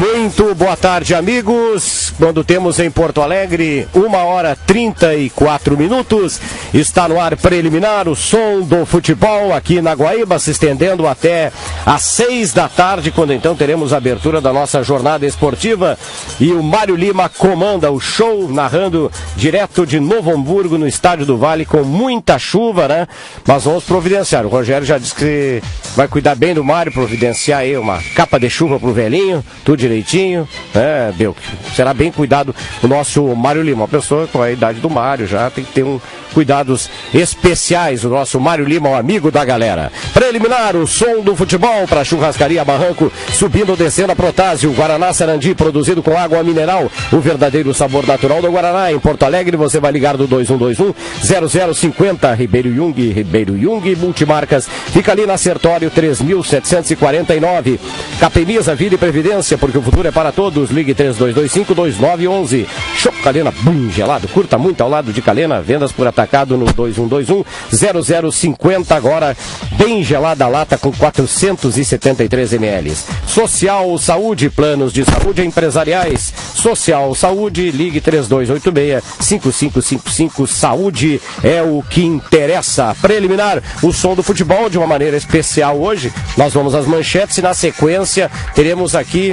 Muito boa tarde, amigos. Quando temos em Porto Alegre 1h34, está no ar preliminar o som do futebol aqui na Guaíba, se estendendo até às 6 da tarde, quando então teremos a abertura da nossa jornada esportiva. E o Mário Lima comanda o show, narrando direto de Novo Hamburgo, no Estádio do Vale, com muita chuva, né? Mas vamos providenciar. O Rogério já disse que vai cuidar bem do Mário, providenciar aí uma capa de chuva pro velhinho, tudo direitinho, né, Belk? Será bem cuidado o nosso Mário Lima, uma pessoa com a idade do Mário, já tem que ter cuidados especiais, o nosso Mário Lima, o amigo da galera. Preliminar, o som do futebol para Churrascaria Barranco, subindo ou descendo a Protásio, Guaraná Sarandi, produzido com água mineral, o verdadeiro sabor natural do Guaraná. Em Porto Alegre, você vai ligar do 2121-0050, Ribeiro Jung Multimarcas, fica ali na Sertório 3749. Capemisa, Vida e Previdência, porque o futuro é para todos. Ligue 3225-2911. Chopp Calena, bum, gelado, curta muito ao lado de Calena, vendas por atacado no 2121-0050, agora bem gelada a lata com 473 ml. Social Saúde, planos de saúde empresariais. Social Saúde, ligue 3286-5555. Saúde é o que interessa. Preliminar, o som do futebol de uma maneira especial hoje. Nós vamos às manchetes e na sequência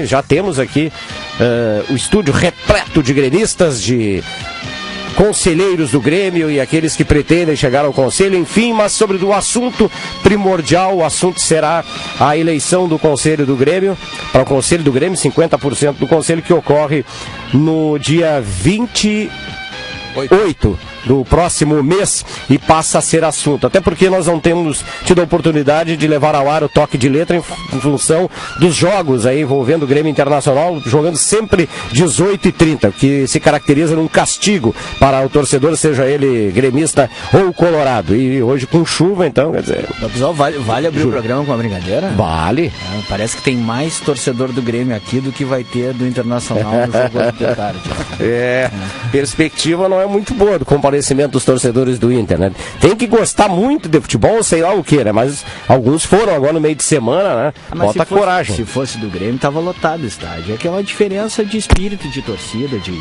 já temos aqui o estúdio repleto de gremistas, de conselheiros do Grêmio e aqueles que pretendem chegar ao conselho, enfim, mas sobre o assunto primordial, o assunto será a eleição do conselho do Grêmio, para o conselho do Grêmio, 50% do conselho, que ocorre no dia 28 do próximo mês e passa a ser assunto, até porque nós não temos tido a oportunidade de levar ao ar o toque de letra em função dos jogos aí envolvendo o Grêmio Internacional, jogando sempre 18h30, que se caracteriza num castigo para o torcedor, seja ele gremista ou colorado, e hoje com chuva, então, quer dizer... Vale abrir o programa com uma brincadeira? Vale. Parece que tem mais torcedor do Grêmio aqui do que vai ter do Internacional no jogo de tarde. Perspectiva não é muito boa do comparecimento dos torcedores do Inter, né? Tem que gostar muito de futebol, sei lá o que, né? Mas alguns foram agora no meio de semana, né? Bota coragem. Se fosse do Grêmio, tava lotado o estádio. É aquela diferença de espírito de torcida, de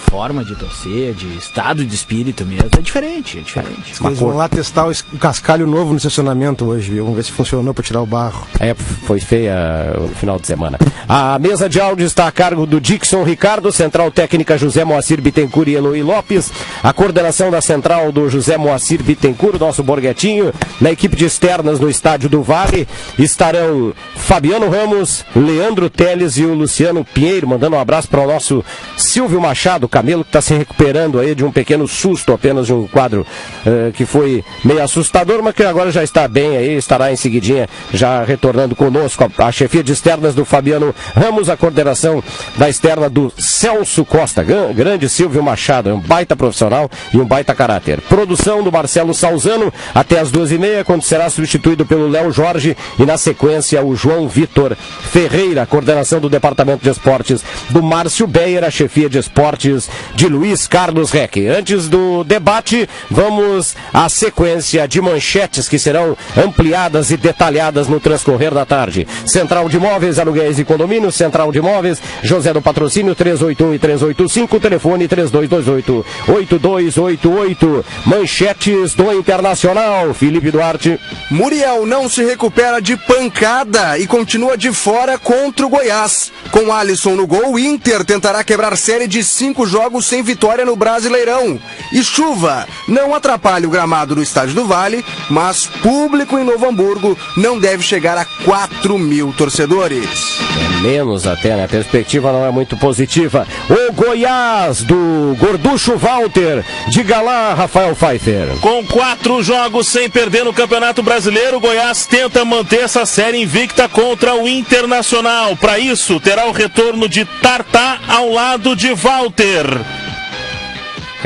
forma de torcer, de estado de espírito mesmo. É diferente. Eles vão lá testar o cascalho novo no estacionamento hoje, viu? Vamos ver se funcionou para tirar o barro. Foi feia o final de semana. A mesa de áudio está a cargo do Dixon Ricardo, central técnica José Moacir Bittencourt e Eloy Lopes, a coordenação da central do José Moacir Bittencourt, nosso Borghetinho. Na equipe de externas no Estádio do Vale estarão Fabiano Ramos, Leandro Teles e o Luciano Pinheiro, mandando um abraço para o nosso Silvio Machado, Camelo, que está se recuperando aí de um pequeno susto, apenas de um quadro que foi meio assustador, mas que agora já está bem aí, estará em seguidinha já retornando conosco. A chefia de externas do Fabiano Ramos, a coordenação da externa do Celso Costa, grande Silvio Machado, é um baita profissional e um baita caráter. Produção do Marcelo Salzano até as 2h30, quando será substituído pelo Léo Jorge, e na sequência o João Vitor Ferreira, coordenação do Departamento de Esportes do Márcio Beyer, a chefia de esportes de Luiz Carlos Reck. Antes do debate, vamos à sequência de manchetes que serão ampliadas e detalhadas no transcorrer da tarde. Central de Imóveis, Aluguéis e Condomínios, Central de Imóveis, José do Patrocínio, 381 e 385, telefone 3228-8288. Manchetes do Internacional, Felipe Duarte. Muriel não se recupera de pancada e continua de fora contra o Goiás. Com Alisson no gol, o Inter tentará quebrar série de 5 jogos sem vitória no Brasileirão. E chuva não atrapalha o gramado do Estádio do Vale, mas público em Novo Hamburgo não deve chegar a 4.000 torcedores. Menos até, né? A perspectiva não é muito positiva. O Goiás do Gorducho Walter. Diga lá, Rafael Pfeiffer. Com 4 jogos sem perder no Campeonato Brasileiro, o Goiás tenta manter essa série invicta contra o Internacional. Para isso, terá o retorno de Tartá ao lado de Walter.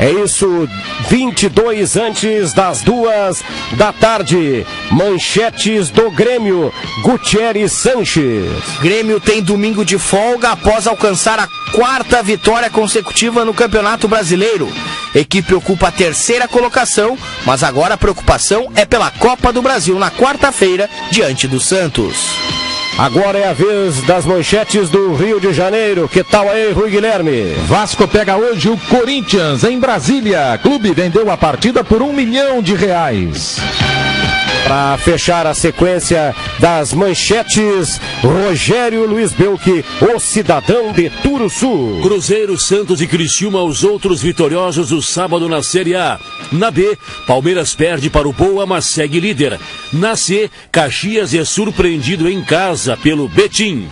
É isso, 22 antes das 14h. Manchetes do Grêmio, Gutierrez Sanches. Grêmio tem domingo de folga após alcançar a 4ª vitória consecutiva no Campeonato Brasileiro. Equipe ocupa a 3ª colocação, mas agora a preocupação é pela Copa do Brasil na quarta-feira, diante do Santos. Agora é a vez das manchetes do Rio de Janeiro. Que tal aí, Rui Guilherme? Vasco pega hoje o Corinthians em Brasília. Clube vendeu a partida por R$1 milhão. Para fechar a sequência das manchetes, Rogério Luiz Belchi, o cidadão de Turuçu. Cruzeiro, Santos e Criciúma, os outros vitoriosos do sábado na Série A. Na B, Palmeiras perde para o Boa, mas segue líder. Na C, Caxias é surpreendido em casa pelo Betim.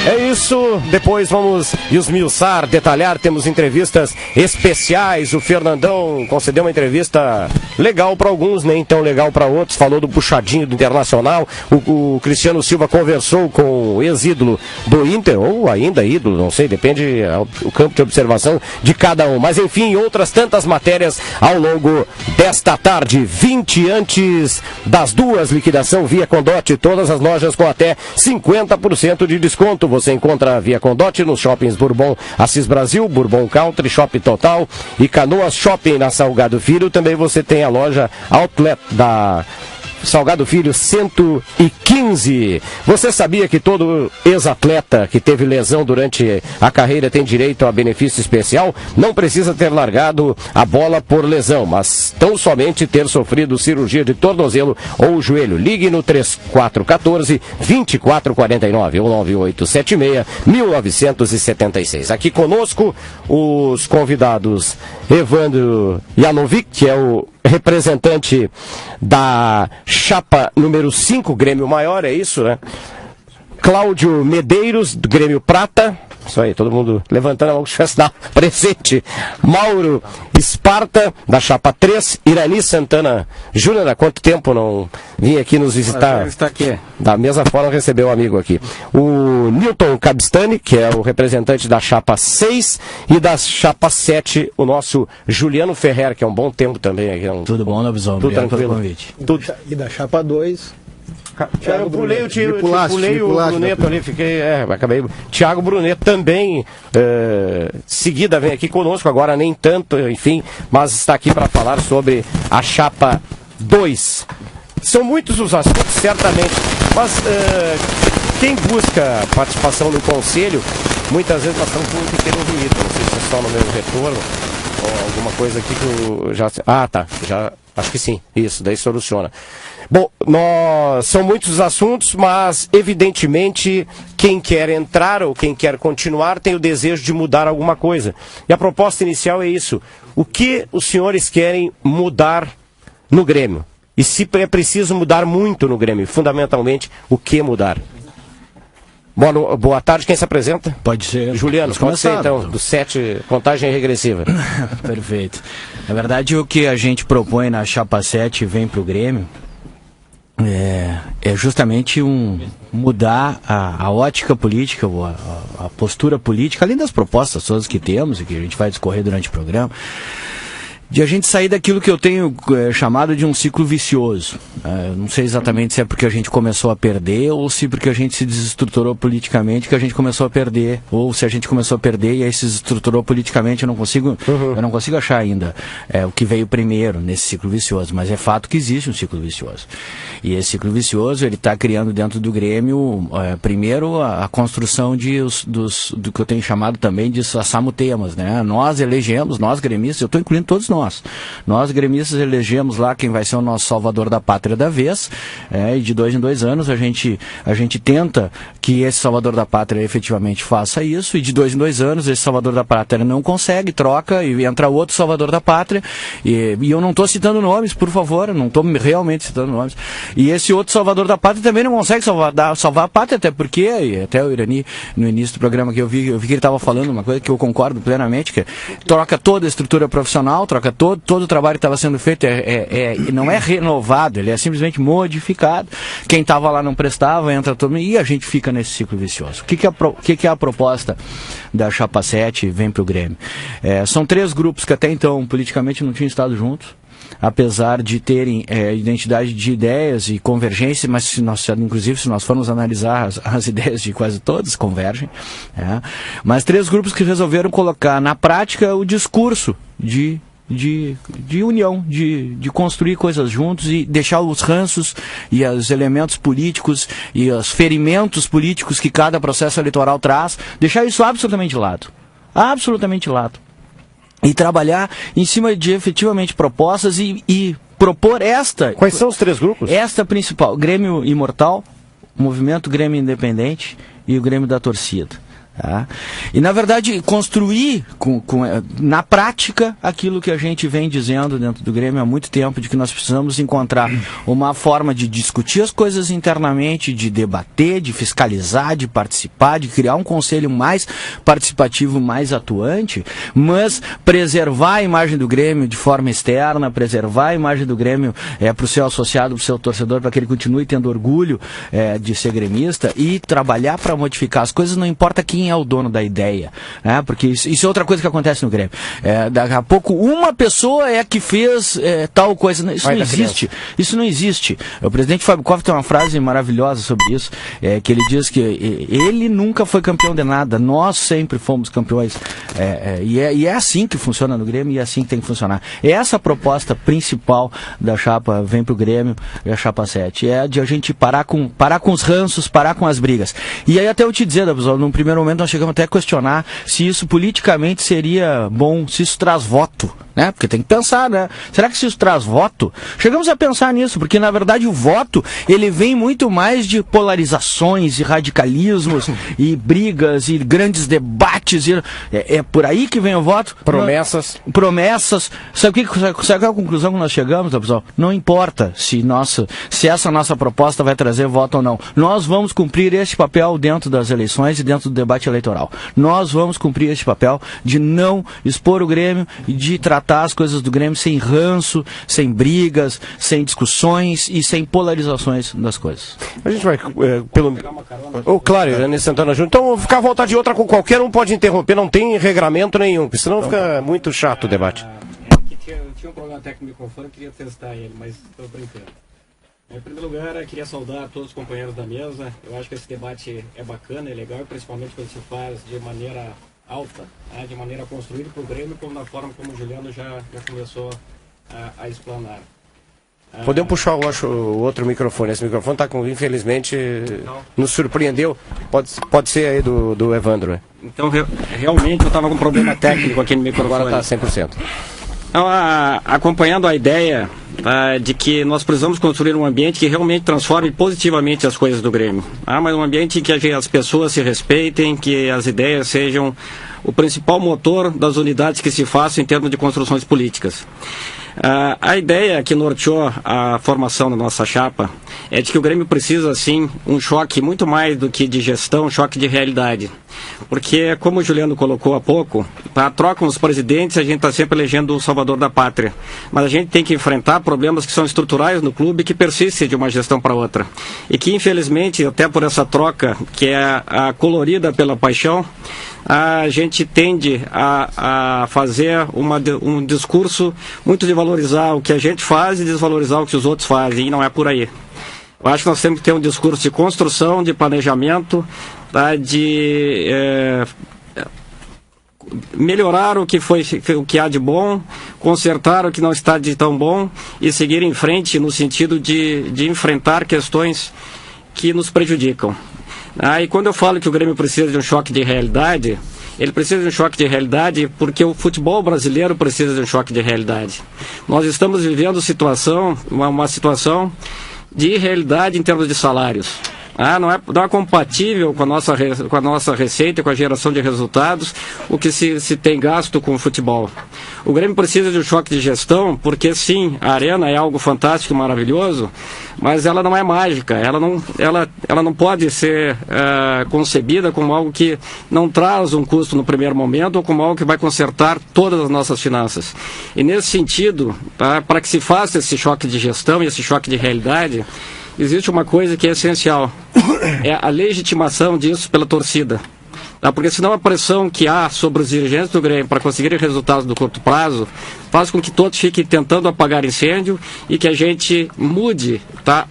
É isso, depois vamos esmiuçar, detalhar, temos entrevistas especiais, o Fernandão concedeu uma entrevista legal para alguns, nem tão legal para outros, falou do puxadinho do Internacional, o Cristiano Silva conversou com o ex-ídolo do Inter, ou ainda ídolo, não sei, depende do campo de observação de cada um, mas enfim, outras tantas matérias ao longo desta tarde, 20 antes das 2, liquidação Via Condote, todas as lojas com até 50% de desconto. Você encontra a Via Condote nos shoppings Bourbon Assis Brasil, Bourbon Country, Shopping Total e Canoas Shopping na Salgado Filho. Também você tem a loja Outlet da Salgado Filho 115. Você sabia que todo ex-atleta que teve lesão durante a carreira tem direito a benefício especial? Não precisa ter largado a bola por lesão, mas tão somente ter sofrido cirurgia de tornozelo ou joelho. Ligue no 3414-2449 ou 9876-1976. Aqui conosco os convidados Evandro Janovic, que é o representante da chapa número 5, Grêmio Maior, é isso, né? Cláudio Medeiros, do Grêmio Prata. Isso aí, todo mundo levantando a mão, presente. Mauro Esparta, da chapa 3. Irani Santana Júnior, há quanto tempo não vinha aqui nos visitar? Está aqui. Da mesma forma recebeu um amigo aqui. O Newton Cabistani, que é o representante da chapa 6, e da chapa 7, o nosso Juliano Ferrer, que é um bom tempo também. Aqui, Tudo bom, Lobisomem? Tudo tranquilo. E da chapa 2... Eu pulei o Bruneto ali, acabei. Thiago Bruneto também, seguida vem aqui conosco, agora nem tanto, enfim, mas está aqui para falar sobre a chapa 2. São muitos os assuntos, certamente, mas quem busca participação no conselho, muitas vezes nós estamos com um pequeno ruído, não sei se é só no meu retorno, ou alguma coisa aqui que eu já... Ah, tá, já acho que sim, isso, daí soluciona. Bom, são muitos os assuntos, mas evidentemente quem quer entrar ou quem quer continuar tem o desejo de mudar alguma coisa. E a proposta inicial é isso. O que os senhores querem mudar no Grêmio? E se é preciso mudar muito no Grêmio, fundamentalmente, o que mudar? Boa tarde, quem se apresenta? Pode ser. Juliano, pode ser então, do 7, contagem regressiva. Perfeito. Na verdade, o que a gente propõe na chapa 7 vem para o Grêmio é justamente mudar a ótica política, a postura política, além das propostas todas que temos e que a gente vai discorrer durante o programa, de a gente sair daquilo que eu tenho chamado de um ciclo vicioso. Não sei exatamente se é porque a gente começou a perder ou se porque a gente se desestruturou politicamente que a gente começou a perder, ou se a gente começou a perder e aí se desestruturou politicamente. Eu não consigo achar ainda o que veio primeiro nesse ciclo vicioso, mas é fato que existe um ciclo vicioso. E esse ciclo vicioso, ele está criando dentro do Grêmio, primeiro, a construção do que eu tenho chamado também de assamutemas, né? Nós elegemos, nós gremistas, eu estou incluindo todos nós gremistas elegemos lá quem vai ser o nosso salvador da pátria da vez, e de 2 em 2 anos a gente tenta que esse salvador da pátria efetivamente faça isso, e de 2 em 2 anos esse salvador da pátria não consegue, troca e entra outro salvador da pátria, e eu não estou citando nomes, por favor, não estou realmente citando nomes, e esse outro salvador da pátria também não consegue salvar a pátria, até porque, e até o Irani no início do programa que eu vi que ele estava falando uma coisa que eu concordo plenamente, que troca toda a estrutura profissional, troca todo o trabalho que estava sendo feito, não é renovado, ele é simplesmente modificado. Quem estava lá não prestava, entra todo mundo, e a gente fica nesse ciclo vicioso. O que é a proposta da chapa 7 e vem para o Grêmio? São 3 grupos que até então politicamente não tinham estado juntos, apesar de terem identidade de ideias e convergência, mas se nós formos analisar as ideias de quase todos convergem, mas 3 grupos que resolveram colocar na prática o discurso de de união, de construir coisas juntos e deixar os ranços e os elementos políticos e os ferimentos políticos que cada processo eleitoral traz, deixar isso absolutamente de lado. Absolutamente de lado. E trabalhar em cima de efetivamente propostas e propor esta... Quais são os 3 grupos? Esta principal, Grêmio Imortal, Movimento Grêmio Independente e o Grêmio da Torcida. Tá? E, na verdade, construir na prática aquilo que a gente vem dizendo dentro do Grêmio há muito tempo, de que nós precisamos encontrar uma forma de discutir as coisas internamente, de debater, de fiscalizar, de participar, de criar um conselho mais participativo, mais atuante, mas preservar a imagem do Grêmio de forma externa, preservar a imagem do Grêmio para o seu associado, para o seu torcedor, para que ele continue tendo orgulho de ser gremista e trabalhar para modificar as coisas, não importa quem é o dono da ideia, né? Porque isso é outra coisa que acontece no Grêmio. Daqui a pouco uma pessoa é que fez tal coisa. Isso não existe. Isso não existe. O presidente Fábio Koff tem uma frase maravilhosa sobre isso, que ele diz que ele nunca foi campeão de nada, nós sempre fomos campeões. E é assim que funciona no Grêmio e é assim que tem que funcionar. Essa a proposta principal da chapa Vem Pro Grêmio e a chapa 7. É de a gente parar com os ranços, parar com as brigas. E aí até eu te dizer, pessoal, num primeiro momento nós chegamos até a questionar se isso politicamente seria bom, se isso traz voto, né? Porque tem que pensar, né? Será que se isso traz voto? Chegamos a pensar nisso, porque na verdade o voto, ele vem muito mais de polarizações e radicalismos e brigas e grandes debates. É por aí que vem o voto. Promessas. Sabe qual é a conclusão que nós chegamos, pessoal? Não importa se essa nossa proposta vai trazer voto ou não. Nós vamos cumprir este papel dentro das eleições e dentro do debate eleitoral. Nós vamos cumprir este papel de não expor o Grêmio e de tratar as coisas do Grêmio sem ranço, sem brigas, sem discussões e sem polarizações das coisas. A gente vai claro, Ernest Santana Júnior. Então, ficar à vontade de outra com qualquer um, pode interromper, não tem regramento nenhum, porque senão fica muito chato o debate. Tinha um problema técnico no microfone, queria testar ele, mas estou brincando. Em primeiro lugar, eu queria saudar todos os companheiros da mesa. Eu acho que esse debate é bacana, é legal, principalmente quando se faz de maneira alta, né, de maneira construída para o Grêmio, como da forma como o Juliano já começou a explanar. Podemos puxar o outro microfone. Esse microfone está com, infelizmente, nos surpreendeu. Pode ser aí do Evandro. Né? Então, realmente eu estava com um problema técnico aqui no microfone. Agora está 100%. Então, acompanhando a ideia de que nós precisamos construir um ambiente que realmente transforme positivamente as coisas do Grêmio. Mas um ambiente em que as pessoas se respeitem, que as ideias sejam o principal motor das unidades que se façam em termos de construções políticas. A ideia que norteou a formação da nossa chapa é de que o Grêmio precisa, sim, um choque muito mais do que de gestão, um choque de realidade. Porque, como o Juliano colocou há pouco, para troca os presidentes, a gente está sempre elegendo o salvador da pátria. Mas a gente tem que enfrentar problemas que são estruturais no clube, que persistem de uma gestão para outra. E que, infelizmente, até por essa troca, que é a colorida pela paixão, a gente tende a fazer um discurso muito de valorizar o que a gente faz e desvalorizar o que os outros fazem, e não é por aí. Eu acho que nós temos que ter um discurso de construção, de planejamento, de melhorar o que há de bom, consertar o que não está de tão bom e seguir em frente no sentido de enfrentar questões que nos prejudicam. E quando eu falo que o Grêmio precisa de um choque de realidade, ele precisa de um choque de realidade porque o futebol brasileiro precisa de um choque de realidade. Nós estamos vivendo uma situação de irrealidade em termos de salários. Não é compatível com a nossa receita, com a geração de resultados, o que se tem gasto com o futebol. O Grêmio precisa de um choque de gestão, porque sim, a Arena é algo fantástico e maravilhoso, mas ela não é mágica, ela não pode ser concebida como algo que não traz um custo no primeiro momento, ou como algo que vai consertar todas as nossas finanças. E nesse sentido, para que se faça esse choque de gestão e esse choque de realidade, existe uma coisa que é essencial, é a legitimação disso pela torcida. Porque senão a pressão que há sobre os dirigentes do Grêmio para conseguirem resultados no curto prazo faz com que todos fiquem tentando apagar incêndio e que a gente mude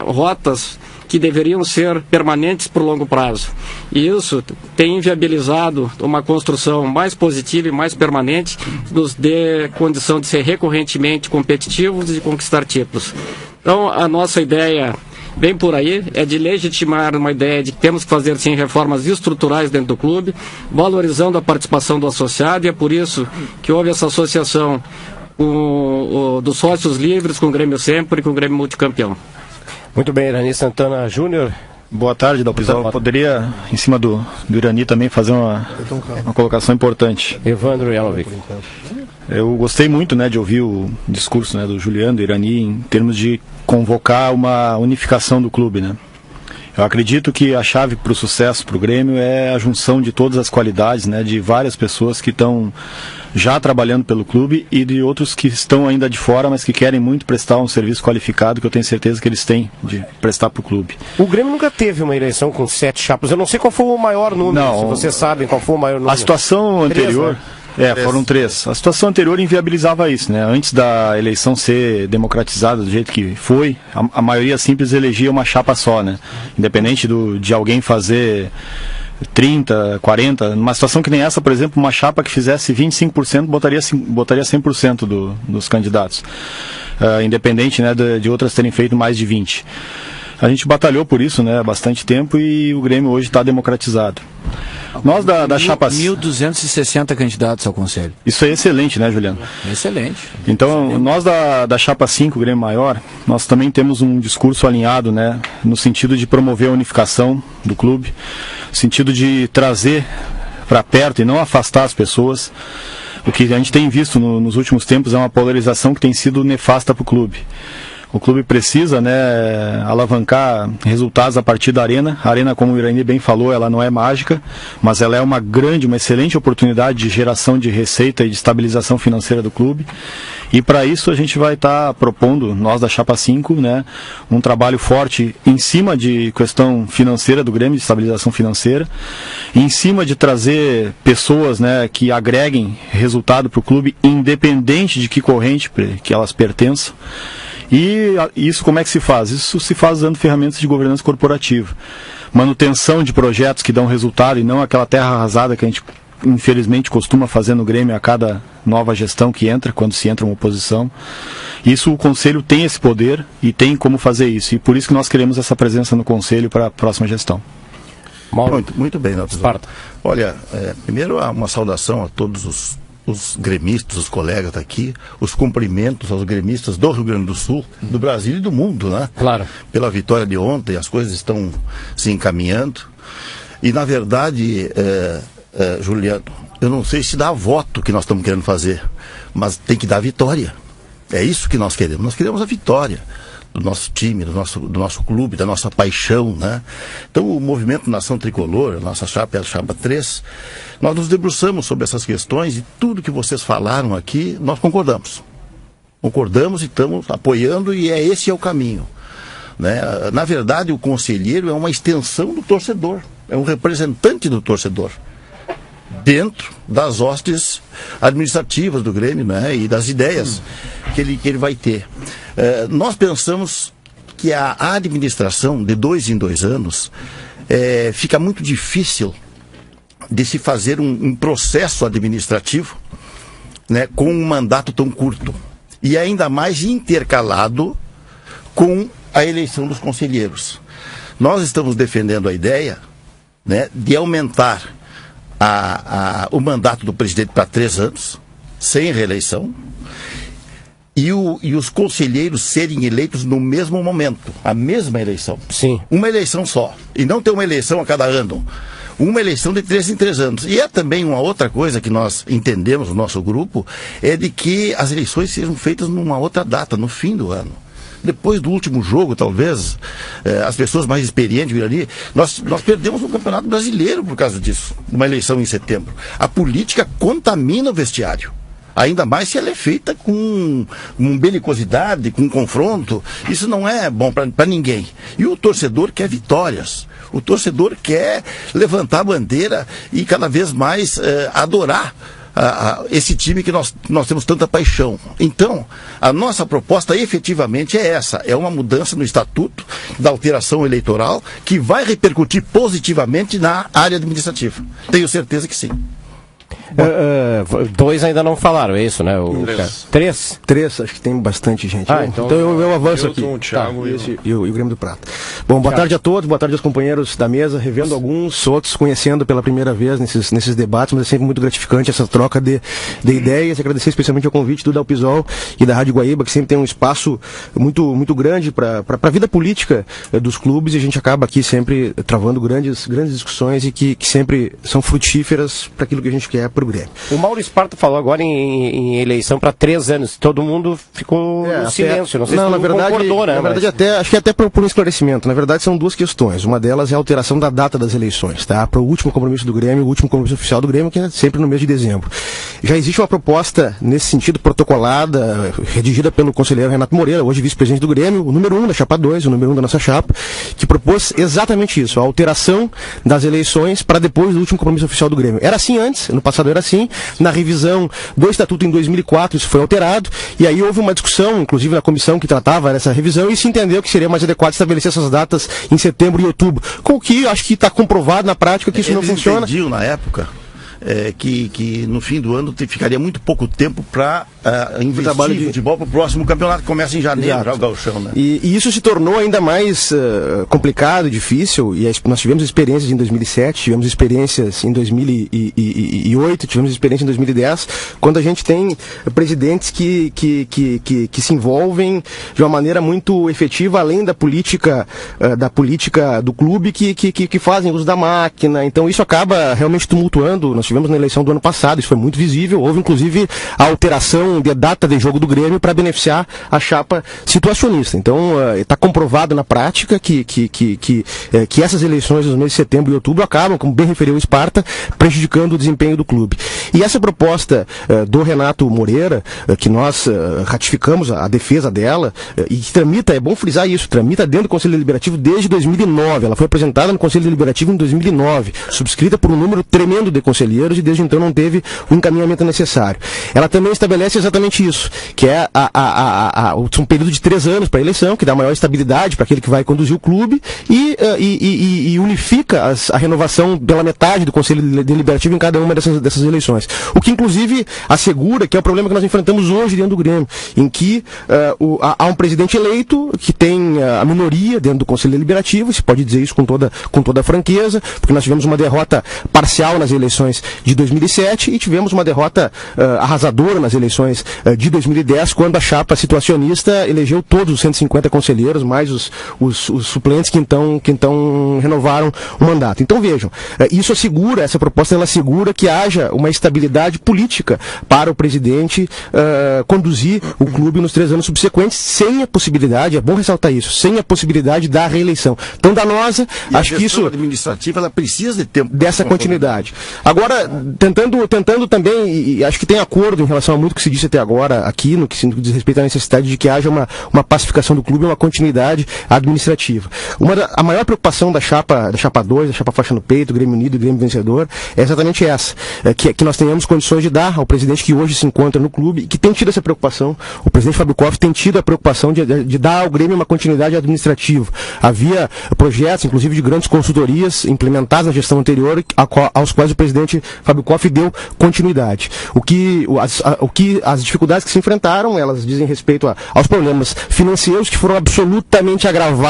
rotas que deveriam ser permanentes por longo prazo. E isso tem inviabilizado uma construção mais positiva e mais permanente, que nos dê condição de ser recorrentemente competitivos e conquistar títulos. Então, a nossa ideia vem por aí, é de legitimar uma ideia de que temos que fazer, sim, reformas estruturais dentro do clube, valorizando a participação do associado, e é por isso que houve essa associação dos sócios livres com o Grêmio Sempre e com o Grêmio Multicampeão. Muito bem, Irani Santana Júnior. Boa tarde, Dalpisol. Eu poderia, em cima do Irani, também fazer uma colocação importante. Evandro Yalovic. Eu gostei muito, né, de ouvir o discurso, né, do Juliano, do Irani, em termos de convocar uma unificação do clube, né. Eu acredito que a chave para o sucesso para o Grêmio é a junção de todas as qualidades, né, de várias pessoas que estão já trabalhando pelo clube e de outros que estão ainda de fora, mas que querem muito prestar um serviço qualificado, que eu tenho certeza que eles têm de prestar para o clube. O Grêmio nunca teve uma eleição com 7 chapas. Eu não sei qual foi o maior número, não, se vocês sabem qual foi o maior número. A situação anterior... 3, né? Foram 3. A situação anterior inviabilizava isso, né? Antes da eleição ser democratizada do jeito que foi, a maioria simples elegia uma chapa só, né? Independente de alguém fazer 30, 40, numa situação que nem essa, por exemplo, uma chapa que fizesse 25% botaria 100% dos candidatos, independente, né, de outras terem feito mais de 20%. A gente batalhou por isso, né, há bastante tempo, e o Grêmio hoje está democratizado. Nós da chapa 1.260 candidatos ao Conselho. Isso é excelente, né, Juliano? Excelente. Então, nós da chapa 5, Grêmio Maior, nós também temos um discurso alinhado, né, no sentido de promover a unificação do clube, no sentido de trazer para perto e não afastar as pessoas. O que a gente tem visto nos últimos tempos é uma polarização que tem sido nefasta para o clube. O clube precisa, né, alavancar resultados a partir da Arena. A Arena, como o Irani bem falou, ela não é mágica, mas ela é uma excelente oportunidade de geração de receita e de estabilização financeira do clube. E para isso a gente vai estar propondo, nós da Chapa 5, né, um trabalho forte em cima de questão financeira do Grêmio, de estabilização financeira, em cima de trazer pessoas, né, que agreguem resultado para o clube, independente de que corrente que elas pertençam. E isso como é que se faz? Isso se faz usando ferramentas de governança corporativa. Manutenção de projetos que dão resultado e não aquela terra arrasada que a gente infelizmente costuma fazer no Grêmio a cada nova gestão que entra, quando se entra uma oposição. Isso o Conselho tem esse poder e tem como fazer isso. E por isso que nós queremos essa presença no Conselho para a próxima gestão. Muito bem, Esparta. Olha, primeiro uma saudação a todos os gremistas, os colegas aqui, os cumprimentos aos gremistas do Rio Grande do Sul, do Brasil e do mundo, né? Claro. Pela vitória de ontem, as coisas estão se encaminhando. E, na verdade, Juliano, eu não sei se dá voto que nós estamos querendo fazer, mas tem que dar vitória. É isso que nós queremos. Nós queremos a vitória do nosso time, do nosso clube, da nossa paixão, né? Então, o movimento Nação Tricolor, a nossa chapa é a Chapa 3, nós nos debruçamos sobre essas questões e tudo que vocês falaram aqui, nós concordamos. Concordamos e estamos apoiando, e esse é o caminho, né? Na verdade, o conselheiro é uma extensão do torcedor, é um representante do torcedor dentro das hostes administrativas do Grêmio, né, e das ideias que ele vai ter. Nós pensamos que a administração de 2 em 2 anos fica muito difícil de se fazer um processo administrativo, né, com um mandato tão curto e ainda mais intercalado com a eleição dos conselheiros. Nós estamos defendendo a ideia, né, de aumentar o mandato do presidente para 3 anos, sem reeleição, e os conselheiros serem eleitos no mesmo momento, a mesma eleição. Sim. Uma eleição só, e não ter uma eleição a cada ano. Uma eleição de 3 em 3 anos. E é também uma outra coisa que nós entendemos no nosso grupo, é de que as eleições sejam feitas numa outra data, no fim do ano. Depois do último jogo, talvez, as pessoas mais experientes viram ali, nós perdemos o Campeonato Brasileiro por causa disso, uma eleição em setembro. A política contamina o vestiário, ainda mais se ela é feita com belicosidade, com confronto. Isso não é bom para ninguém. E o torcedor quer vitórias, o torcedor quer levantar a bandeira e cada vez mais adorar esse time que nós temos tanta paixão. Então, a nossa proposta efetivamente é essa, é uma mudança no estatuto da alteração eleitoral que vai repercutir positivamente na área administrativa. Tenho certeza que sim. Dois ainda não falaram, é isso, né? Três? Três, acho que tem bastante gente. Então eu avanço aqui. O Thiago e o Grêmio do Prata. Bom, boa tarde a todos, boa tarde aos companheiros da mesa, revendo alguns, outros conhecendo pela primeira vez nesses debates, mas é sempre muito gratificante essa troca de ideias. Agradecer especialmente ao convite do Dalpisol e da Rádio Guaíba, que sempre tem um espaço muito grande para a vida política dos clubes, e a gente acaba aqui sempre travando grandes discussões e que sempre são frutíferas para aquilo que a gente quer para o Grêmio. O Mauro Esparta falou agora em eleição para 3 anos. Todo mundo ficou no silêncio. Não sei se na verdade, concordou, né? Na verdade, acho que até por um esclarecimento. Na verdade, são duas questões. Uma delas é a alteração da data das eleições, tá? Para o último compromisso do Grêmio, o último compromisso oficial do Grêmio, que é sempre no mês de dezembro. Já existe uma proposta nesse sentido, protocolada, redigida pelo conselheiro Renato Moreira, hoje vice-presidente do Grêmio, o número 1 da chapa 2, o número 1 da nossa chapa, que propôs exatamente isso, a alteração das eleições para depois do último compromisso oficial do Grêmio. Era assim antes, no passado era assim, na revisão do Estatuto em 2004 isso foi alterado, e aí houve uma discussão, inclusive na comissão que tratava dessa revisão, e se entendeu que seria mais adequado estabelecer essas datas em setembro e outubro, com o que acho que está comprovado na prática que isso não funciona. Eles entendiam na época que no fim do ano ficaria muito pouco tempo para investir em futebol para o próximo campeonato que começa em janeiro, já o Gauchão, né? E isso se tornou ainda mais complicado, difícil, e nós tivemos experiências em 2007, tivemos experiências em 2008, tivemos experiência em 2010, quando a gente tem presidentes que se envolvem de uma maneira muito efetiva, além da política do clube, que fazem uso da máquina. Então isso acaba realmente tumultuando. Nós tivemos na eleição do ano passado, isso foi muito visível, houve inclusive a alteração de data de jogo do Grêmio para beneficiar a chapa situacionista. Então está comprovado na prática que essas eleições nos meses de setembro e outubro acabam, como bem referiu o Esparta, prejudicando o desempenho do clube. E essa proposta do Renato Moreira, que nós ratificamos a defesa dela, e que tramita, é bom frisar isso, tramita dentro do Conselho Deliberativo desde 2009, ela foi apresentada no Conselho Deliberativo em 2009, subscrita por um número tremendo de conselheiros, e desde então não teve o encaminhamento necessário. Ela também estabelece exatamente isso, que é um período de 3 anos para a eleição, que dá maior estabilidade para aquele que vai conduzir o clube, e unifica a renovação pela metade do Conselho Deliberativo em cada uma dessas eleições. O que inclusive assegura que é o problema que nós enfrentamos hoje dentro do Grêmio, em que há um presidente eleito que tem a minoria dentro do Conselho Deliberativo, se pode dizer isso com toda a franqueza, porque nós tivemos uma derrota parcial nas eleições de 2007 e tivemos uma derrota arrasadora nas eleições de 2010, quando a chapa situacionista elegeu todos os 150 conselheiros, mais os suplentes que então renovaram o mandato. Então vejam, essa proposta ela assegura que haja uma estabilidade política para o presidente conduzir o clube nos 3 anos subsequentes, sem a possibilidade, é bom ressaltar isso, sem a possibilidade da reeleição. Então, danosa, acho que isso administrativa ela precisa de tempo dessa continuidade. Agora, tentando também, e acho que tem acordo em relação a muito que se disse até agora aqui, no que diz respeito à necessidade de que haja uma pacificação do clube e uma continuidade administrativa. A maior preocupação da chapa 2, da chapa faixa no peito, Grêmio Unido e Grêmio Vencedor, é exatamente essa, que nós tenhamos condições de dar ao presidente que hoje se encontra no clube, e que tem tido essa preocupação, o presidente Fábio Koff tem tido a preocupação de dar ao Grêmio uma continuidade administrativa. Havia projetos, inclusive de grandes consultorias implementadas na gestão anterior, aos quais o presidente Fábio Koff deu continuidade. As dificuldades que se enfrentaram, elas dizem respeito aos problemas financeiros, que foram absolutamente agravados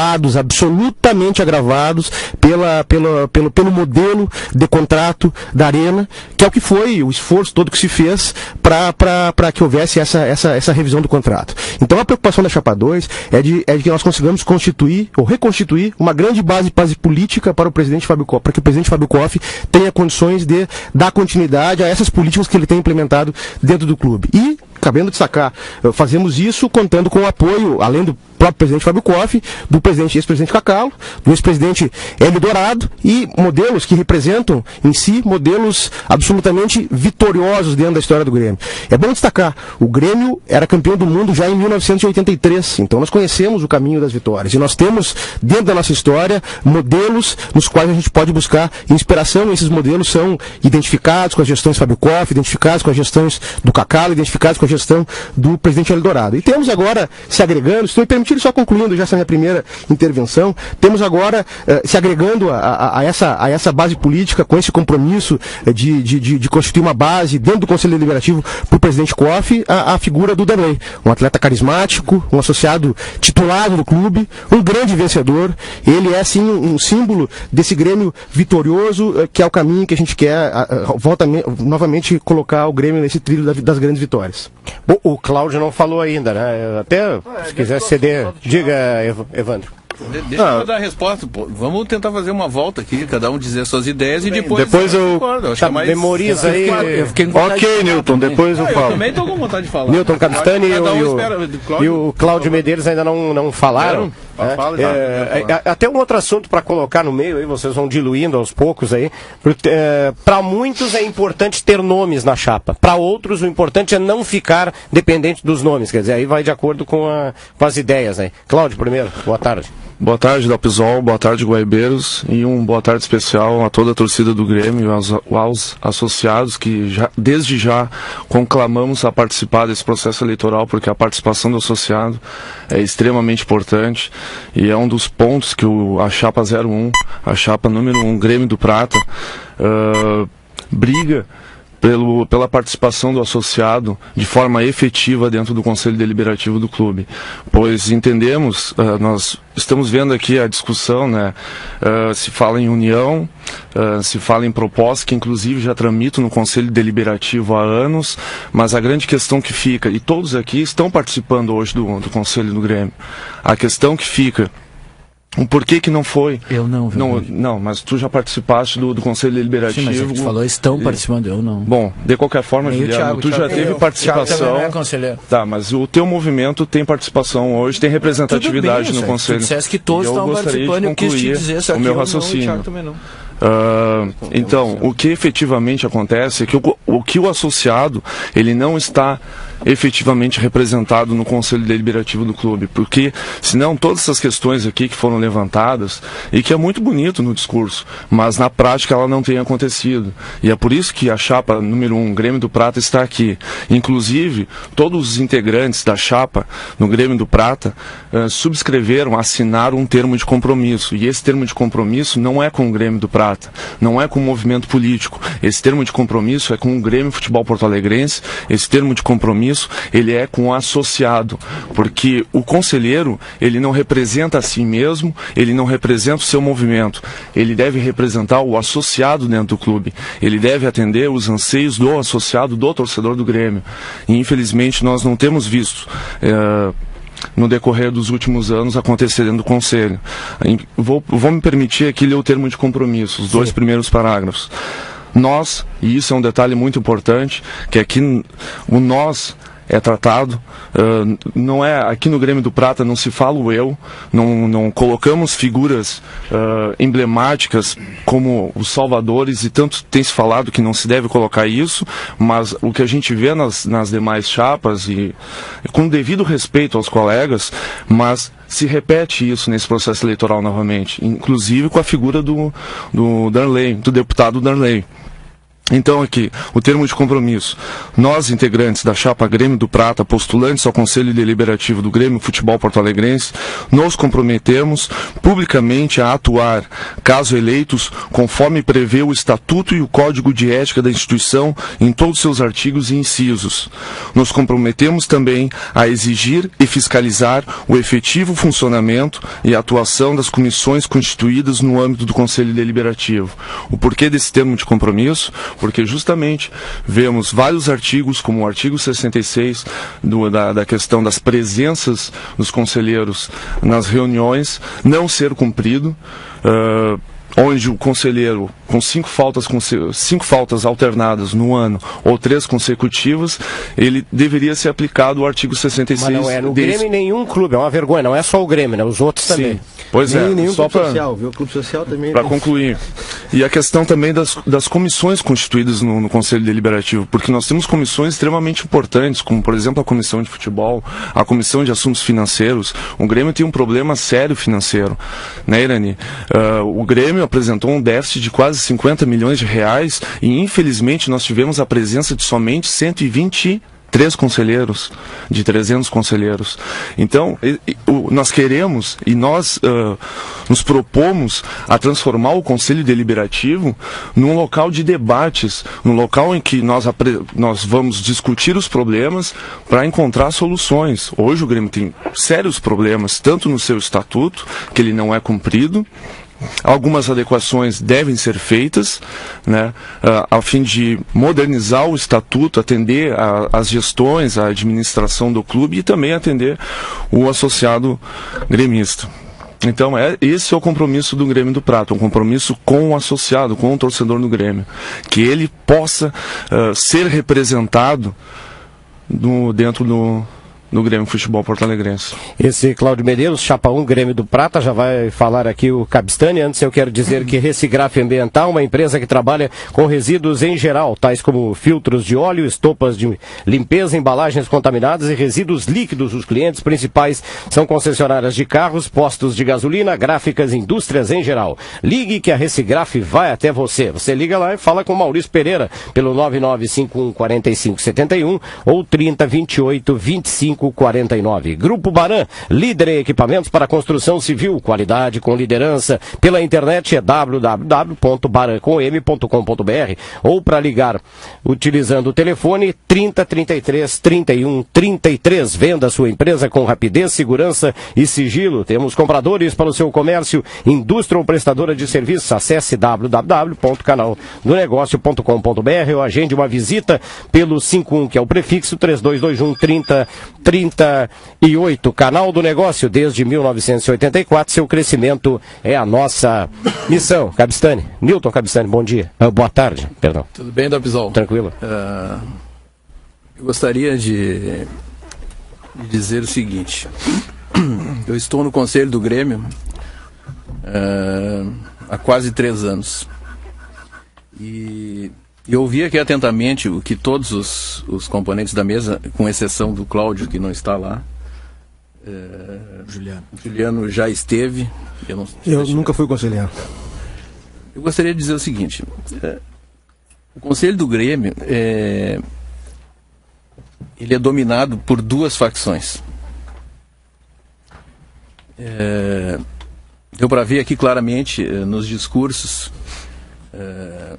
pelo modelo de contrato da Arena, que é o que foi o esforço todo que se fez para que houvesse essa revisão do contrato. Então a preocupação da chapa 2 é de que nós consigamos constituir ou reconstituir uma grande base política para o presidente Fábio Koff, para que o presidente Fábio Koff tenha condições de dar continuidade a essas políticas que ele tem implementado dentro do clube. E, cabendo destacar, fazemos isso contando com o apoio, além do próprio presidente Fábio Koff, do ex-presidente Cacalo, do ex-presidente Hélio Dourado, e modelos que representam em si modelos absolutamente vitoriosos dentro da história do Grêmio. É bom destacar, o Grêmio era campeão do mundo já em 1983, então nós conhecemos o caminho das vitórias, e nós temos dentro da nossa história modelos nos quais a gente pode buscar inspiração. Esses modelos são identificados com as gestões Fábio Koff, identificados com as gestões do Cacalo, identificados com a gestão do presidente Hélio Dourado. E temos agora se agregando, estou me permitindo só concluindo já essa minha primeira intervenção, temos agora se agregando a essa base política, com esse compromisso de constituir uma base dentro do Conselho Deliberativo para o presidente Koff, a figura do Darley, um atleta carismático, um associado titulado do clube, um grande vencedor. Ele é sim um símbolo desse Grêmio vitorioso, que é o caminho que a gente quer novamente colocar o Grêmio nesse trilho das grandes vitórias. Bom, o Cláudio não falou ainda, né? Até se quiser ceder, diga, Evandro. Deixa eu dar a resposta, pô. Vamos tentar fazer uma volta aqui, cada um dizer suas ideias e depois eu memoriza aí. Ok, Newton, depois eu falo. Eu também estou com vontade de falar. Newton Capistani e o Cláudio Medeiros ainda não falaram. Até um outro assunto para colocar no meio, aí vocês vão diluindo aos poucos aí. Para muitos é importante ter nomes na chapa, para outros o importante é não ficar dependente dos nomes, quer dizer, aí vai de acordo com as ideias aí. Cláudio, primeiro, boa tarde. Boa tarde, Dalpisol, boa tarde, Guaibeiros, e um boa tarde especial a toda a torcida do Grêmio e aos associados que desde já conclamamos a participar desse processo eleitoral, porque a participação do associado é extremamente importante e é um dos pontos que a chapa 01, a chapa número 1, Grêmio do Prata, briga pela participação do associado de forma efetiva dentro do Conselho Deliberativo do clube, pois entendemos, nós estamos vendo aqui a discussão, né, se fala em união, se fala em proposta, que inclusive já tramito no Conselho Deliberativo há anos, mas a grande questão que fica, e todos aqui estão participando hoje do Conselho do Grêmio, a questão que fica, o porquê que não foi? Eu não, viu? Não, mas tu já participaste do Conselho Deliberativo. Sim, mas tu falou, estão participando, eu não. Bom, de qualquer forma, Juliano, tu já teve participação. Thiago é conselheiro. Tá, mas o teu movimento tem participação hoje, tem representatividade no Conselho. Tu disseste que todos estão participando, eu quis te dizer, só o meu raciocínio. Thiago também não. Então, o que efetivamente acontece é que o associado, ele não está efetivamente representado no Conselho Deliberativo do clube, porque senão todas essas questões aqui que foram levantadas, e que é muito bonito no discurso, mas na prática ela não tem acontecido, e é por isso que a chapa número 1, Grêmio do Prata, está aqui. Inclusive, todos os integrantes da chapa no Grêmio do Prata subscreveram, assinaram um termo de compromisso, e esse termo de compromisso não é com o Grêmio do Prata, não é com o movimento político, esse termo de compromisso é com o Grêmio Futebol Porto Alegrense, esse termo de compromisso ele é com o associado, porque o conselheiro, ele não representa a si mesmo, ele não representa o seu movimento, ele deve representar o associado dentro do clube, ele deve atender os anseios do associado, do torcedor do Grêmio, e infelizmente nós não temos visto no decorrer dos últimos anos acontecer dentro do Conselho. Vou me permitir aqui ler o termo de compromisso, os dois primeiros parágrafos. Nós, e isso é um detalhe muito importante, que aqui o nós é tratado, não é, aqui no Grêmio do Prata não se fala o eu, não colocamos figuras emblemáticas como os salvadores, e tanto tem se falado que não se deve colocar isso, mas o que a gente vê nas demais chapas, e com devido respeito aos colegas, mas se repete isso nesse processo eleitoral novamente, inclusive com a figura do Darley, do deputado Darley. Então aqui, o termo de compromisso. Nós, integrantes da chapa Grêmio do Prata, postulantes ao Conselho Deliberativo do Grêmio Futebol Porto Alegrense, nos comprometemos publicamente a atuar, caso eleitos, conforme prevê o Estatuto e o Código de Ética da instituição em todos seus artigos e incisos. Nos comprometemos também a exigir e fiscalizar o efetivo funcionamento e atuação das comissões constituídas no âmbito do Conselho Deliberativo. O porquê desse termo de compromisso? Porque justamente vemos vários artigos, como o artigo 66, da questão das presenças dos conselheiros nas reuniões, não ser cumprido. onde o conselheiro, com 5 faltas alternadas no ano, ou 3 consecutivas, ele deveria ser aplicado o artigo 66. Mas não é no Grêmio nenhum clube, é uma vergonha, não é só o Grêmio, né? Os outros também. Sim, pois é. Nenhum só clube social, viu? O clube social também. Para concluir. E a questão também das comissões constituídas no Conselho Deliberativo, porque nós temos comissões extremamente importantes, como por exemplo a Comissão de Futebol, a Comissão de Assuntos Financeiros. O Grêmio tem um problema sério financeiro, né, Irani? O Grêmio apresentou um déficit de quase 50 milhões de reais e infelizmente nós tivemos a presença de somente 123 conselheiros, de 300 conselheiros. Então, nós queremos e nós nos propomos a transformar o Conselho Deliberativo num local de debates, num local em que nós vamos discutir os problemas para encontrar soluções. Hoje o Grêmio tem sérios problemas, tanto no seu estatuto, que ele não é cumprido. Algumas adequações devem ser feitas, né, a fim de modernizar o estatuto, atender às gestões, à administração do clube e também atender o associado gremista. Então, esse é o compromisso do Grêmio do Prata, um compromisso com o associado, com o torcedor do Grêmio, que ele possa ser representado dentro do Grêmio Futebol Porto-Alegrense. Esse Cláudio Medeiros, Chapa 1, Grêmio do Prata, já vai falar aqui o Cabistani. Antes eu quero dizer que Recigraf Ambiental, uma empresa que trabalha com resíduos em geral, tais como filtros de óleo, estopas de limpeza, embalagens contaminadas e resíduos líquidos. Os clientes principais são concessionárias de carros, postos de gasolina, gráficas, indústrias em geral. Ligue que a Recigraf vai até você. Você liga lá e fala com Maurício Pereira pelo 99514571 ou 30282549. Grupo Baran, líder em equipamentos para construção civil, qualidade com liderança. Pela internet é www.baran.com.br ou para ligar utilizando o telefone 3033 31 33. Venda sua empresa com rapidez, segurança e sigilo. Temos compradores para o seu comércio, indústria ou prestadora de serviços. Acesse www.canaldonegócio.com.br ou agende uma visita pelo 51, que é o prefixo 3221 3038. Canal do Negócio, desde 1984, seu crescimento é a nossa missão. Cabistani, Newton Cabistani, bom dia. Boa tarde, perdão. Tudo bem, Dabizol? Tranquilo. Eu gostaria de dizer o seguinte. Eu estou no Conselho do Grêmio há quase 3 anos. E eu ouvi aqui atentamente o que todos os componentes da mesa, com exceção do Cláudio, que não está lá. Juliano já esteve. Eu nunca fui conselheiro. Eu gostaria de dizer o seguinte. O Conselho do Grêmio ele é dominado por 2 facções. Deu para ver aqui claramente nos discursos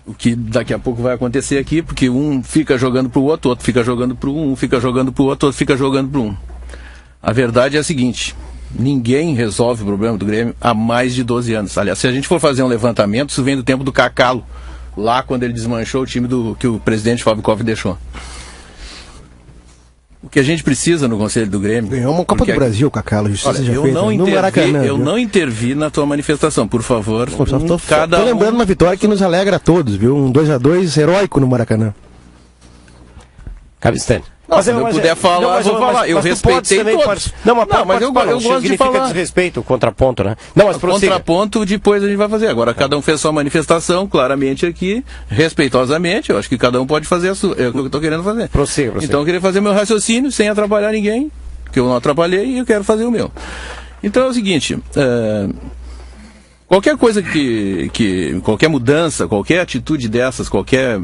o que daqui a pouco vai acontecer aqui, porque um fica jogando para o outro fica jogando para um fica jogando para o outro fica jogando para um. A verdade é a seguinte: ninguém resolve o problema do Grêmio há mais de 12 anos. Aliás, se a gente for fazer um levantamento, isso vem do tempo do Cacalo, lá quando ele desmanchou o time que o presidente Fábio Koff deixou. O que a gente precisa no Conselho do Grêmio... Ganhou uma Copa do Brasil, Cacalo. Eu não intervi na tua manifestação, por favor. Tô lembrando uma vitória que nos alegra a todos, viu? Um 2-2 heróico no Maracanã. Cabistani. Mas se eu puder falar, vou falar. Eu respeitei todos. Mas eu gosto de falar. Desrespeito, contraponto, né? Não, mas contraponto depois a gente vai fazer. Agora, cada um fez sua manifestação, claramente aqui, respeitosamente. Eu acho que cada um pode fazer a sua. É o que eu estou querendo fazer. Prossiga. Então, eu queria fazer meu raciocínio sem atrapalhar ninguém, que eu não atrapalhei, e eu quero fazer o meu. Então, é o seguinte... Qualquer coisa qualquer mudança, qualquer atitude dessas, qualquer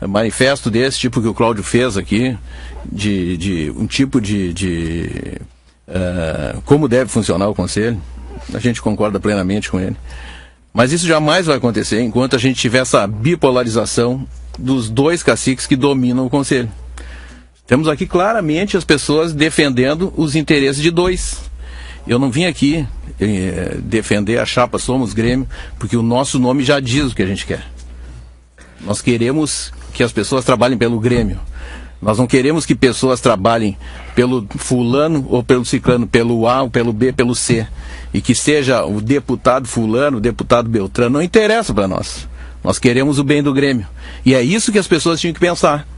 manifesto desse tipo que o Cláudio fez aqui, de um tipo de como deve funcionar o Conselho, a gente concorda plenamente com ele. Mas isso jamais vai acontecer enquanto a gente tiver essa bipolarização dos 2 caciques que dominam o Conselho. Temos aqui claramente as pessoas defendendo os interesses de 2. Eu não vim aqui defender a chapa Somos Grêmio, porque o nosso nome já diz o que a gente quer. Nós queremos que as pessoas trabalhem pelo Grêmio. Nós não queremos que pessoas trabalhem pelo fulano ou pelo ciclano, pelo A, ou pelo B, pelo C, e que seja o deputado fulano, o deputado Beltrano, não interessa para nós. Nós queremos o bem do Grêmio. E é isso que as pessoas tinham que pensar.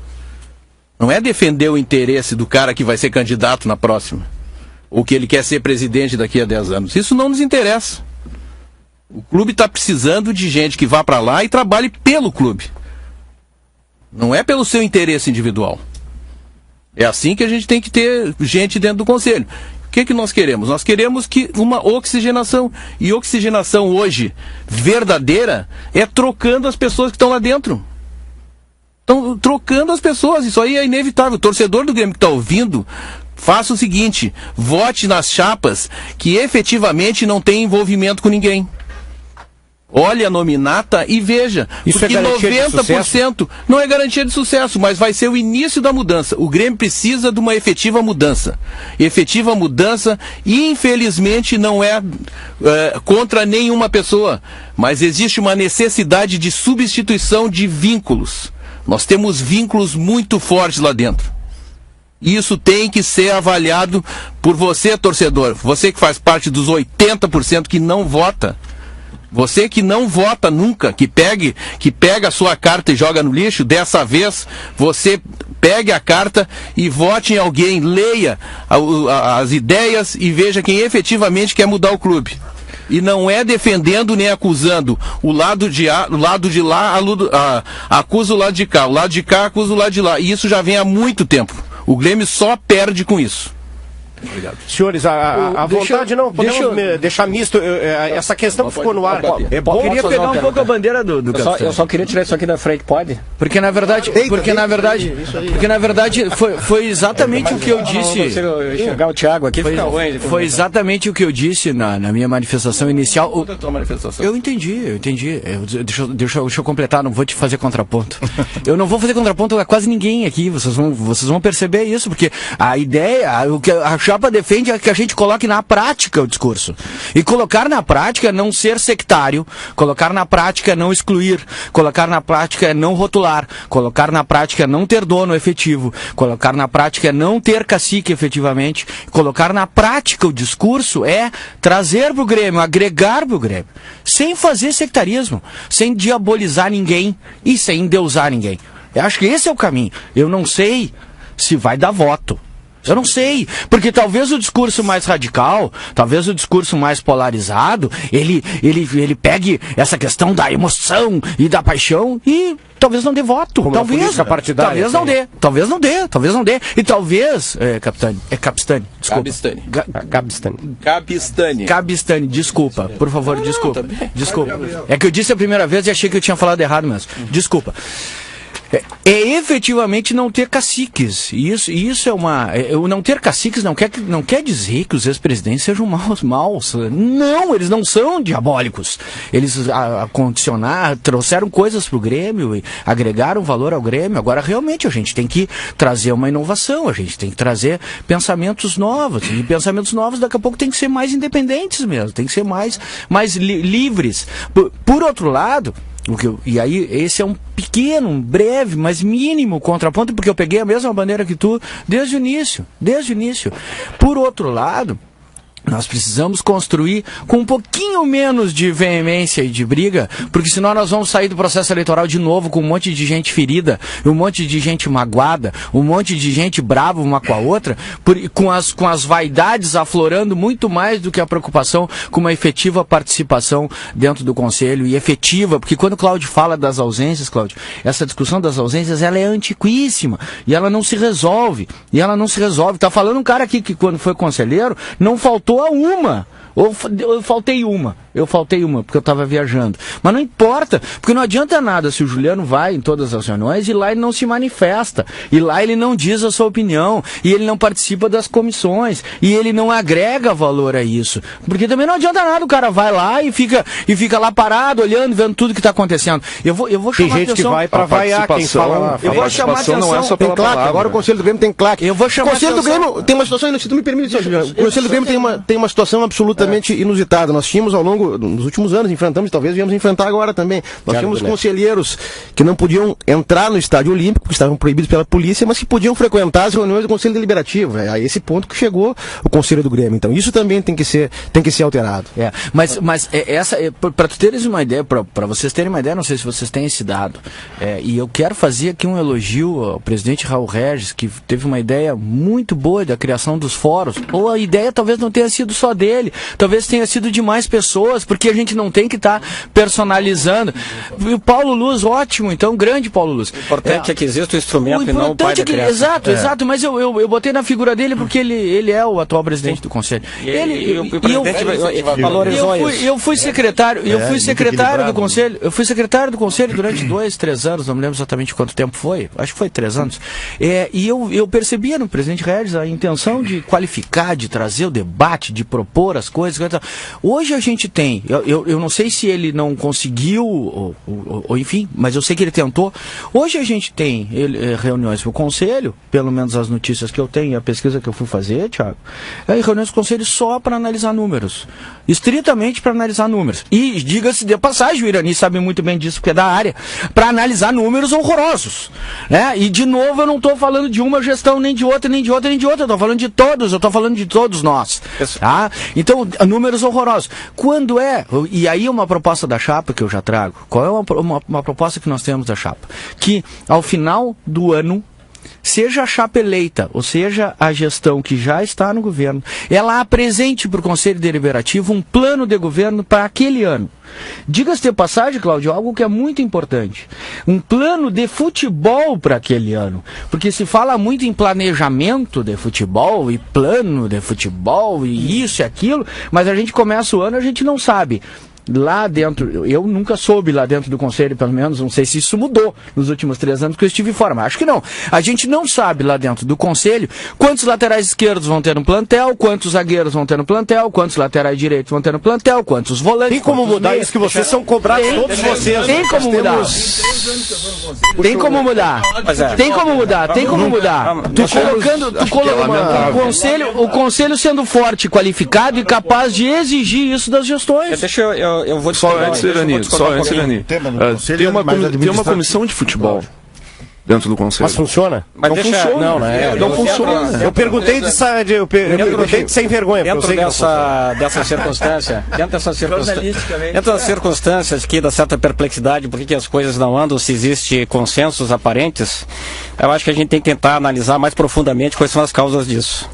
Não é defender o interesse do cara que vai ser candidato na próxima, ou que ele quer ser presidente daqui a 10 anos. Isso não nos interessa. O clube está precisando de gente que vá para lá e trabalhe pelo clube. Não é pelo seu interesse individual. É assim que a gente tem que ter gente dentro do conselho. O que nós queremos? Nós queremos que uma oxigenação. E oxigenação hoje, verdadeira, é trocando as pessoas que estão lá dentro. Estão trocando as pessoas. Isso aí é inevitável. O torcedor do Grêmio que está ouvindo, faça o seguinte: vote nas chapas que efetivamente não tem envolvimento com ninguém. Olhe a nominata e veja. Isso porque é garantia 90% não é garantia de sucesso, mas vai ser o início da mudança. O Grêmio precisa de uma efetiva mudança. Efetiva mudança, infelizmente, não é contra nenhuma pessoa, mas existe uma necessidade de substituição de vínculos. Nós temos vínculos muito fortes lá dentro. Isso tem que ser avaliado por você, torcedor. Você que faz parte dos 80% que não vota. Você que não vota nunca, que pega a sua carta e joga no lixo, dessa vez você pegue a carta e vote em alguém, leia as ideias e veja quem efetivamente quer mudar o clube. E não é defendendo nem acusando o lado de lá, acusa o lado de cá, o lado de cá acusa o lado de lá. E isso já vem há muito tempo. O Grêmio só perde com isso. Obrigado. Senhores, a vontade não, podemos deixar misto, essa questão ficou no ar. É bom. Eu queria pegar um pouco a bandeira do eu só queria tirar isso aqui da frente, pode? Porque na verdade foi exatamente o que eu disse. Eu enxergar o Thiago aqui, foi exatamente o que eu disse na minha manifestação inicial. Eu entendi. Deixa eu completar, não vou te fazer contraponto. Eu não vou fazer contraponto a quase ninguém aqui, vocês vão perceber isso, porque a ideia, o que a chapa defende é que a gente coloque na prática o discurso. E colocar na prática é não ser sectário, colocar na prática é não excluir, colocar na prática é não rotular, colocar na prática é não ter dono efetivo, colocar na prática é não ter cacique efetivamente, colocar na prática o discurso é trazer para o Grêmio, agregar para o Grêmio, sem fazer sectarismo, sem diabolizar ninguém e sem endeusar ninguém. Eu acho que esse é o caminho. Eu não sei se vai dar voto. Eu não sei, porque talvez o discurso mais radical, talvez o discurso mais polarizado, ele pegue essa questão da emoção e da paixão e talvez não dê voto. Como talvez não dê. E talvez, Cabistani, desculpa, por favor, desculpa. É que eu disse a primeira vez e achei que eu tinha falado errado mesmo. Desculpa. É efetivamente não ter caciques. Isso é uma. O não ter caciques não quer dizer que os ex-presidentes sejam maus. Não, eles não são diabólicos. Eles trouxeram coisas para o Grêmio e agregaram valor ao Grêmio. Agora, realmente, a gente tem que trazer uma inovação, a gente tem que trazer pensamentos novos. E pensamentos novos, daqui a pouco, tem que ser mais independentes mesmo, tem que ser mais livres. Por outro lado. E aí, esse é um pequeno, um breve, mas mínimo contraponto, porque eu peguei a mesma bandeira que tu desde o início. Por outro lado, nós precisamos construir com um pouquinho menos de veemência e de briga, porque senão nós vamos sair do processo eleitoral de novo com um monte de gente ferida, um monte de gente magoada, um monte de gente brava uma com a outra, com as vaidades aflorando muito mais do que a preocupação com uma efetiva participação dentro do Conselho, e efetiva, porque quando o Cláudio fala das ausências, Cláudio, essa discussão das ausências, ela é antiquíssima, e ela não se resolve, Tá falando um cara aqui que quando foi conselheiro, não faltou a uma. Eu faltei uma, porque eu estava viajando. Mas não importa, porque não adianta nada se o Juliano vai em todas as reuniões e lá ele não se manifesta, e lá ele não diz a sua opinião, e ele não participa das comissões, e ele não agrega valor a isso. Porque também não adianta nada, o cara vai lá e fica lá parado, olhando, vendo tudo que está acontecendo. Eu vou chamar tem gente que vai para vaiar, quem fala lá. Eu vou chamar atenção. Não é só pela palavra. Agora o Conselho do Grêmio tem claque. Eu vou chamar atenção. O Conselho do Grêmio tem uma situação, se tu me permite, Juliano, o Conselho do Grêmio tem uma situação absolutamente inusitada. Nós tínhamos ao longo longo, nos últimos anos enfrentamos, talvez viemos enfrentar agora também. Nós tínhamos conselheiros que não podiam entrar no estádio olímpico, porque estavam proibidos pela polícia, mas que podiam frequentar as reuniões do Conselho Deliberativo. É a esse ponto que chegou o Conselho do Grêmio. Então isso também tem que ser alterado. Para tu teres uma ideia, para vocês terem uma ideia, não sei se vocês têm esse dado, e eu quero fazer aqui um elogio ao presidente Raul Regis, que teve uma ideia muito boa da criação dos fóruns, ou a ideia talvez não tenha sido só dele, talvez tenha sido de mais pessoas, porque a gente não tem que estar personalizando. E o Paulo Luz, ótimo, então, grande Paulo Luz. O importante é que existe o instrumento e não o pai da criação. Exato, mas eu botei na figura dele porque ele é o atual presidente do Conselho. Eu fui secretário do Conselho, durante 2, 3 anos, não me lembro exatamente quanto tempo foi, acho que foi 3 anos, e eu percebia no presidente Regis a intenção de qualificar, de trazer o debate, de propor as coisas. Hoje a gente tem, eu não sei se ele não conseguiu, ou enfim, mas eu sei que ele tentou. Hoje a gente tem reuniões no Conselho, pelo menos as notícias que eu tenho, a pesquisa que eu fui fazer, Thiago, reuniões do Conselho só para analisar números, estritamente para analisar números. E diga-se de passagem, o Irani sabe muito bem disso, porque é da área, para analisar números horrorosos, né? E de novo eu não estou falando de uma gestão, nem de outra, eu estou falando de todos, eu estou falando de todos nós, tá? Então, números horrorosos. Quando e aí uma proposta da chapa que eu já trago, qual é uma proposta que nós temos da chapa? Que ao final do ano, seja a chapa eleita, ou seja a gestão que já está no governo, ela apresente para o Conselho Deliberativo um plano de governo para aquele ano. Diga-se de passagem, Cláudio, algo que é muito importante. Um plano de futebol para aquele ano. Porque se fala muito em planejamento de futebol e plano de futebol e isso e aquilo, mas a gente começa o ano e a gente não sabe. Lá dentro, eu nunca soube lá dentro do Conselho, pelo menos, não sei se isso mudou nos últimos 3 anos que eu estive fora, mas acho que não. A gente não sabe lá dentro do Conselho quantos laterais esquerdos vão ter no plantel, quantos zagueiros vão ter no plantel, quantos laterais direitos vão ter no plantel, quantos volantes. Tem como mudar isso que vocês são cobrados, todos vocês. Tem como mudar. Tem como mudar. Tem como mudar. Tu colocando o Conselho sendo forte, qualificado e capaz de exigir isso das gestões. Eu vou só antes, Irani. Tem uma comissão de futebol dentro do Conselho. Mas funciona? Não funciona. Não funciona. Eu perguntei de sem vergonha. Dentro dessa circunstância, dentro das circunstâncias aqui, da certa perplexidade, por que as coisas não andam, se existe consensos aparentes, eu acho que a gente tem que tentar analisar mais profundamente quais são as causas disso.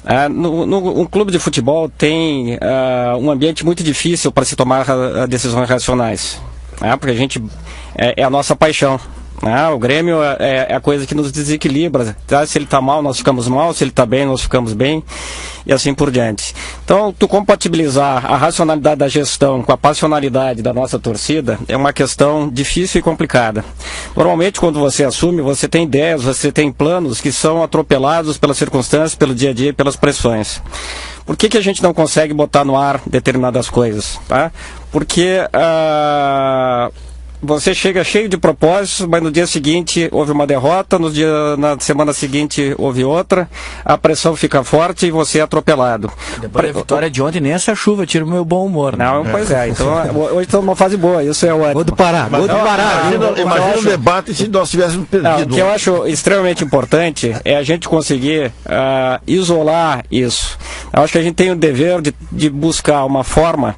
Um clube de futebol tem um ambiente muito difícil para se tomar decisões racionais, porque a gente é a nossa paixão. O Grêmio é a coisa que nos desequilibra. Se ele está mal, nós ficamos mal. Se ele está bem, nós ficamos bem. E assim por diante. Então, tu compatibilizar a racionalidade da gestão com a passionalidade da nossa torcida é uma questão difícil e complicada. Normalmente, quando você assume, você tem ideias, você tem planos que são atropelados pelas circunstâncias, pelo dia a dia e pelas pressões. Por que a gente não consegue botar no ar determinadas coisas? Tá? Porque você chega cheio de propósitos, mas no dia seguinte houve uma derrota, na semana seguinte houve outra, a pressão fica forte e você é atropelado. Depois da vitória de ontem, nem essa chuva tira o meu bom humor. Né? Não, pois é. Então, hoje estamos numa fase boa, isso é ótimo. Gol do Pará. Imagina o debate se nós tivéssemos perdido. O que eu acho extremamente importante é a gente conseguir isolar isso. Eu acho que a gente tem o dever de buscar uma forma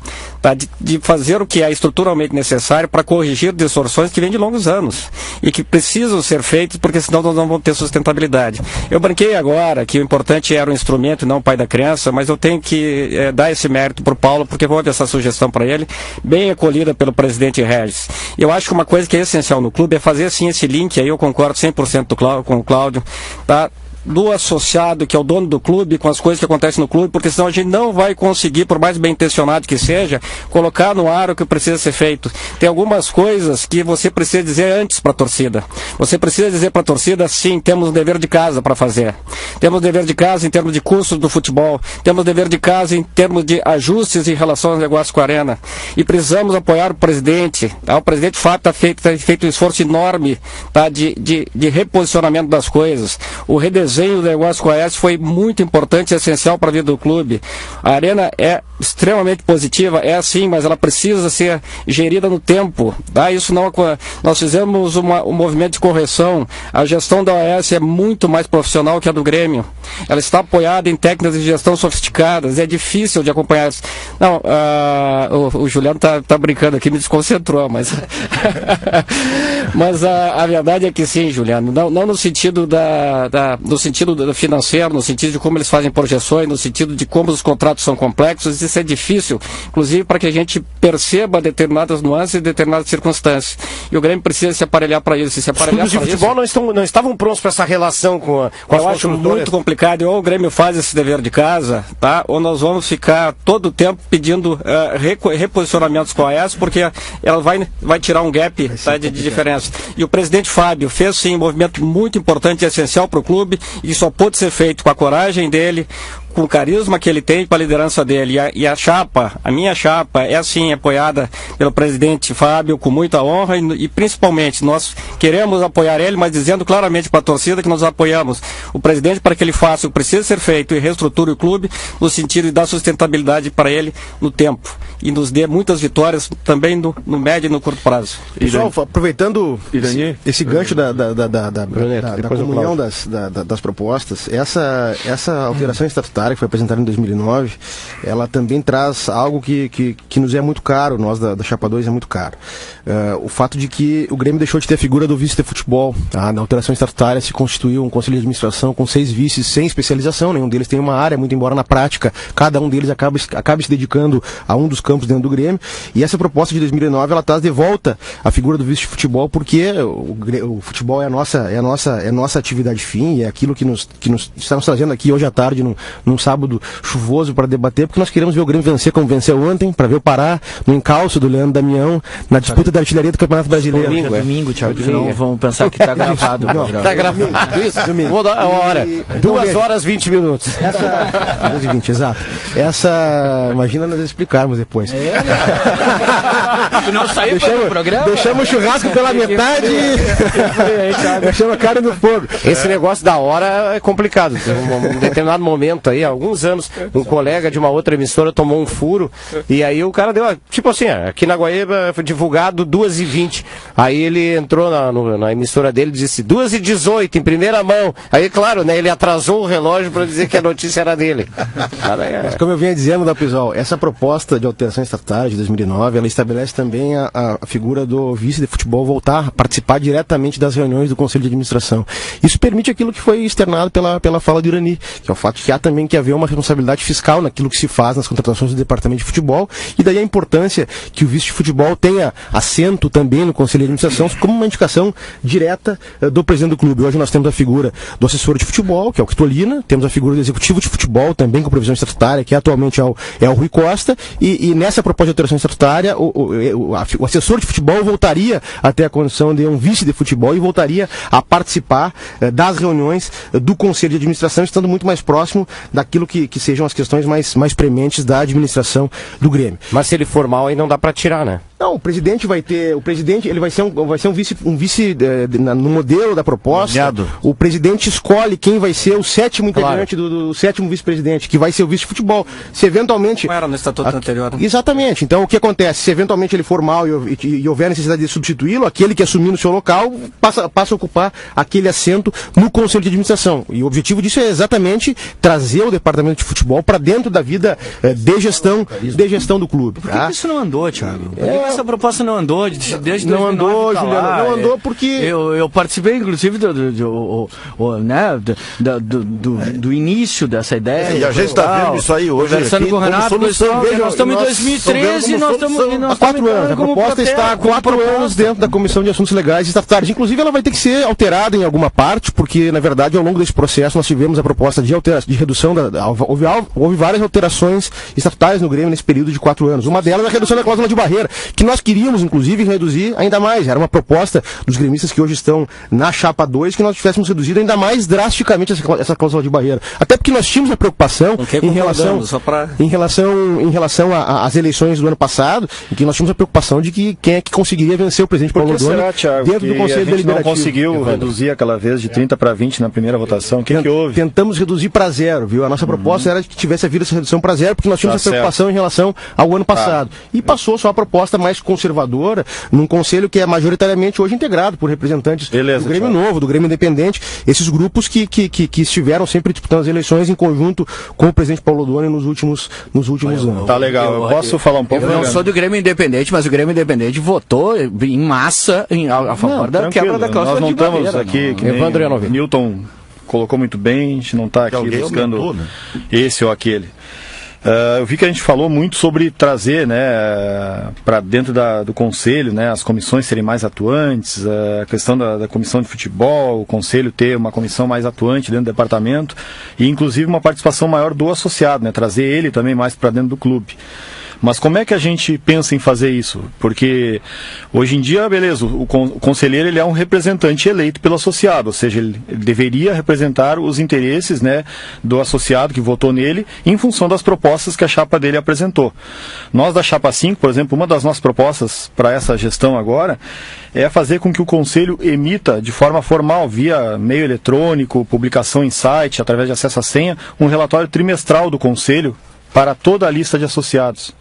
de fazer o que é estruturalmente necessário para corrigir distorções que vêm de longos anos e que precisam ser feitas, porque senão nós não vamos ter sustentabilidade. Eu brinquei agora que o importante era o instrumento e não o pai da criança, mas eu tenho que dar esse mérito para o Paulo, porque houve essa sugestão para ele, bem acolhida pelo presidente Regis. Eu acho que uma coisa que é essencial no clube é fazer assim esse link, aí eu concordo 100% com o Cláudio, tá? Do associado, que é o dono do clube, com as coisas que acontecem no clube, porque senão a gente não vai conseguir, por mais bem intencionado que seja, colocar no ar o que precisa ser feito. Tem algumas coisas que você precisa dizer antes para a torcida. Você precisa dizer para a torcida, sim, temos um dever de casa para fazer. Temos um dever de casa em termos de custos do futebol. Temos um dever de casa em termos de ajustes em relação aos negócios com a Arena. E precisamos apoiar o presidente. Tá? O presidente, de fato, tem feito um esforço enorme, tá? de reposicionamento das coisas. O redesenho desenho do negócio com a AES foi muito importante e essencial para a vida do clube. A arena é extremamente positiva, é assim, mas ela precisa ser gerida no tempo. Tá? Isso não, nós fizemos um movimento de correção. A gestão da AES é muito mais profissional que a do Grêmio. Ela está apoiada em técnicas de gestão sofisticadas. É difícil de acompanhar isso. Não, o Juliano tá brincando aqui, me desconcentrou, mas mas a verdade é que sim, Juliano. Não no sentido no sentido financeiro, no sentido de como eles fazem projeções, no sentido de como os contratos são complexos. Isso é difícil, inclusive para que a gente perceba determinadas nuances e determinadas circunstâncias. E o Grêmio precisa se aparelhar para isso. Se aparelhar os clubes de futebol não estavam prontos para essa relação com as Eu acho muito complicado. Ou o Grêmio faz esse dever de casa, tá? Ou nós vamos ficar todo o tempo pedindo reposicionamentos com a AES, porque ela vai tirar um gap, tá, de diferença. E o presidente Fábio fez sim um movimento muito importante e essencial para o clube, e só pôde ser feito com a coragem dele, com o carisma que ele tem, com a liderança dele. E a minha chapa é assim apoiada pelo presidente Fábio com muita honra e principalmente nós queremos apoiar ele, mas dizendo claramente para a torcida que nós apoiamos o presidente para que ele faça o que precisa ser feito e reestruture o clube no sentido de dar sustentabilidade para ele no tempo e nos dê muitas vitórias também no médio e no curto prazo. Pessoal, aproveitando esse gancho da comunhão das propostas, essa alteração estatutária que foi apresentada em 2009, ela também traz algo que nos é muito caro, nós da Chapa 2 é muito caro. O fato de que o Grêmio deixou de ter a figura do vice de futebol. Na alteração estatutária se constituiu um conselho de administração com 6 vices sem especialização, nenhum deles tem uma área, muito embora na prática cada um deles acabe se dedicando a um dos campos dentro do Grêmio. E essa proposta de 2009 ela traz de volta a figura do vice de futebol, porque o futebol é a nossa atividade fim, e é aquilo que nos estamos trazendo aqui hoje à tarde num sábado chuvoso para debater, porque nós queremos ver o Grêmio vencer como venceu ontem, para ver o Pará no encalço do Leandro Damião na disputa da artilharia do Campeonato Brasileiro. Domingo, Thiago. Senão vão pensar que está gravado. Está gravado. Isso, domingo. Vou dar a hora. 2 horas 20 minutos. 2h20, exato. Imagina nós explicarmos depois. Não saiu do programa? Deixamos o churrasco pela metade e deixamos a carne no fogo. Esse negócio da hora é complicado. Em um determinado momento aí, há alguns anos, um colega de uma outra emissora tomou um furo e aí o cara deu, tipo assim, aqui na Guaíba foi divulgado 2h20. Aí ele entrou na emissora dele e disse 2h18 em primeira mão. Aí, claro, né, ele atrasou o relógio para dizer que a notícia era dele. Mas como eu vinha dizendo, pessoal, essa proposta de alteração estatutária de 2009, ela estabelece também a figura do vice de futebol voltar a participar diretamente das reuniões do Conselho de Administração. Isso permite aquilo que foi externado pela fala do Irani, que é o fato de que há também que haver uma responsabilidade fiscal naquilo que se faz nas contratações do Departamento de Futebol, e daí a importância que o vice de futebol tenha assento também no Conselho de Administração como uma indicação direta do presidente do clube. Hoje nós temos a figura do assessor de futebol, que é o Quitolina, temos a figura do executivo de futebol, também com previsão estatutária, que atualmente é o Rui Costa, e nessa proposta de alteração estatutária, o assessor de futebol voltaria a ter a condição de um vice de futebol e voltaria a participar das reuniões do Conselho de Administração, estando muito mais próximo daquilo que sejam as questões mais prementes da administração do Grêmio. Mas se ele for mal, aí não dá para tirar, né? Não, o presidente ele vai ser um vice no modelo da proposta. Nomeado. O presidente escolhe quem vai ser o 7º integrante do 7º vice-presidente, que vai ser o vice de futebol. Se eventualmente... Não era no estatuto anterior. Exatamente. Então, o que acontece? Se eventualmente ele for mal e houver necessidade de substituí-lo, aquele que assumir no seu local passa a ocupar aquele assento no Conselho de Administração. E o objetivo disso é exatamente trazer o Departamento de Futebol para dentro da vida de gestão do clube. Por que isso não andou, Thiago? Essa proposta não andou desde 2009. Não andou, Juliano. Não andou porque... Eu participei, inclusive, do início dessa ideia. E a gente está vendo isso aí hoje. Conversando com o Renato, nós estamos em 2013 e nós estamos há 4 anos. A proposta está há 4 anos dentro da Comissão de Assuntos Legais e Estatutários. Inclusive, ela vai ter que ser alterada em alguma parte, porque, na verdade, ao longo desse processo, nós tivemos a proposta de redução. Houve várias alterações estatutárias no Grêmio nesse período de 4 anos. Uma delas é a redução da cláusula de barreira, que nós queríamos, inclusive, reduzir ainda mais. Era uma proposta dos gremistas que hoje estão na chapa 2, que nós tivéssemos reduzido ainda mais drasticamente essa cláusula de barreira. Até porque nós tínhamos a preocupação em relação às eleições do ano passado, em que nós tínhamos a preocupação de que quem é que conseguiria vencer o presidente Paulo Odoni dentro do Conselho Deliberativo. Não conseguiu reduzir aquela vez de 30 para 20 na primeira votação. O que houve? Tentamos reduzir para zero, viu? A nossa proposta era que tivesse havido essa redução para zero, porque nós tínhamos essa preocupação em relação ao ano passado. E passou só a proposta mais conservadora, num conselho que é majoritariamente hoje integrado por representantes do Grêmio Novo, do Grêmio Independente, esses grupos que estiveram sempre disputando as eleições em conjunto com o presidente Paulo Odoni nos últimos anos. Tá legal, eu posso falar um pouco? Eu não sou do Grêmio Independente, mas o Grêmio Independente votou em massa a favor da quebra da cláusula de barreira. Nós não estamos aqui, que nem Newton colocou muito bem, a gente não está aqui buscando esse ou aquele. Eu vi que a gente falou muito sobre trazer, né, para dentro do conselho, né, as comissões serem mais atuantes, a questão da comissão de futebol, o conselho ter uma comissão mais atuante dentro do departamento e inclusive uma participação maior do associado, né, trazer ele também mais para dentro do clube. Mas como é que a gente pensa em fazer isso? Porque hoje em dia, beleza, o conselheiro ele é um representante eleito pelo associado, ou seja, ele deveria representar os interesses, né, do associado que votou nele em função das propostas que a chapa dele apresentou. Nós da chapa 5, por exemplo, uma das nossas propostas para essa gestão agora é fazer com que o conselho emita de forma formal, via meio eletrônico, publicação em site, através de acesso à senha, um relatório trimestral do conselho para toda a lista de associados.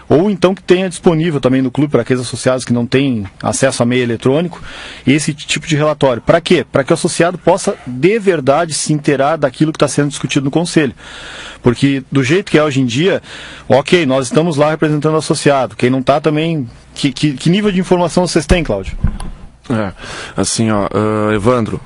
Ou então que tenha disponível também no clube para aqueles associados que não têm acesso a meio eletrônico, esse tipo de relatório. Para quê? Para que o associado possa de verdade se inteirar daquilo que está sendo discutido no conselho. Porque do jeito que é hoje em dia, ok, nós estamos lá representando o associado. Quem não está também... Que nível de informação vocês têm, Cláudio? Assim, Evandro,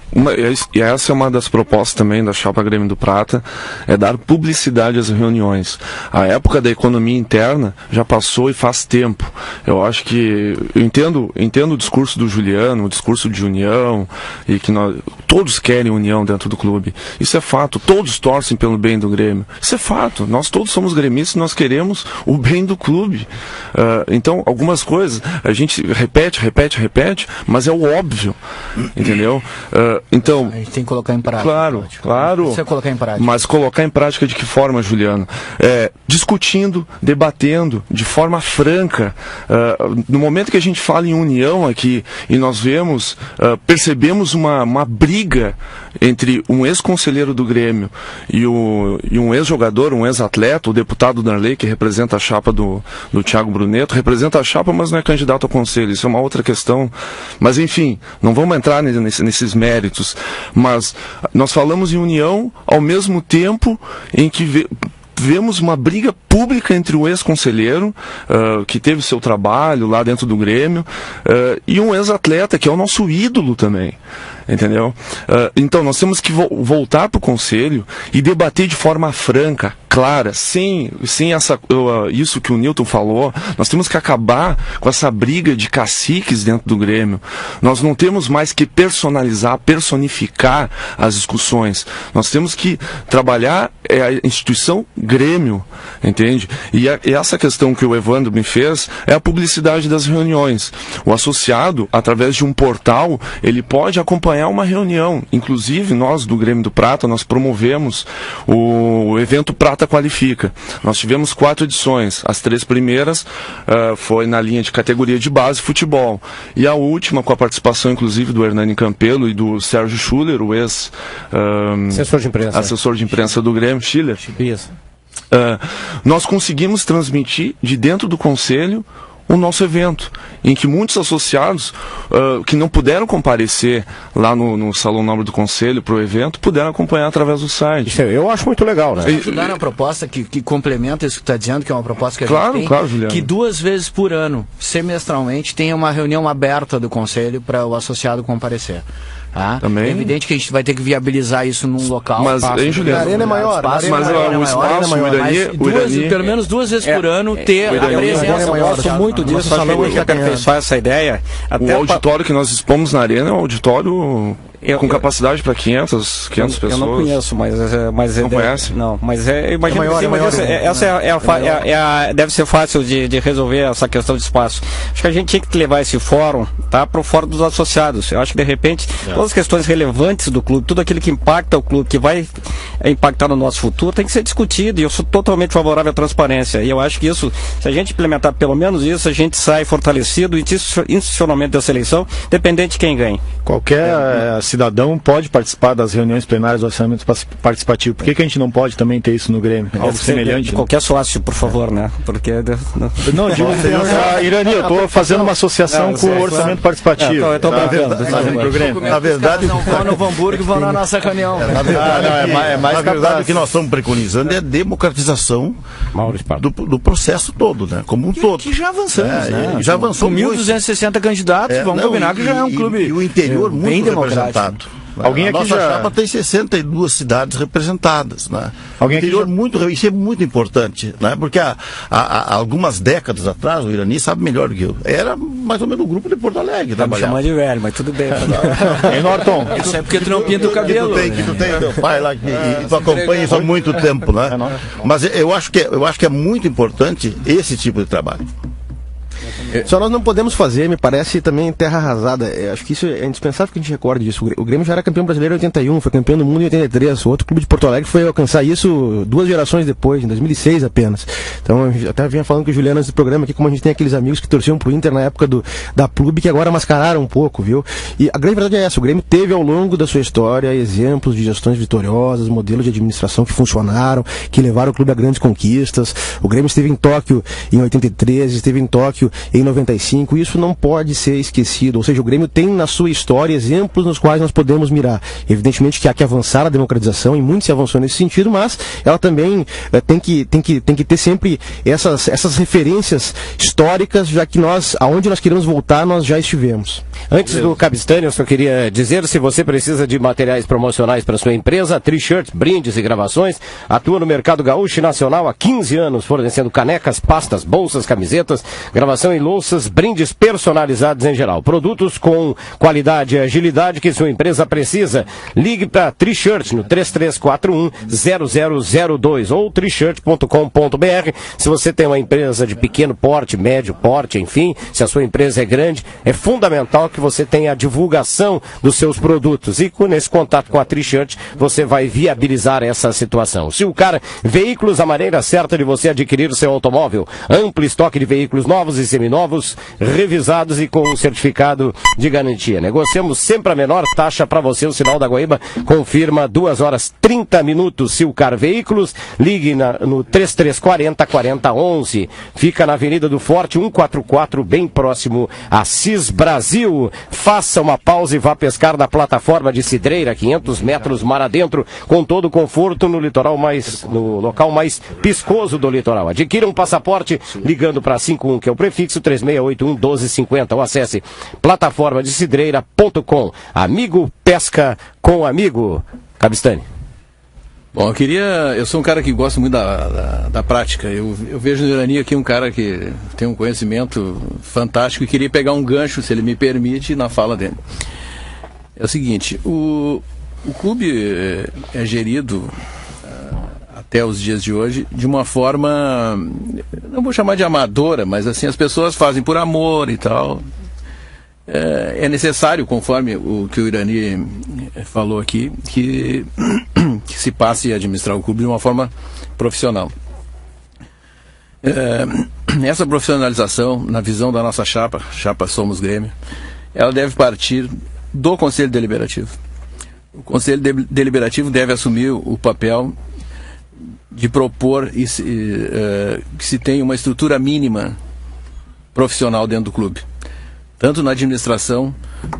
e essa é uma das propostas também da chapa Grêmio do Prata, é dar publicidade às reuniões. A época da economia interna já passou e faz tempo. Eu acho que, eu entendo o discurso do Juliano, o discurso de união, e que todos querem união dentro do clube. Isso é fato, todos torcem pelo bem do Grêmio. Isso é fato, nós todos somos gremistas, nós queremos o bem do clube. Então, algumas coisas, a gente repete, mas é o óbvio, entendeu? Então, a gente tem que colocar em prática. Claro. Precisa colocar em prática. Mas colocar em prática de que forma, Juliano? Discutindo, debatendo, de forma franca. No momento que a gente fala em união aqui, e nós percebemos uma briga entre um ex-conselheiro do Grêmio e um ex-jogador, um ex-atleta, o deputado Darley, que representa a chapa do Thiago Bruneto, representa a chapa, mas não é candidato ao conselho. Isso é uma outra questão. Mas, enfim, não vamos entrar nesses méritos. Mas nós falamos em união ao mesmo tempo em que vemos uma briga pública entre o ex-conselheiro, que teve seu trabalho lá dentro do Grêmio, e um ex-atleta, que é o nosso ídolo também. Entendeu? Então, nós temos que voltar para o conselho e debater de forma franca, clara, sem isso que o Newton falou. Nós temos que acabar com essa briga de caciques dentro do Grêmio. Nós não temos mais que personificar as discussões. Nós temos que trabalhar a instituição Grêmio, entende? E essa questão que o Evandro me fez é a publicidade das reuniões. O associado, através de um portal, ele pode acompanhar uma reunião. Inclusive, nós do Grêmio do Prata, nós promovemos o evento Prata Qualifica. Nós tivemos 4 edições. As 3 primeiras foi na linha de categoria de base futebol. E a última, com a participação inclusive do Hernani Campelo e do Sérgio Schuller, o assessor de imprensa do Grêmio, Schiller. Isso. Nós conseguimos transmitir de dentro do conselho o nosso evento, em que muitos associados que não puderam comparecer lá no Salão Nobre do Conselho para o evento, puderam acompanhar através do site. Isso eu acho muito legal, né? Ajudar na proposta que complementa isso que tu está dizendo, que é uma proposta que a gente tem, claro, Juliano. Que 2 vezes por ano, semestralmente, tenha uma reunião aberta do Conselho para o associado comparecer. Também. É evidente que a gente vai ter que viabilizar isso num local. Mas, Juliano, a arena é maior. O espaço, pelo menos 2 vezes por ano, ter a presença. Eu gosto muito disso, falando que aperfeiçoar essa ideia. O auditório que nós expomos na arena é um auditório com capacidade para 500 pessoas. Eu não conheço, mas não conhece? Não, mas imagino maior, que sim, mas essa deve ser fácil de resolver essa questão de espaço. Acho que a gente tinha que levar esse fórum, tá, para o fórum dos associados. Eu acho que de repente todas as questões relevantes do clube, tudo aquilo que impacta o clube, que vai impactar no nosso futuro, tem que ser discutido. E eu sou totalmente favorável à transparência. E eu acho que isso, se a gente implementar pelo menos isso, a gente sai fortalecido institucionalmente dessa eleição, dependente de quem ganhe. Qualquer cidadão pode participar das reuniões plenárias do orçamento participativo. Por que a gente não pode também ter isso no Grêmio? Algo semelhante. Qualquer sócio, por favor, né? Porque... Não, digo, Irani, eu estou fazendo uma associação com o orçamento participativo. Eu estou Na verdade, não vão no Hamburgo e vão na nossa reunião. Na verdade, o que nós estamos preconizando é a democratização do processo todo, né? Como um todo. Que já avançamos, né? Já avançou com 1.260 candidatos, vamos combinar que já é um clube e o interior bem muito representado. Alguém a aqui nossa chapa tem 62 cidades representadas, né? Alguém interior aqui isso é muito importante, né? Porque há algumas décadas atrás, o Irani sabe melhor do que eu, era mais ou menos o grupo de Porto Alegre. Tá me chamando de velho, mas tudo bem. Hein, Norton? Isso é porque tu não pinta o cabelo. Que tu tem teu pai lá, e tu acompanha isso há muito tempo, né? Mas eu acho que é muito importante esse tipo de trabalho. Só nós não podemos fazer, me parece, também terra arrasada. Acho que isso é indispensável que a gente recorde disso. O Grêmio já era campeão brasileiro em 81, foi campeão do mundo em 83. O outro clube de Porto Alegre foi alcançar isso 2 gerações depois, em 2006 apenas. Então, a gente até vinha falando com o Juliano antes do programa aqui, como a gente tem aqueles amigos que torciam pro Inter na época da clube, que agora mascararam um pouco, viu? E a grande verdade é essa, o Grêmio teve ao longo da sua história exemplos de gestões vitoriosas, modelos de administração que funcionaram, que levaram o clube a grandes conquistas. O Grêmio esteve em Tóquio em 83, esteve em Tóquio em 95, e isso não pode ser esquecido. Ou seja, o Grêmio tem na sua história exemplos nos quais nós podemos mirar. Evidentemente que há que avançar a democratização, e muito se avançou nesse sentido, mas ela também tem que ter sempre essas referências históricas, já que aonde nós queremos voltar, nós já estivemos. Antes do Cabistani, eu só queria dizer, se você precisa de materiais promocionais para sua empresa, Tri-shirts, brindes e gravações, atua no mercado gaúcho e nacional há 15 anos, fornecendo canecas, pastas, bolsas, camisetas, gravação em louças, brindes personalizados em geral. Produtos com qualidade e agilidade que sua empresa precisa. Ligue para Tri-shirts no 3341-0002 ou trishirt.com.br. Se você tem uma empresa de pequeno porte, médio porte, enfim, se a sua empresa é grande, é fundamental que você tenha a divulgação dos seus produtos. E nesse contato com a Tri-shirt, você vai viabilizar essa situação. Silcar Veículos, a maneira certa de você adquirir seu automóvel. Amplo estoque de veículos novos e seminovos, revisados e com um certificado de garantia. Negociamos sempre a menor taxa para você. O sinal da Guaíba confirma 2 horas 30 minutos. Silcar Veículos, ligue no 3340-4011. Fica na Avenida do Forte 144, bem próximo a CIS Brasil. Faça uma pausa e vá pescar na plataforma de Cidreira, 500 metros mar adentro, com todo o conforto no local mais piscoso do litoral. Adquira um passaporte ligando para 51, que é o prefixo 3681-1250, ou acesse plataformadecidreira.com. Amigo pesca com amigo. Cabistani. Bom, eu sou um cara que gosta muito da prática. Eu vejo no Irani aqui um cara que tem um conhecimento fantástico e queria pegar um gancho, se ele me permite, na fala dele. É o seguinte, o clube é gerido até os dias de hoje de uma forma, não vou chamar de amadora, mas assim, as pessoas fazem por amor e tal. É necessário, conforme o que o Irani falou aqui, que se passe a administrar o clube de uma forma profissional. Essa profissionalização, na visão da nossa chapa Somos Grêmio, ela deve partir do Conselho Deliberativo. O Conselho Deliberativo deve assumir o papel de propor que se tenha uma estrutura mínima profissional dentro do clube, tanto na administração,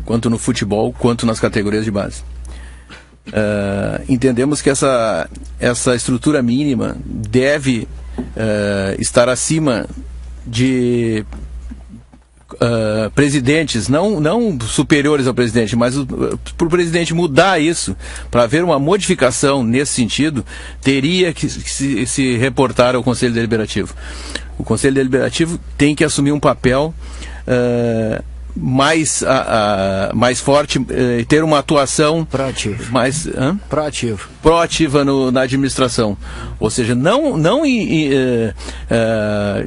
quanto no futebol, quanto nas categorias de base. Entendemos que essa estrutura mínima deve estar acima de presidentes, não superiores ao presidente, mas para o presidente mudar isso, para haver uma modificação nesse sentido, teria que se reportar ao Conselho Deliberativo. O Conselho Deliberativo tem que assumir um papel mais forte, ter uma atuação proativa na administração. Ou seja, não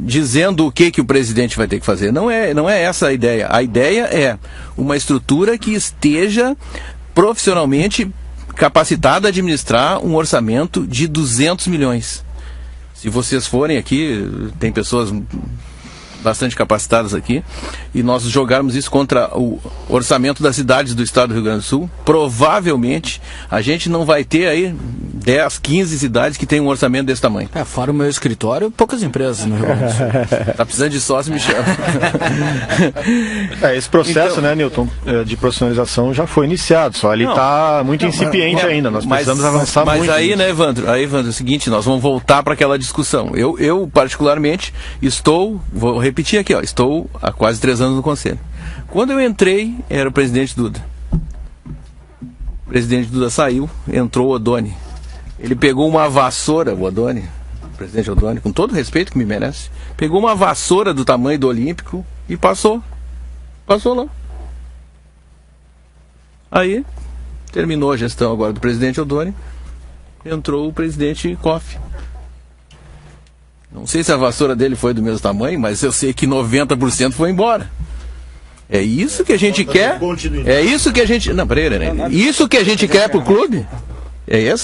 dizendo o que o presidente vai ter que fazer. Não é essa a ideia. A ideia é uma estrutura que esteja profissionalmente capacitada a administrar um orçamento de 200 milhões. Se vocês forem aqui, tem pessoas bastante capacitadas aqui, e nós jogarmos isso contra o orçamento das cidades do estado do Rio Grande do Sul, provavelmente a gente não vai ter aí 10, 15 cidades que tem um orçamento desse tamanho. Fora o meu escritório, poucas empresas no Rio Grande do Sul. Tá precisando de sócio, me chama. Esse processo, né, Newton, de profissionalização já foi iniciado, só ele está muito incipiente ainda, nós precisamos avançar muito. Mas aí, né, Evandro, é o seguinte, nós vamos voltar para aquela discussão. Eu particularmente, vou repetir aqui, estou há quase 3 anos no Conselho. Quando eu entrei, era o presidente Duda. O presidente Duda saiu, entrou o Odoni. Ele pegou uma vassoura, o presidente Odoni, com todo o respeito que me merece, pegou uma vassoura do tamanho do Olímpico e passou lá. Aí, terminou a gestão agora do presidente Odoni, entrou o presidente Koff. Não sei se a vassoura dele foi do mesmo tamanho, mas eu sei que 90% foi embora. É isso que a gente quer? É isso que a gente... Não, peraí, né? Isso que a gente quer pro clube? É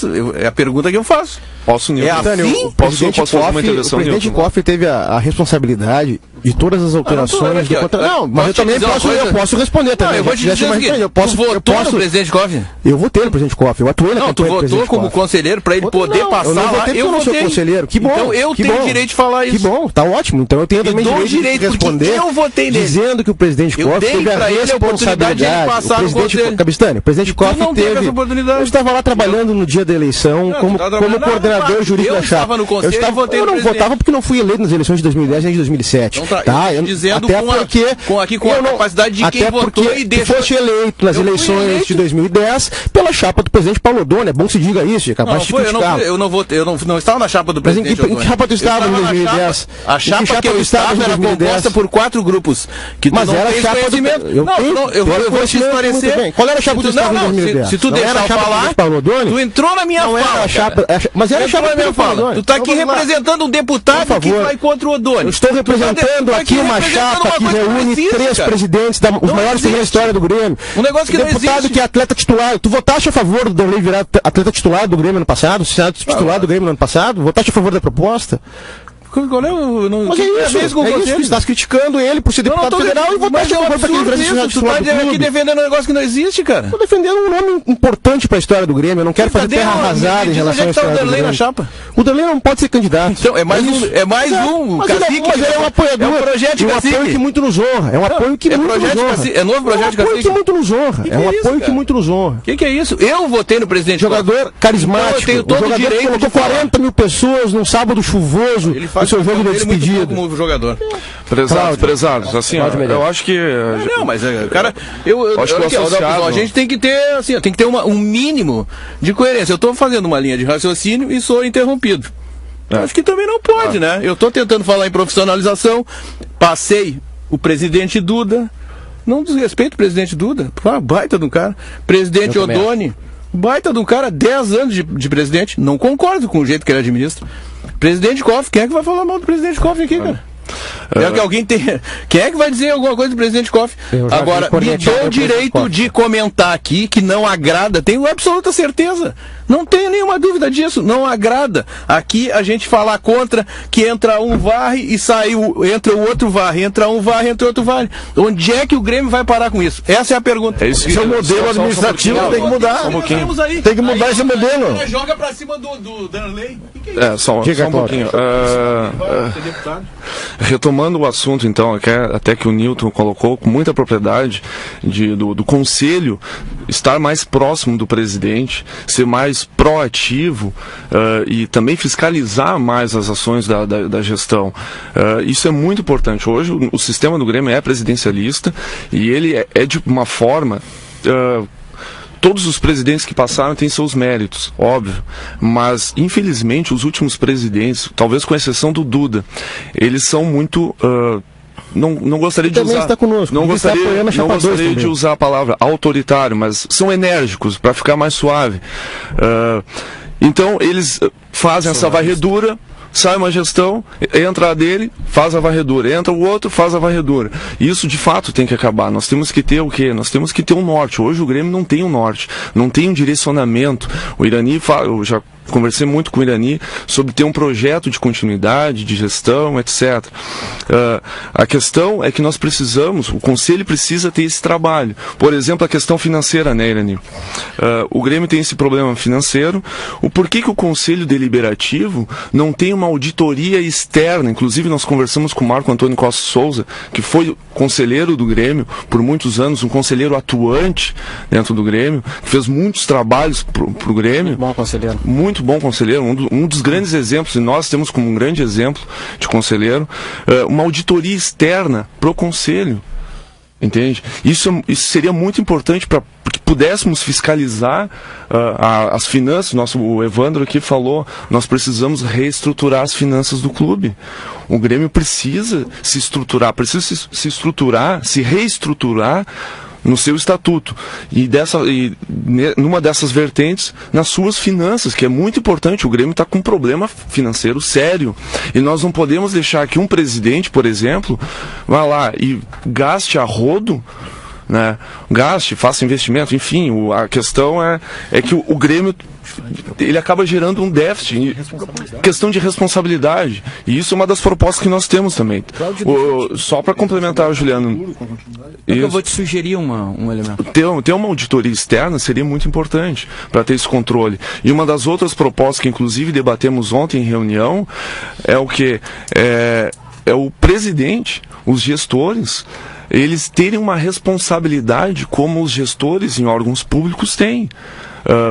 a pergunta que eu faço. Posso, Nilton? O presidente Koff teve a responsabilidade de todas as alterações do contrato. Não, mas eu também posso responder também. Eu vou te dizer o seguinte, tu votou no presidente Koff? Eu votei no presidente Koff, eu atuei na campanha do presidente Koff. Não, tu votou como conselheiro para ele poder passar lá. Eu não sou conselheiro, que bom. Então eu tenho direito de falar isso. Que bom, tá ótimo. Então eu tenho também direito de responder, eu votei nele, dizendo que o presidente Koff teve a responsabilidade. O presidente Koff teve... Eu estava lá trabalhando no dia da eleição como coordenador jurídico da chapa. Eu não votava porque não fui eleito nas eleições de 2010 nem de 2007. Tá, eu dizendo com a capacidade de quem votou e deixou. Tu foste eleito nas eleições de 2010 pela chapa do presidente Paulo Odoni. É bom que se diga isso, é capaz de criticar. Eu não estava na chapa do presidente Odoni. Em que chapa tu estava em 2010? A chapa que eu estava era composta por 4 grupos. Mas era a chapa conhecimento. Eu vou te esclarecer. Qual era a chapa que tu estava em 2010? Se tu deixar eu falar, tu entrou na minha fala. Mas era a chapa do Paulo Odoni. Tu está aqui representando um deputado que vai contra o Odoni. Eu estou representando aqui uma chapa que reúne 3 presidentes, os maiores da história do Grêmio. Um negócio que não existe. Deputado que é atleta titular. Tu votaste a favor do Danley virar atleta titular do Grêmio ano passado? Titular do Grêmio no ano passado? Votaste a favor da proposta? Mas é isso que estás criticando ele por ser deputado federal e votaste a favor para que ele virasse titular do clube. Aqui defendendo um negócio que não existe, cara. Estou defendendo um nome importante para a história do Grêmio. Eu não quero fazer terra arrasada em relação à história do Grêmio. Na chapa? O Danley não pode ser candidato. Então, é mais um cacique. Mas ele é um apoiador. É um projeto de cacique. É um apoio que muito nos honra. É um apoio que muito nos honra. É novo projeto de cacique. É um apoio que muito nos honra. É um apoio que muito nos honra. O que é isso? Eu votei no presidente. Jogador carismático. Eu tenho todo o direito. Colocou 40 mil pessoas num sábado chuvoso no seu jogo de despedida. Como jogador. Prezados, assim, eu acho que... Não, mas, cara, a gente tem que ter, assim, tem que ter um mínimo de coerência. Eu estou fazendo uma linha de raciocínio e sou interrompido. Acho que também não pode, né? Eu estou tentando falar em profissionalização, passei o presidente Duda, não desrespeito o presidente Duda, baita de um cara. Presidente Odoni, baita de um cara, 10 anos de presidente, não concordo com o jeito que ele administra. Presidente Koff, quem é que vai falar mal do presidente Koff aqui, cara? Que alguém tem... Quem é que vai dizer alguma coisa do presidente Koff? Agora, me dou o direito de comentar aqui que não agrada, tenho absoluta certeza. Não tenho nenhuma dúvida disso, não agrada. Aqui a gente falar contra que entra um varre e sai entra o outro varre, entra um varre, entra outro varre. Onde é que o Grêmio vai parar com isso? Essa é a pergunta. Esse é o modelo administrativo, tem que mudar. Tem que mudar esse modelo. Joga pra cima do Danley. Só um pouquinho. Retomando o assunto, então, até que o Newton colocou com muita propriedade do conselho estar mais próximo do presidente, ser mais proativo e também fiscalizar mais as ações da gestão. Isso é muito importante. Hoje o sistema do Grêmio é presidencialista e ele é de uma forma... Todos os presidentes que passaram têm seus méritos, óbvio, mas infelizmente os últimos presidentes, talvez com exceção do Duda, eles são muito não gostaria de também usar. Está conosco. Não gostaria de usar a palavra autoritário, mas são enérgicos para ficar mais suave. Então eles fazem essa varredura. Sai uma gestão, entra a dele, faz a varredura. Entra o outro, faz a varredura. Isso, de fato, tem que acabar. Nós temos que ter o quê? Nós temos que ter um norte. Hoje o Grêmio não tem um norte, não tem um direcionamento. O Irani fala, eu já conversei muito com o Irani sobre ter um projeto de continuidade, de gestão, etc. A questão é que nós precisamos, o Conselho precisa ter esse trabalho. Por exemplo, a questão financeira, né, Irani? O Grêmio tem esse problema financeiro. O porquê que o Conselho Deliberativo não tem uma auditoria externa? Inclusive, nós conversamos com o Marco Antônio Costa Souza, que foi conselheiro do Grêmio por muitos anos, um conselheiro atuante dentro do Grêmio, que fez muitos trabalhos para o Grêmio. Bom conselheiro. Muito bom conselheiro, um dos grandes exemplos, e nós temos como um grande exemplo de conselheiro, uma auditoria externa para o Conselho. Entende? Isso seria muito importante para que pudéssemos fiscalizar as finanças. O Evandro aqui falou, nós precisamos reestruturar as finanças do clube. O Grêmio precisa se estruturar, se reestruturar no seu estatuto e numa dessas vertentes nas suas finanças, que é muito importante. O Grêmio está com um problema financeiro sério e nós não podemos deixar que um presidente, por exemplo, vá lá e gaste a rodo, né? Gaste, faça investimento, enfim. A questão é que o Grêmio ele acaba gerando um déficit, questão de responsabilidade, e isso é uma das propostas que nós temos também. Só para complementar, Juliano, eu vou te sugerir um elemento. Ter uma auditoria externa seria muito importante para ter esse controle. E uma das outras propostas que inclusive debatemos ontem em reunião é o que é o presidente, os gestores, eles terem uma responsabilidade como os gestores em órgãos públicos têm.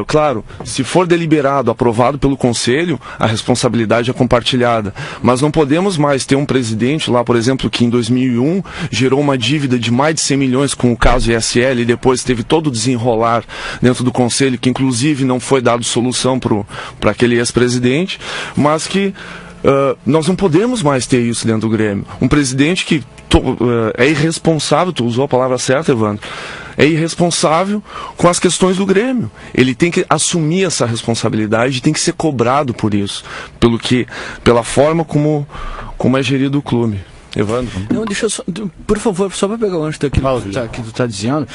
Claro, se for deliberado, aprovado pelo Conselho, a responsabilidade é compartilhada. Mas não podemos mais ter um presidente lá, por exemplo, que em 2001 gerou uma dívida de mais de 100 milhões com o caso ISL e depois teve todo o desenrolar dentro do Conselho, que inclusive não foi dado solução para aquele ex-presidente, mas que nós não podemos mais ter isso dentro do Grêmio. Um presidente que é irresponsável, tu usou a palavra certa, Evandro, é irresponsável com as questões do Grêmio. Ele tem que assumir essa responsabilidade e tem que ser cobrado por isso, pela forma como é gerido o clube. Evandro? Não, deixa eu só, por favor, só para pegar o gancho daquilo que tu está dizendo,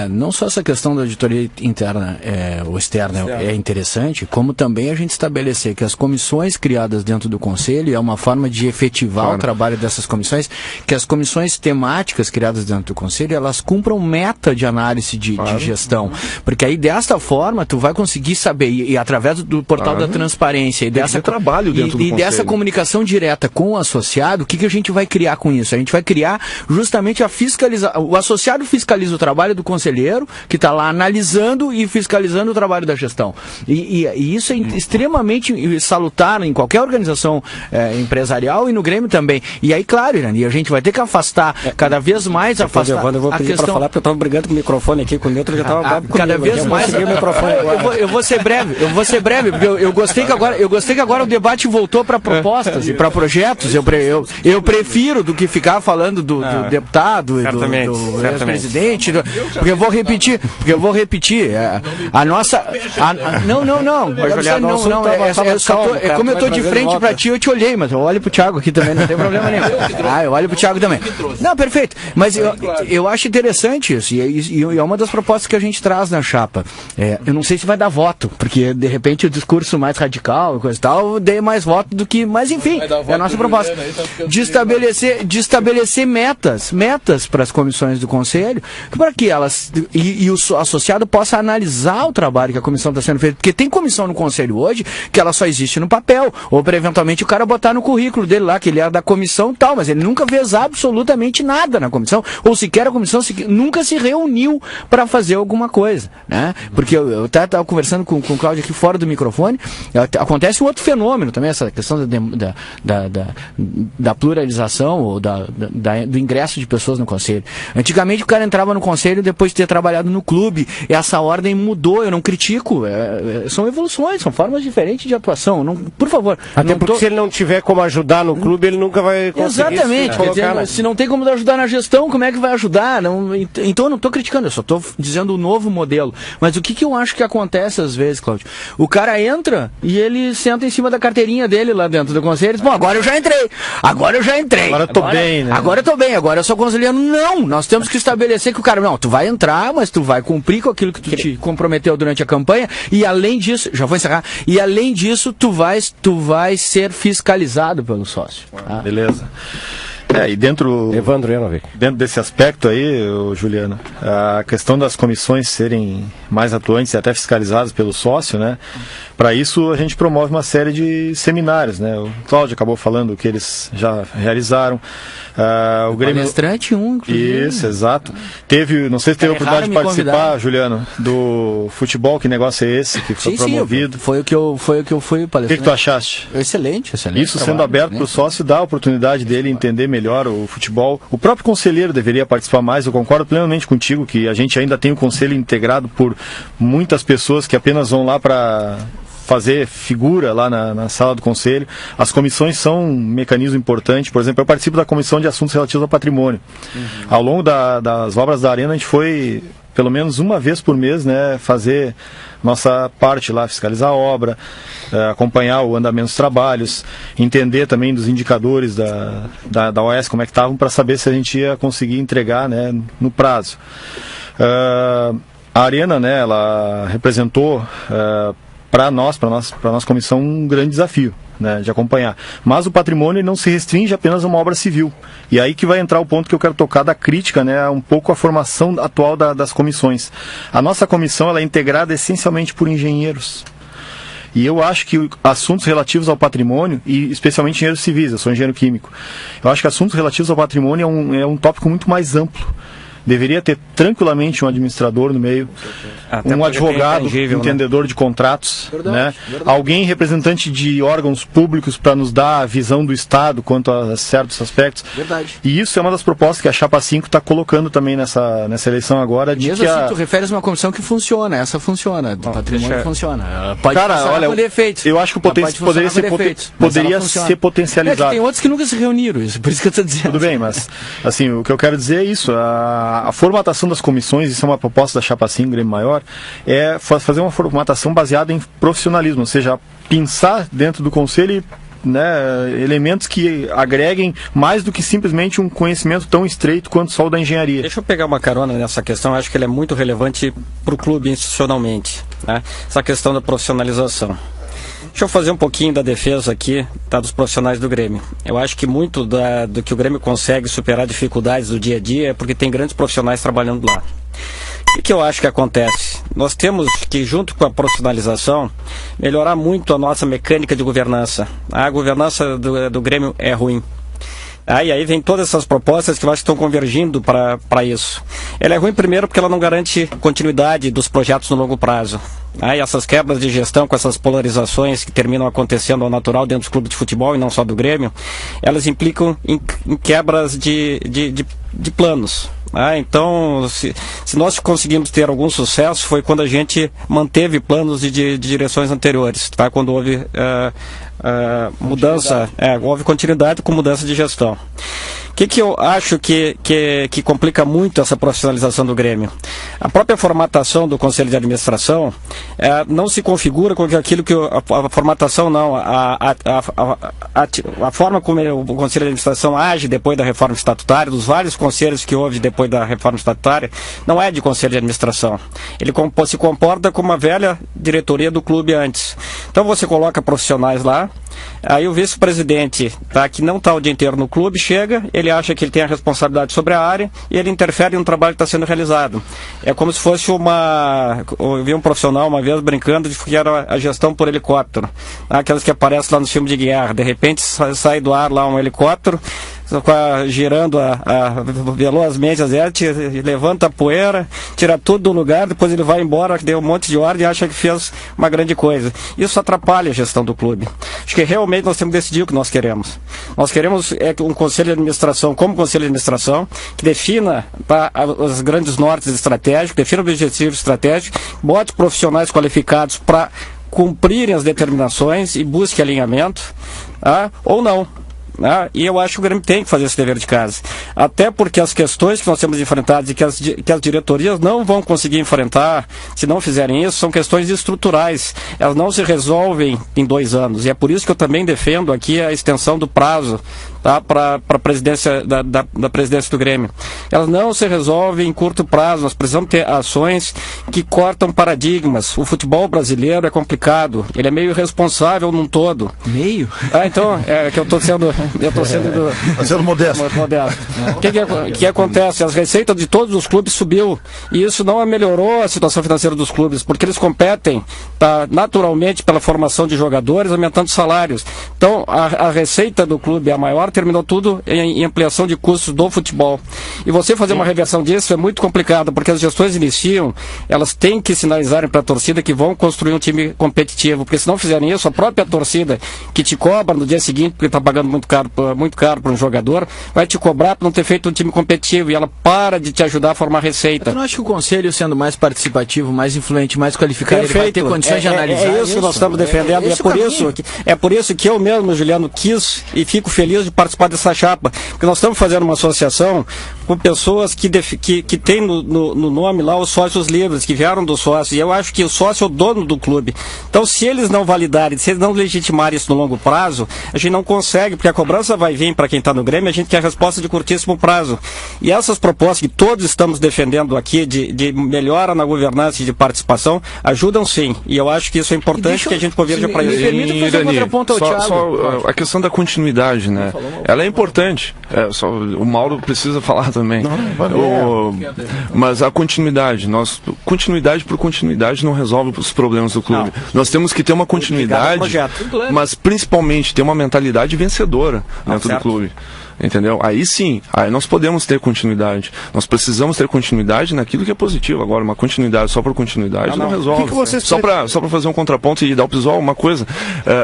não só essa questão da auditoria interna ou externa é interessante, como também a gente estabelecer que as comissões criadas dentro do Conselho é uma forma de efetivar o trabalho dessas comissões, que as comissões temáticas criadas dentro do Conselho, elas cumpram meta de análise de gestão, porque aí desta forma tu vai conseguir saber, e através do portal da transparência e dessa trabalho dentro do dessa comunicação direta com o associado, o que a gente vai criar com isso? A gente vai criar justamente a fiscalização. O associado fiscaliza o trabalho do conselheiro, que está lá analisando e fiscalizando o trabalho da gestão. E isso é extremamente salutar em qualquer organização empresarial e no Grêmio também. E aí, claro, Irani, a gente vai ter que afastar cada vez mais eu vou pedir para falar, porque eu estava brigando com o microfone aqui, com o Neutro já estava cada vez mais. Eu vou ser breve, porque eu gostei que agora o debate voltou para propostas e para projetos. Eu prefiro do que ficar falando do deputado e do ex-presidente, porque eu vou repetir a nossa não, como eu estou de frente para ti, eu te olhei, mas eu olho pro Thiago aqui também, não tem problema nenhum. Eu olho pro Thiago também. Não, perfeito, mas eu acho interessante isso, e é uma das propostas que a gente traz na chapa. Eu não sei se vai dar voto, porque de repente o discurso mais radical e coisa e tal dê mais voto do que, mas enfim, é a nossa proposta de estabelecer metas para as comissões do Conselho, para que elas e o associado possa analisar o trabalho que a comissão está sendo feita, porque tem comissão no Conselho hoje que ela só existe no papel, ou para eventualmente o cara botar no currículo dele lá que ele é da comissão tal, mas ele nunca fez absolutamente nada na comissão, ou sequer a comissão nunca se reuniu para fazer alguma coisa, né? Porque eu estava conversando com o Cláudio aqui fora do microfone, acontece um outro fenômeno também, essa questão da pluralização participação ou do ingresso de pessoas no conselho. Antigamente o cara entrava no conselho depois de ter trabalhado no clube, e essa ordem mudou, eu não critico, são evoluções, são formas diferentes de atuação, não, por favor. Até porque se ele não tiver como ajudar no clube, ele nunca vai conseguir. Exatamente, se não tem como ajudar na gestão, como é que vai ajudar? Então eu não estou criticando, eu só estou dizendo o novo modelo. Mas o que eu acho que acontece às vezes, Cláudio? O cara entra e ele senta em cima da carteirinha dele lá dentro do conselho e diz, bom, agora eu já entrei. Agora eu tô bem, né? Agora eu tô bem, agora eu sou conselheiro. Não, nós temos que estabelecer que o cara, não, tu vai entrar, mas tu vai cumprir com aquilo que tu te comprometeu durante a campanha, e além disso, já vou encerrar, e além disso, tu vai ser fiscalizado pelo sócio. Tá? Beleza. E dentro desse aspecto aí, Juliano, a questão das comissões serem mais atuantes e até fiscalizadas pelo sócio, né? Para isso a gente promove uma série de seminários, né? O Cláudio acabou falando que eles já realizaram. O Grêmio... Palestrante inclusive. Isso, exato. Não sei se teve a oportunidade de participar, Juliano, do futebol, que negócio é esse que foi promovido? Foi o que eu fui palestrante. O que tu achaste? Excelente. Isso sendo aberto para o sócio, dá a oportunidade dele entender melhor o futebol. O próprio conselheiro deveria participar mais. Eu concordo plenamente contigo que a gente ainda tem o conselho integrado por muitas pessoas que apenas vão lá para fazer figura lá na sala do conselho. As comissões são um mecanismo importante. Por exemplo, eu participo da comissão de assuntos relativos ao patrimônio. Ao longo das obras da Arena, a gente foi pelo menos uma vez por mês, né, fazer nossa parte lá, fiscalizar a obra, acompanhar o andamento dos trabalhos, entender também dos indicadores da OS, como é que estavam, para saber se a gente ia conseguir entregar, né, no prazo. A Arena, né, ela representou para nossa comissão um grande desafio, né, de acompanhar. Mas o patrimônio não se restringe apenas a uma obra civil. E aí que vai entrar o ponto que eu quero tocar da crítica, né, um pouco a formação atual das comissões. A nossa comissão ela é integrada essencialmente por engenheiros. E eu acho que assuntos relativos ao patrimônio, e especialmente engenheiros civis, eu sou engenheiro químico, eu acho que assuntos relativos ao patrimônio é um tópico muito mais amplo. Deveria ter tranquilamente um administrador no meio, um advogado, entendedor, né, de contratos, verdade. Alguém representante de órgãos públicos para nos dar a visão do Estado quanto a certos aspectos. Verdade. E isso é uma das propostas que a Chapa 5 está colocando também nessa eleição agora. De mesmo assim, tu referes a uma comissão que funciona, essa funciona, do patrimônio funciona. Pode olha, efeitos. Eu acho que poderia ser potencializado. Tem outros que nunca se reuniram, por isso que eu estou dizendo. Tudo bem, mas assim, o que eu quero dizer é isso, a formatação das comissões, isso é uma proposta da Chapa 5, Grêmio Maior, é fazer uma formatação baseada em profissionalismo, ou seja, pensar dentro do conselho, né, elementos que agreguem mais do que simplesmente um conhecimento tão estreito quanto só o da engenharia. Deixa eu pegar uma carona nessa questão, eu acho que ela é muito relevante para o clube institucionalmente, né? Essa questão da profissionalização. Deixa eu fazer um pouquinho da defesa aqui, tá, dos profissionais do Grêmio. Eu acho que muito do que o Grêmio consegue superar dificuldades do dia a dia é porque tem grandes profissionais trabalhando lá. O que eu acho que acontece? Nós temos que, junto com a profissionalização, melhorar muito a nossa mecânica de governança. A governança do Grêmio é ruim. E aí vem todas essas propostas que eu acho que estão convergindo para isso. Ela é ruim primeiro porque ela não garante continuidade dos projetos no longo prazo. E essas quebras de gestão com essas polarizações que terminam acontecendo ao natural dentro dos clubes de futebol e não só do Grêmio, elas implicam em quebras de planos. Então, se nós conseguimos ter algum sucesso, foi quando a gente manteve planos de direções anteriores, tá? Quando houve mudança, houve continuidade com mudança de gestão. O que eu acho que complica muito essa profissionalização do Grêmio? A própria formatação do Conselho de Administração não se configura com aquilo que a formatação não, a forma como o Conselho de Administração age depois da reforma estatutária, dos vários conselhos que houve depois da reforma estatutária, não é de Conselho de Administração. Ele se comporta como uma velha diretoria do clube antes. Então você coloca profissionais lá, aí o vice-presidente, tá, que não está o dia inteiro no clube, chega, ele acha que ele tem a responsabilidade sobre a área e ele interfere no trabalho que está sendo realizado. É como se fosse eu vi um profissional uma vez brincando de que era a gestão por helicóptero. Aquelas que aparecem lá no filme de guerra. De repente sai do ar lá um helicóptero, girando velozmente as levanta a poeira, tira tudo do lugar, depois ele vai embora, deu um monte de ordem e acha que fez uma grande coisa. Isso atrapalha a gestão do clube. Acho que realmente nós temos que decidir o que nós queremos. Nós queremos um conselho de administração, como conselho de administração, que defina os grandes nortes estratégicos, defina objetivos estratégicos, bote profissionais qualificados para cumprirem as determinações e busque alinhamento, ou não. E eu acho que o Grêmio tem que fazer esse dever de casa. Até porque as questões que nós temos enfrentadas e que as diretorias não vão conseguir enfrentar se não fizerem isso, são questões estruturais. Elas não se resolvem em 2 anos. E é por isso que eu também defendo aqui a extensão do prazo para a presidência da presidência do Grêmio. Elas não se resolvem em curto prazo. Nós precisamos ter ações que cortam paradigmas. O futebol brasileiro é complicado. Ele é meio irresponsável num todo. Meio? Então, é que eu estou sendo modesto. O que acontece? As receitas de todos os clubes subiu. E isso não melhorou a situação financeira dos clubes, porque eles competem naturalmente pela formação de jogadores, aumentando salários. Então, a receita do clube é a maior, terminou tudo em ampliação de custos do futebol. E você fazer uma reversão disso é muito complicado, porque as gestões iniciam, elas têm que sinalizarem para a torcida que vão construir um time competitivo, porque se não fizerem isso, a própria torcida que te cobra no dia seguinte, porque está pagando muito caro para um jogador, vai te cobrar por não ter feito um time competitivo, e ela para de te ajudar a formar receita. Eu não acho que o conselho, sendo mais participativo, mais influente, mais qualificado, ele vai ter condições de analisar isso que nós estamos defendendo, e é por isso que eu mesmo, Juliano, quis e fico feliz de participar dessa chapa, porque nós estamos fazendo uma associação com pessoas que tem no nome lá os sócios livres, que vieram do sócio, e eu acho que o sócio é o dono do clube. Então, se eles não validarem, se eles não legitimarem isso no longo prazo, a gente não consegue, porque a cobrança vai vir para quem está no Grêmio, a gente quer resposta de curtíssimo prazo. E essas propostas que todos estamos defendendo aqui, de melhora na governança e de participação, ajudam sim, e eu acho que isso é importante, que a gente converja para isso. Permita fazer um contraponto ao Thiago. Só a questão da continuidade, né? Ela é importante. O Mauro precisa falar também. Mas a continuidade, continuidade por continuidade não resolve os problemas do clube. Nós temos que ter uma continuidade, mas principalmente ter uma mentalidade vencedora dentro do clube. Entendeu? Aí sim, aí nós podemos ter continuidade. Nós precisamos ter continuidade naquilo que é positivo. Agora, uma continuidade só por continuidade não resolve. Só para fazer um contraponto e dar ao pessoal uma coisa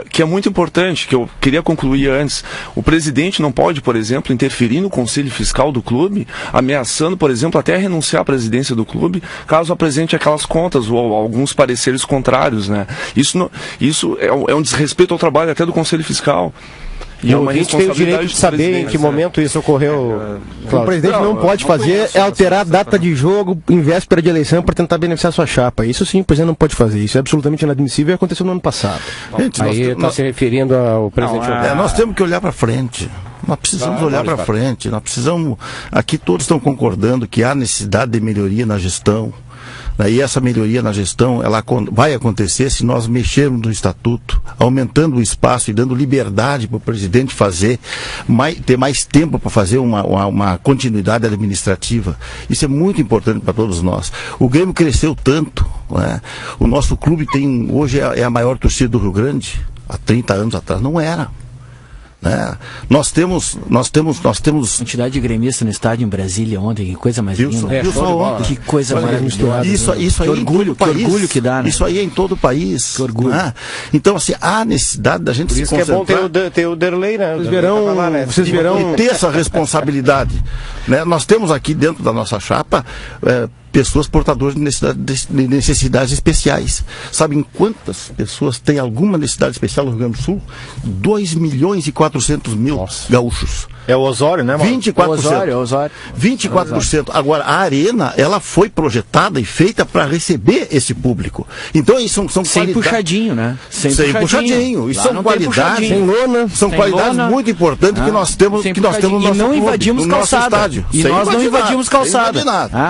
que é muito importante, que eu queria concluir antes. O presidente não pode, por exemplo, interferir no conselho fiscal do clube, ameaçando, por exemplo, até renunciar à presidência do clube, caso apresente aquelas contas ou alguns pareceres contrários, né? Isso é um desrespeito ao trabalho até do conselho fiscal. E o ouvinte tem o direito de saber em que momento isso ocorreu. O presidente não pode fazer é alterar a data de jogo em véspera de eleição para tentar beneficiar sua chapa. Isso sim, o presidente não pode fazer. Isso é absolutamente inadmissível e aconteceu no ano passado. Gente, aí está se referindo ao presidente. Nós temos que olhar para frente. Nós precisamos olhar para frente. Nós precisamos. Aqui todos estão concordando que há necessidade de melhoria na gestão. E essa melhoria na gestão, ela vai acontecer se nós mexermos no estatuto, aumentando o espaço e dando liberdade para o presidente ter mais tempo para fazer uma continuidade administrativa. Isso é muito importante para todos nós. O Grêmio cresceu tanto, né? O nosso clube hoje é a maior torcida do Rio Grande. Há 30 anos atrás não era. Né? Nós temos quantidade de gremistas no estádio em Brasília ontem, que coisa mais linda. Que coisa maravilhosa. Isso aí que orgulho que dá, né? Isso aí é em todo o país. Que orgulho. Né? Então, assim, há necessidade da gente se concentrar. Por isso que é bom ter o Derlei, né? Vocês verão ter essa responsabilidade. Né? Nós temos aqui dentro da nossa chapa pessoas portadoras de necessidades especiais. Sabem quantas pessoas têm alguma necessidade especial no Rio Grande do Sul? 2.400.000 gaúchos. É o Osório, né, mano? 24%. Osório. 24%. Agora, a arena, ela foi projetada e feita para receber esse público. Então, isso são sem puxadinho, né? Sem puxadinho. Isso são qualidades. Sem lona. São qualidades muito importantes que nós temos no nosso clube, e não invadimos calçada. E nós não invadimos calçada.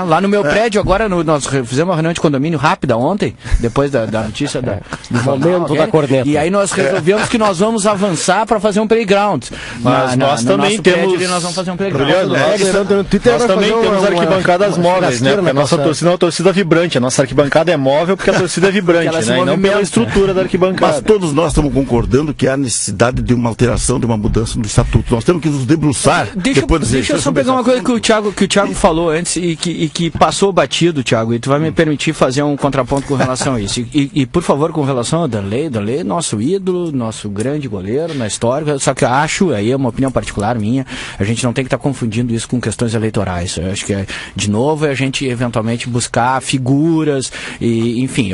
Lá no meu prédio, agora, nós fizemos uma reunião de condomínio rápida ontem, depois da notícia do momento da corneta. E aí nós resolvemos que nós vamos avançar para fazer um playground. Mas nós também prédio ali nós vamos fazer um playground. Nós também temos arquibancadas móveis, né? Porque a nossa torcida é uma torcida vibrante. A nossa arquibancada é móvel porque a torcida é vibrante, né? E não pela estrutura da arquibancada. Mas todos nós estamos concordando que há necessidade de uma alteração, de uma mudança no estatuto. Nós temos que nos debruçar depois das eleições. Deixa eu só pegar uma coisa que o Thiago falou antes e que passou batido, Thiago, e tu vai me permitir fazer um contraponto com relação a isso. E por favor, com relação ao Danley, nosso ídolo, nosso grande goleiro na história, só que eu acho, aí é uma opinião particular minha, a gente não tem que estar confundindo isso com questões eleitorais. Eu acho que, de novo, é a gente eventualmente buscar figuras, e, enfim,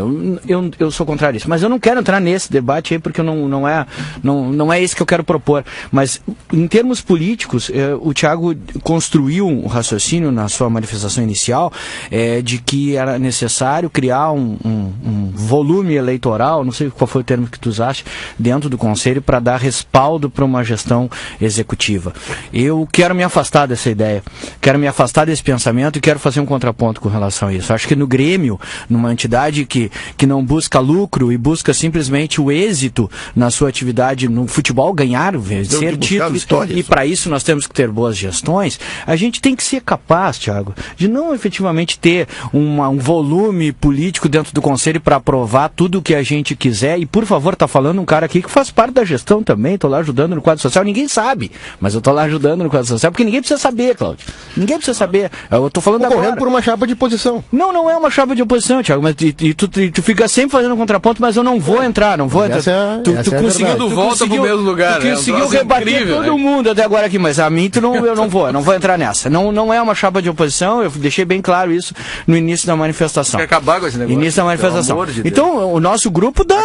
eu sou contrário a isso. Mas eu não quero entrar nesse debate aí, porque não é esse que eu quero propor. Mas, em termos políticos, o Thiago construiu um raciocínio na sua manifestação inicial de que era necessário criar um volume eleitoral, não sei qual foi o termo que tu usaste, dentro do Conselho para dar respaldo para uma gestão executiva. Eu quero me afastar dessa ideia, quero me afastar desse pensamento e quero fazer um contraponto com relação a isso. Acho que no Grêmio, numa entidade que não busca lucro e busca simplesmente o êxito na sua atividade no futebol, ganhar, vencer títulos, e para isso nós temos que ter boas gestões, a gente tem que ser capaz, Thiago, de não efetivamente ter um volume político dentro do Conselho para aprovar tudo o que a gente quiser. E por favor, tá falando um cara aqui que faz parte da gestão também, tô lá ajudando no quadro social, ninguém sabe, mas eu tô lá ajudando no quadro social, porque ninguém precisa saber, Cláudio. Ninguém precisa saber. Eu tô falando agora. Correndo por uma chapa de oposição. Não é uma chapa de oposição, Thiago, mas tu fica sempre fazendo um contraponto, mas eu não vou entrar. Tu conseguiu volta pro mesmo lugar, tu conseguiu rebater todo mundo até agora aqui, mas a mim eu não vou entrar nessa. Não é uma chapa de oposição, eu deixei bem claro isso no início da manifestação. Quer acabar com esse negócio? Início da manifestação. Então, o nosso grupo dá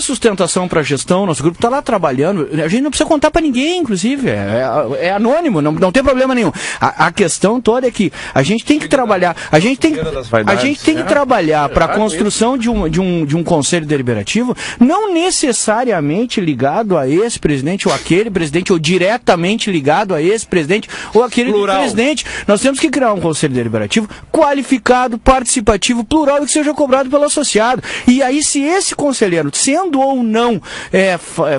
sustentação para a gestão, nosso grupo está lá trabalhando, a gente não precisa contar para ninguém, inclusive, é anônimo, não tem problema nenhum. A questão toda é que a gente tem que trabalhar, a gente tem que trabalhar para a construção de um conselho deliberativo, não necessariamente ligado a esse presidente ou aquele presidente, ou diretamente ligado a esse presidente ou aquele presidente. Nós temos que criar um conselho deliberativo qualificado, participativo, plural e que seja cobrado pelo associado. E aí, se esse conselheiro, sendo ou não,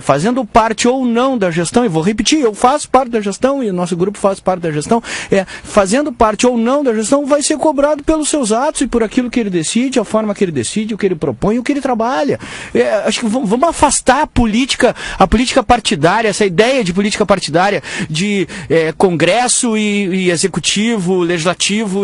fazendo parte ou não da gestão, e vou repetir, eu faço parte da gestão e o nosso grupo faz parte da gestão, fazendo parte ou não da gestão, vai ser cobrado pelos seus atos e por aquilo que ele decide, a forma que ele decide, o que ele propõe, o que ele trabalha. Acho que vamos afastar a política partidária, essa ideia de política partidária, de Congresso e Executivo, Legislativo,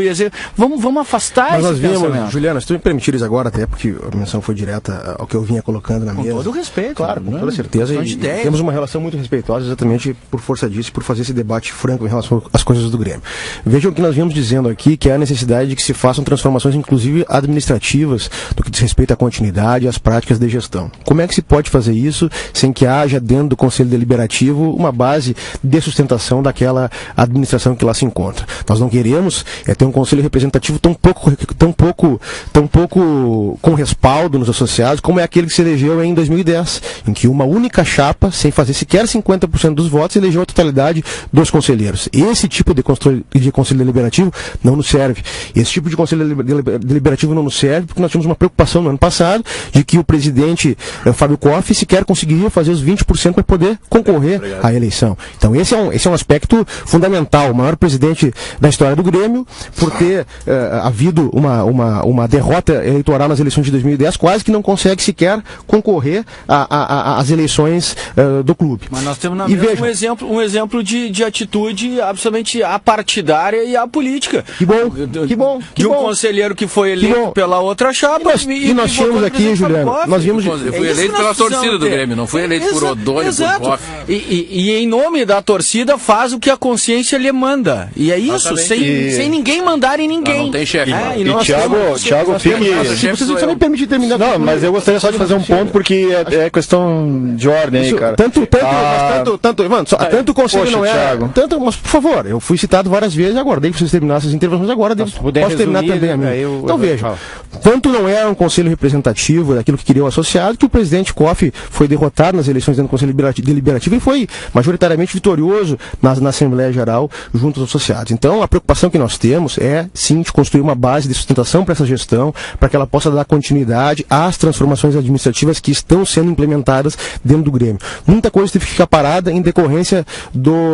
vamos afastar esse pensamento. Juliana, se tu me permitires agora, até porque a menção foi direta ao que eu vinha colocando na mesa. Com todo o respeito. Claro, com toda certeza. E temos uma relação muito respeitosa exatamente por força disso, por fazer esse debate franco em relação às coisas do Grêmio. Vejam o que nós viemos dizendo aqui, que é a necessidade de que se façam transformações, inclusive administrativas, do que diz respeito à continuidade e às práticas de gestão. Como é que se pode fazer isso sem que haja dentro do Conselho Deliberativo uma base de sustentação daquela administração que lá se encontra? Nós não queremos ter um Conselho representativo tão pouco com respaldo nos associados, como é aquele que se elegeu em 2010, em que uma única chapa, sem fazer sequer 50% dos votos, elegeu a totalidade dos conselheiros. Esse tipo de Conselho Deliberativo não nos serve. Esse tipo de Conselho Deliberativo não nos serve porque nós tínhamos uma preocupação no ano passado de que o presidente Fábio Koff sequer conseguiria fazer os 20% para poder concorrer à eleição. Então esse é um aspecto fundamental. O maior presidente da história do Grêmio, por ter havido uma derrota eleitoral nas eleições de 2010, quase que não consegue sequer concorrer às eleições do clube. Mas nós temos um exemplo de atitude absolutamente apartidária e apolítica. Que bom. Conselheiro que foi eleito pela outra chapa. E nós tínhamos aqui, Juliano, nós vimos... Eu fui eleito pela torcida do Grêmio, não fui eleito por Odônio, por Koff. E em nome da torcida faz o que a consciência lhe manda. E é isso, sem ninguém mandar em ninguém. Não tem chefe. Thiago, Você só me permite terminar. Não, mas eu gostaria só de fazer um ponto, porque é questão de ordem aí, cara. Tanto o conselho não é... Mas, por favor, eu fui citado várias vezes, aguardei que vocês terminassem as intervenções, agora posso terminar também a minha. Então veja, tanto não é um conselho representativo daquilo que queria o associado, que o presidente Koff foi derrotado nas eleições dentro do Conselho Deliberativo e foi majoritariamente vitorioso na Assembleia Geral junto aos associados. Então a preocupação que nós temos é sim de construir uma base de sustentação para essa gestão, para que ela possa dar continuidade às transformações administrativas que estão sendo implementadas dentro do Grêmio. Muita coisa teve que ficar parada em decorrência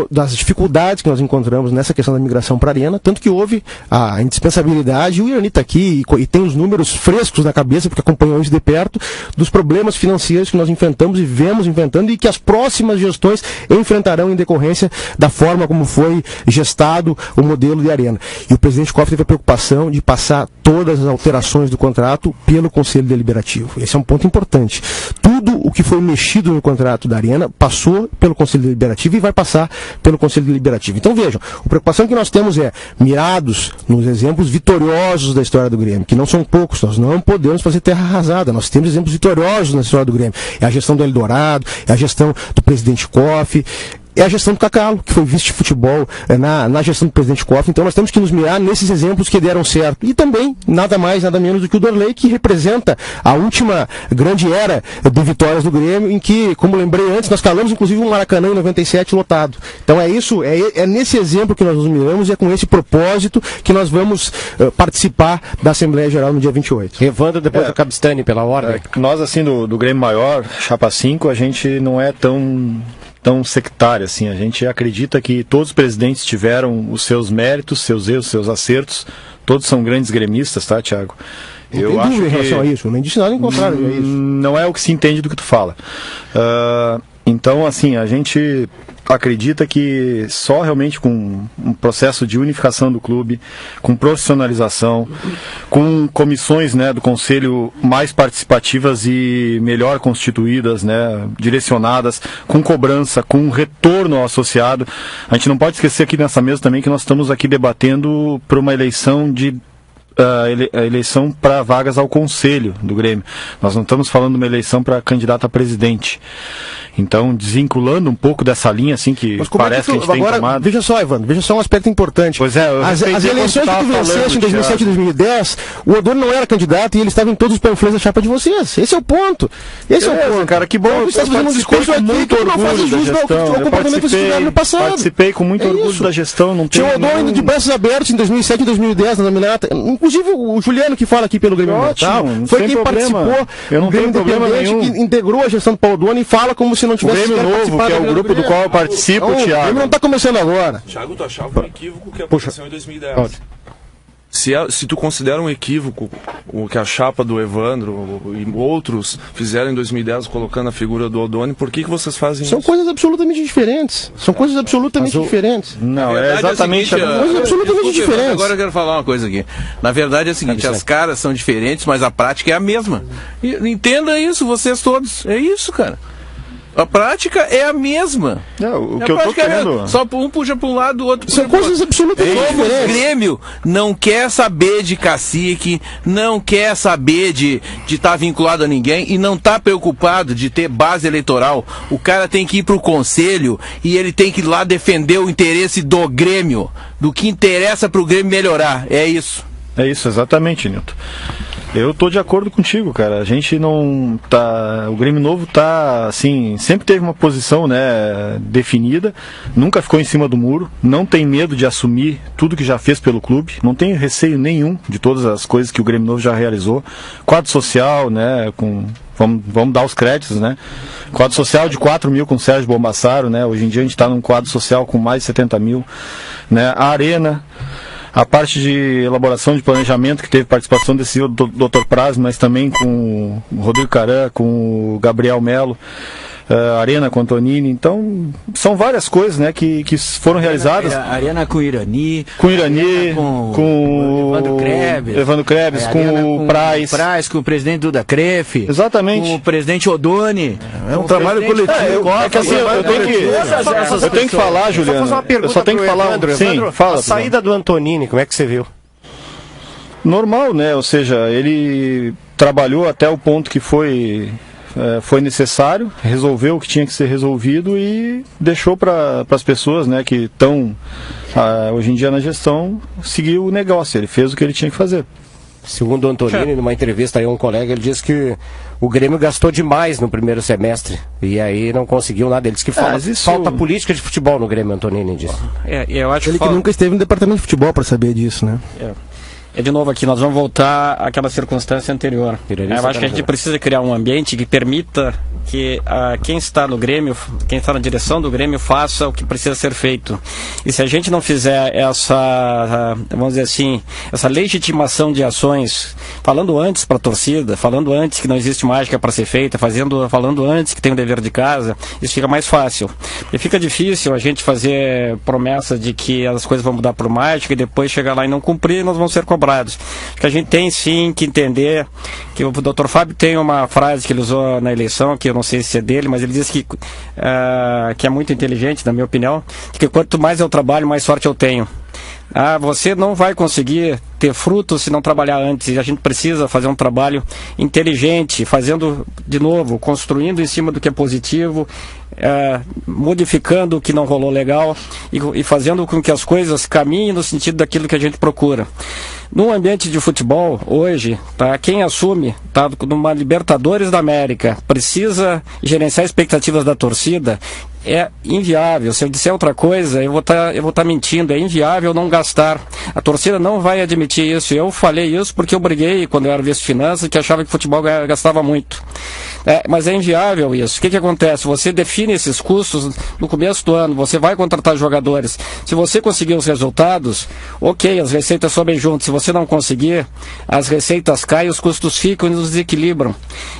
das dificuldades que nós encontramos nessa questão da migração para a Arena, tanto que houve a indispensabilidade, o Irani está aqui e tem os números frescos na cabeça, porque acompanhou isso de perto, dos problemas financeiros que nós enfrentamos e vemos enfrentando e que as próximas gestões enfrentarão em decorrência da forma como foi gestado o modelo de Arena. E o presidente Koff teve a preocupação de passar todas as alterações do contrato pelo Conselho Deliberativo. Esse é um ponto importante. Tudo o que foi mexido no contrato da Arena passou pelo Conselho Deliberativo e vai passar pelo Conselho Deliberativo. Então vejam, a preocupação que nós temos é mirados nos exemplos vitoriosos da história do Grêmio, que não são poucos, nós não podemos fazer terra arrasada, nós temos exemplos vitoriosos na história do Grêmio. É a gestão do Eldorado, é a gestão do presidente Koff, é a gestão do Cacalo, que foi vice-futebol na gestão do presidente Koff. Então nós temos que nos mirar nesses exemplos que deram certo. E também, nada mais, nada menos do que o Dorley, que representa a última grande era de vitórias do Grêmio, em que, como lembrei antes, nós calamos inclusive um Maracanã em 97 lotado. Então é isso, é nesse exemplo que nós nos miramos e é com esse propósito que nós vamos participar da Assembleia Geral no dia 28. Evandro, depois do Cabistani, pela ordem. Nós, assim, do Grêmio Maior, Chapa 5, a gente não é tão sectário, assim. A gente acredita que todos os presidentes tiveram os seus méritos, seus erros, seus acertos. Todos são grandes gremistas, tá, Thiago? Eu acho que em relação a isso, nem disse nada em contrário a isso. Não é o que se entende do que tu fala. Então, assim, a gente acredita que só realmente com um processo de unificação do clube, com profissionalização, com comissões, né, do conselho mais participativas e melhor constituídas, né, direcionadas, com cobrança, com retorno ao associado. A gente não pode esquecer aqui nessa mesa também que nós estamos aqui debatendo por uma eleição a eleição para vagas ao conselho do Grêmio. Nós não estamos falando de uma eleição para candidato a presidente. Então, desvinculando um pouco dessa linha, assim, que parece que a gente tem tomado... Veja só, Evandro, veja só um aspecto importante. Pois é, as eleições que tu venceste em 2007 e 2010, o Odor não era candidato e ele estava em todos os panfletos da chapa de vocês. Esse é o ponto. Esse é o ponto. Cara, que bom. Você está fazendo um discurso aqui muito que não faz jus ao comportamento que vocês no passado. Participei com muito orgulho da gestão. Não tinha o Odor indo de braços abertos em 2007 e 2010 na nominata. Inclusive o Juliano, que fala aqui pelo Grêmio Imortal, foi quem participou. Eu não tenho problema nenhum. Que integrou a gestão do Paulo Doni e fala como se não tivesse... Que é o grupo do qual eu participo, Thiago. O Grêmio não está começando agora. Thiago, tu achava um equívoco que aconteceu em 2010. Se tu considera um equívoco o que a chapa do Evandro e outros fizeram em 2010 colocando a figura do Odoni, por que vocês fazem isso? São coisas absolutamente diferentes. São coisas absolutamente diferentes. Não, é exatamente coisas absolutamente diferentes. Agora eu quero falar uma coisa aqui. Na verdade é o seguinte, as caras são diferentes, mas a prática é a mesma. E, entenda isso, vocês todos. É isso, cara. A prática é a mesma. O que eu tô querendo... Só um puxa para um lado, o outro puxa para o outro. São coisas absolutamente diferentes. O Grêmio não quer saber de cacique, não quer saber de estar vinculado a ninguém e não está preocupado de ter base eleitoral. O cara tem que ir para o conselho e ele tem que ir lá defender o interesse do Grêmio, do que interessa para o Grêmio melhorar. É isso. É isso, exatamente, Nilton. Eu tô de acordo contigo, cara. A gente não tá... O Grêmio Novo tá, assim, sempre teve uma posição, né, definida, nunca ficou em cima do muro, não tem medo de assumir tudo que já fez pelo clube, não tem receio nenhum de todas as coisas que o Grêmio Novo já realizou. Quadro social, né, vamos dar os créditos, né? Quadro social de 4 mil com o Sérgio Bombassaro, né? Hoje em dia a gente está num quadro social com mais de 70 mil, né? A Arena... A parte de elaboração de planejamento, que teve participação desse Dr. Praz, mas também com o Rodrigo Caran, com o Gabriel Melo, Arena com o Antonini. Então, são várias coisas, né, que foram realizadas. Arena com o Irani. Com o Irani, com o Evandro Krebs, com o Praz, com o presidente Duda Crefe. Exatamente. Com o presidente Odoni. É um trabalho coletivo. Eu tenho que falar, Juliano. Eu só tenho que falar. Evandro, fala. A saída do Antonini, como é que você viu? Normal, né? Ou seja, ele trabalhou até o ponto que foi necessário, resolveu o que tinha que ser resolvido e deixou para as pessoas, né, que estão hoje em dia na gestão seguir o negócio. Ele fez o que ele tinha que fazer. Segundo o Antonini, numa entrevista aí a um colega, ele disse que o Grêmio gastou demais no primeiro semestre e aí não conseguiu nada. Ele disse que falta política de futebol no Grêmio, Antonini disse. Eu acho ele que nunca esteve no departamento de futebol para saber disso, né? De novo aqui, nós vamos voltar àquela circunstância anterior. Eu acho que a gente precisa criar um ambiente que permita que quem está no Grêmio, quem está na direção do Grêmio, faça o que precisa ser feito. E se a gente não fizer vamos dizer assim, essa legitimação de ações, falando antes para a torcida, falando antes que não existe mágica para ser feita, falando antes que tem o dever de casa, isso fica mais fácil. E fica difícil a gente fazer promessa de que as coisas vão mudar por mágica e depois chegar lá e não cumprir, nós vamos ser cobrados. Porque a gente tem sim que entender que o Dr. Fábio tem uma frase que ele usou na eleição, que eu não sei se é dele, mas ele diz que é muito inteligente, na minha opinião, que quanto mais eu trabalho, mais sorte eu tenho. Você não vai conseguir ter frutos se não trabalhar antes. E a gente precisa fazer um trabalho inteligente, fazendo de novo, construindo em cima do que é positivo, modificando o que não rolou legal e fazendo com que as coisas caminhem no sentido daquilo que a gente procura. No ambiente de futebol, hoje, quem assume, numa Libertadores da América, precisa gerenciar expectativas da torcida, é inviável. Se eu disser outra coisa, eu vou estar mentindo. É inviável não gastar. A torcida não vai admitir isso. Eu falei isso porque eu briguei quando eu era vice-finanças, que achava que o futebol gastava muito. Mas é inviável isso. O que acontece? Você define esses custos no começo do ano, você vai contratar jogadores. Se você conseguir os resultados, ok, as receitas sobem juntas. Se você não conseguir, as receitas caem, os custos ficam e nos desequilibram.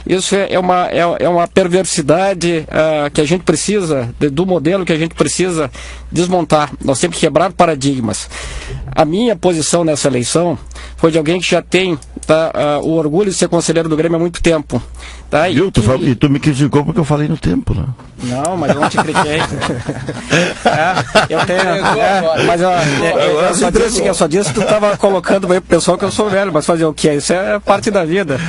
Isso é uma perversidade que a gente precisa, do modelo que a gente precisa desmontar. Nós temos que quebrar paradigmas. A minha posição nessa eleição foi de alguém que já tem o orgulho de ser conselheiro do Grêmio há muito tempo. Viu? E tu me criticou porque eu falei no tempo, né? Não, mas eu não te critiquei. Eu só disse que tu estava colocando aí pro pessoal que eu sou velho, mas fazer o quê? Isso é parte da vida.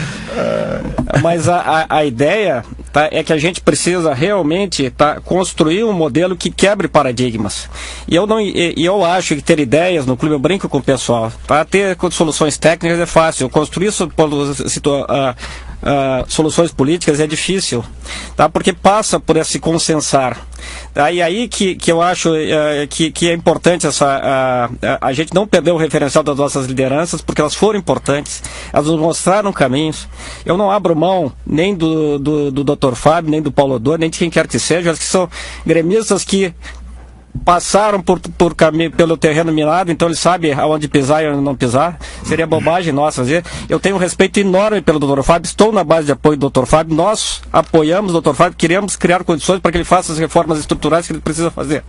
Mas a ideia é que a gente precisa realmente construir um modelo que quebre paradigmas. E eu acho que ter ideias no clube, eu brinco com o pessoal, ter soluções técnicas é fácil, construir soluções políticas é difícil, porque passa por esse consensar. E aí que eu acho que é importante a gente não perder o referencial das nossas lideranças, porque elas foram importantes, elas nos mostraram caminhos. Eu não abro mão nem do Dr. Fábio, nem do Paulo Odor, nem de quem quer que seja, que são gremistas que passaram pelo terreno minado, então eles sabem aonde pisar e onde não pisar. Seria bobagem nossa fazer. Eu tenho um respeito enorme pelo Dr. Fábio, estou na base de apoio do Dr. Fábio, nós apoiamos o Dr. Fábio, queremos criar condições para que ele faça as reformas estruturais que ele precisa fazer.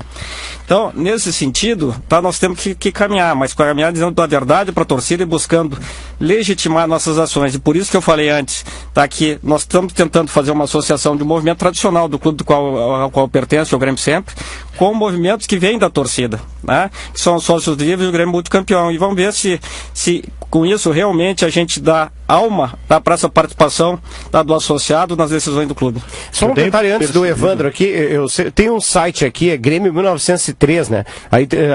Então, nesse sentido, nós temos que caminhar, mas caminhar dizendo a verdade para a torcida e buscando legitimar nossas ações. E por isso que eu falei antes, que nós estamos tentando fazer uma associação de um movimento tradicional do clube ao qual pertence, o Grêmio Sempre, com movimentos que vêm da torcida, que são sócios livres e o Grêmio multicampeão. E vamos ver se com isso realmente a gente dá alma para essa participação do associado nas decisões do clube. Só um detalhe antes do Evandro aqui, tem um site aqui, é Grêmio 1903, né?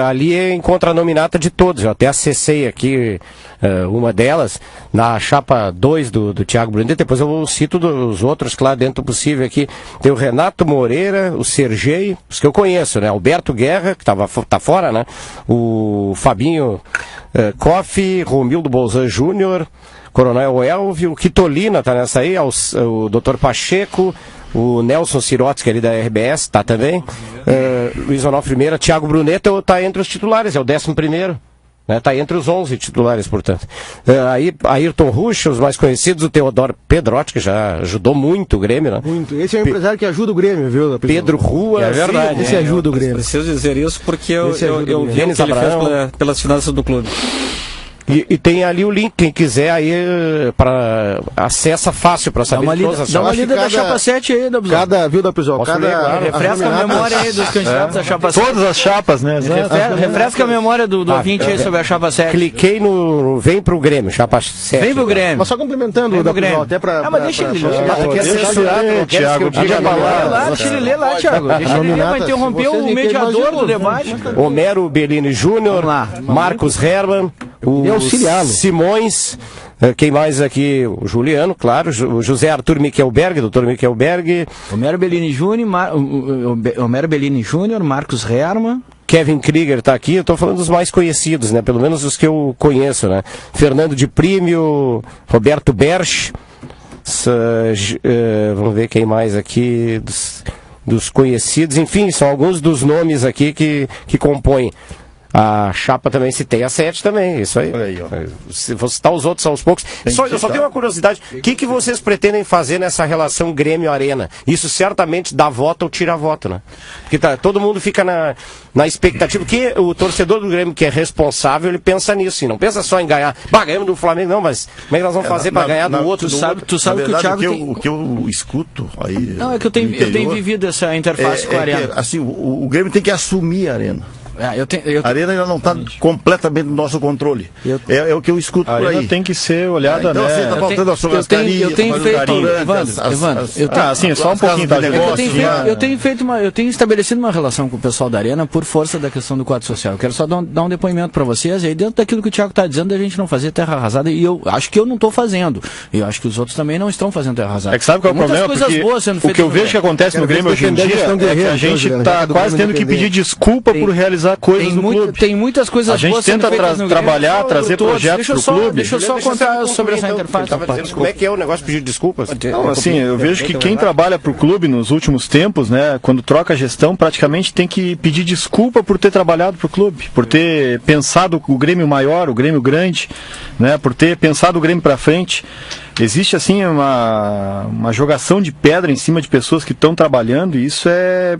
Ali encontra a nominata de todos, eu até acessei aqui uma delas, na chapa 2 do Thiago Brunet, depois eu cito os outros, claro, dentro do possível aqui. Tem o Renato Moreira, o Sergei, os que eu conheço, né? Alberto Guerra, que tá fora, né? O Fabinho Koff, Romildo Bolzan Júnior, Coronel Elvio, o Quitolina tá nessa aí, o Dr. Pacheco, o Nelson Sirotsky ali da RBS, tá também, Luiz Onofre Meira, Thiago Brunet tá entre os titulares, é o 11º. Está entre os 11 titulares, portanto. Aí, Ayrton Ruxa, os mais conhecidos, o Teodoro Pedrotti, que já ajudou muito o Grêmio, né? Muito. Esse é um empresário que ajuda o Grêmio, viu? Pedro Rua. É verdade. Esse ajuda o Grêmio. Preciso dizer isso porque eu vi o que ele fez pelas finanças do clube. E tem ali o link, quem quiser aí acessa fácil para saber todas as chapas. Dá uma lida da chapa 7 aí, Dabuzão. Viu, Dabuzão? Refresca a memória aí dos candidatos da chapa 7. Todas as chapas, né? Refresca a memória do ouvinte aí sobre a chapa 7. Cliquei no Vem pro Grêmio, chapa 7. Vem pro Grêmio. Mas só complementando o Dabuzão, até para... mas deixa ele ler. Aqui é censurado, Thiago. Deixa ele ler lá, Thiago. Deixa ele ler, vai interromper o mediador do debate. Homero Bellini Júnior, Marcos Herman, o Simões, quem mais aqui? O Juliano, claro, o José Arthur Michelberg, doutor Michelberg. Homero Bellini Júnior, Marcos Herman. Kevin Krieger está aqui, eu estou falando dos mais conhecidos, né? Pelo menos os que eu conheço, né? Fernando de Prímio, Roberto Berch, Vamos ver quem mais aqui, dos conhecidos, enfim, são alguns dos nomes aqui que compõem. A chapa também citei a 7 também, isso aí. Se vou citar os outros aos poucos. Eu só tenho uma curiosidade, o que vocês pretendem fazer nessa relação Grêmio-Arena? Isso certamente dá voto ou tira voto, né? Porque todo mundo fica na expectativa, que o torcedor do Grêmio que é responsável, ele pensa nisso, e não pensa só em ganhar. Ganhamos do Flamengo, não, mas como é que nós vamos fazer para ganhar do outro? Tu sabe que o Thiago o que eu escuto aí... Não, é que eu tenho vivido essa interface com a Arena. Assim, o Grêmio tem que assumir a Arena. A Arena ainda não está completamente no nosso controle. É o que eu escuto por aí. A Arena tem que ser olhada, então, né? Está faltando a churrascaria, eu tenho feito, Evandro, só um pouquinho, tá? Eu tenho estabelecido uma relação com o pessoal da Arena por força da questão do quadro social. Eu quero só dar um depoimento para vocês, e aí dentro daquilo que o Thiago está dizendo, a gente não fazer terra arrasada, e eu acho que eu não estou fazendo. E eu acho que os outros também não estão fazendo terra arrasada. É que sabe qual é o problema? Porque o que eu vejo que acontece no Grêmio hoje em dia é que a gente está quase tendo que pedir desculpa por realizar coisas no clube. Tem muitas coisas boas sendo feitas no Grêmio. Trabalhar, trazer projetos para o clube. Deixa eu só contar sobre essa interface. Como é que é o negócio de pedir desculpas? Não, assim, eu vejo que quem trabalha para o clube nos últimos tempos, né, quando troca a gestão, praticamente tem que pedir desculpa por ter trabalhado para o clube, por ter pensado o Grêmio maior, o Grêmio grande, né, por ter pensado o Grêmio para frente. Existe, assim, uma jogação de pedra em cima de pessoas que estão trabalhando, e isso é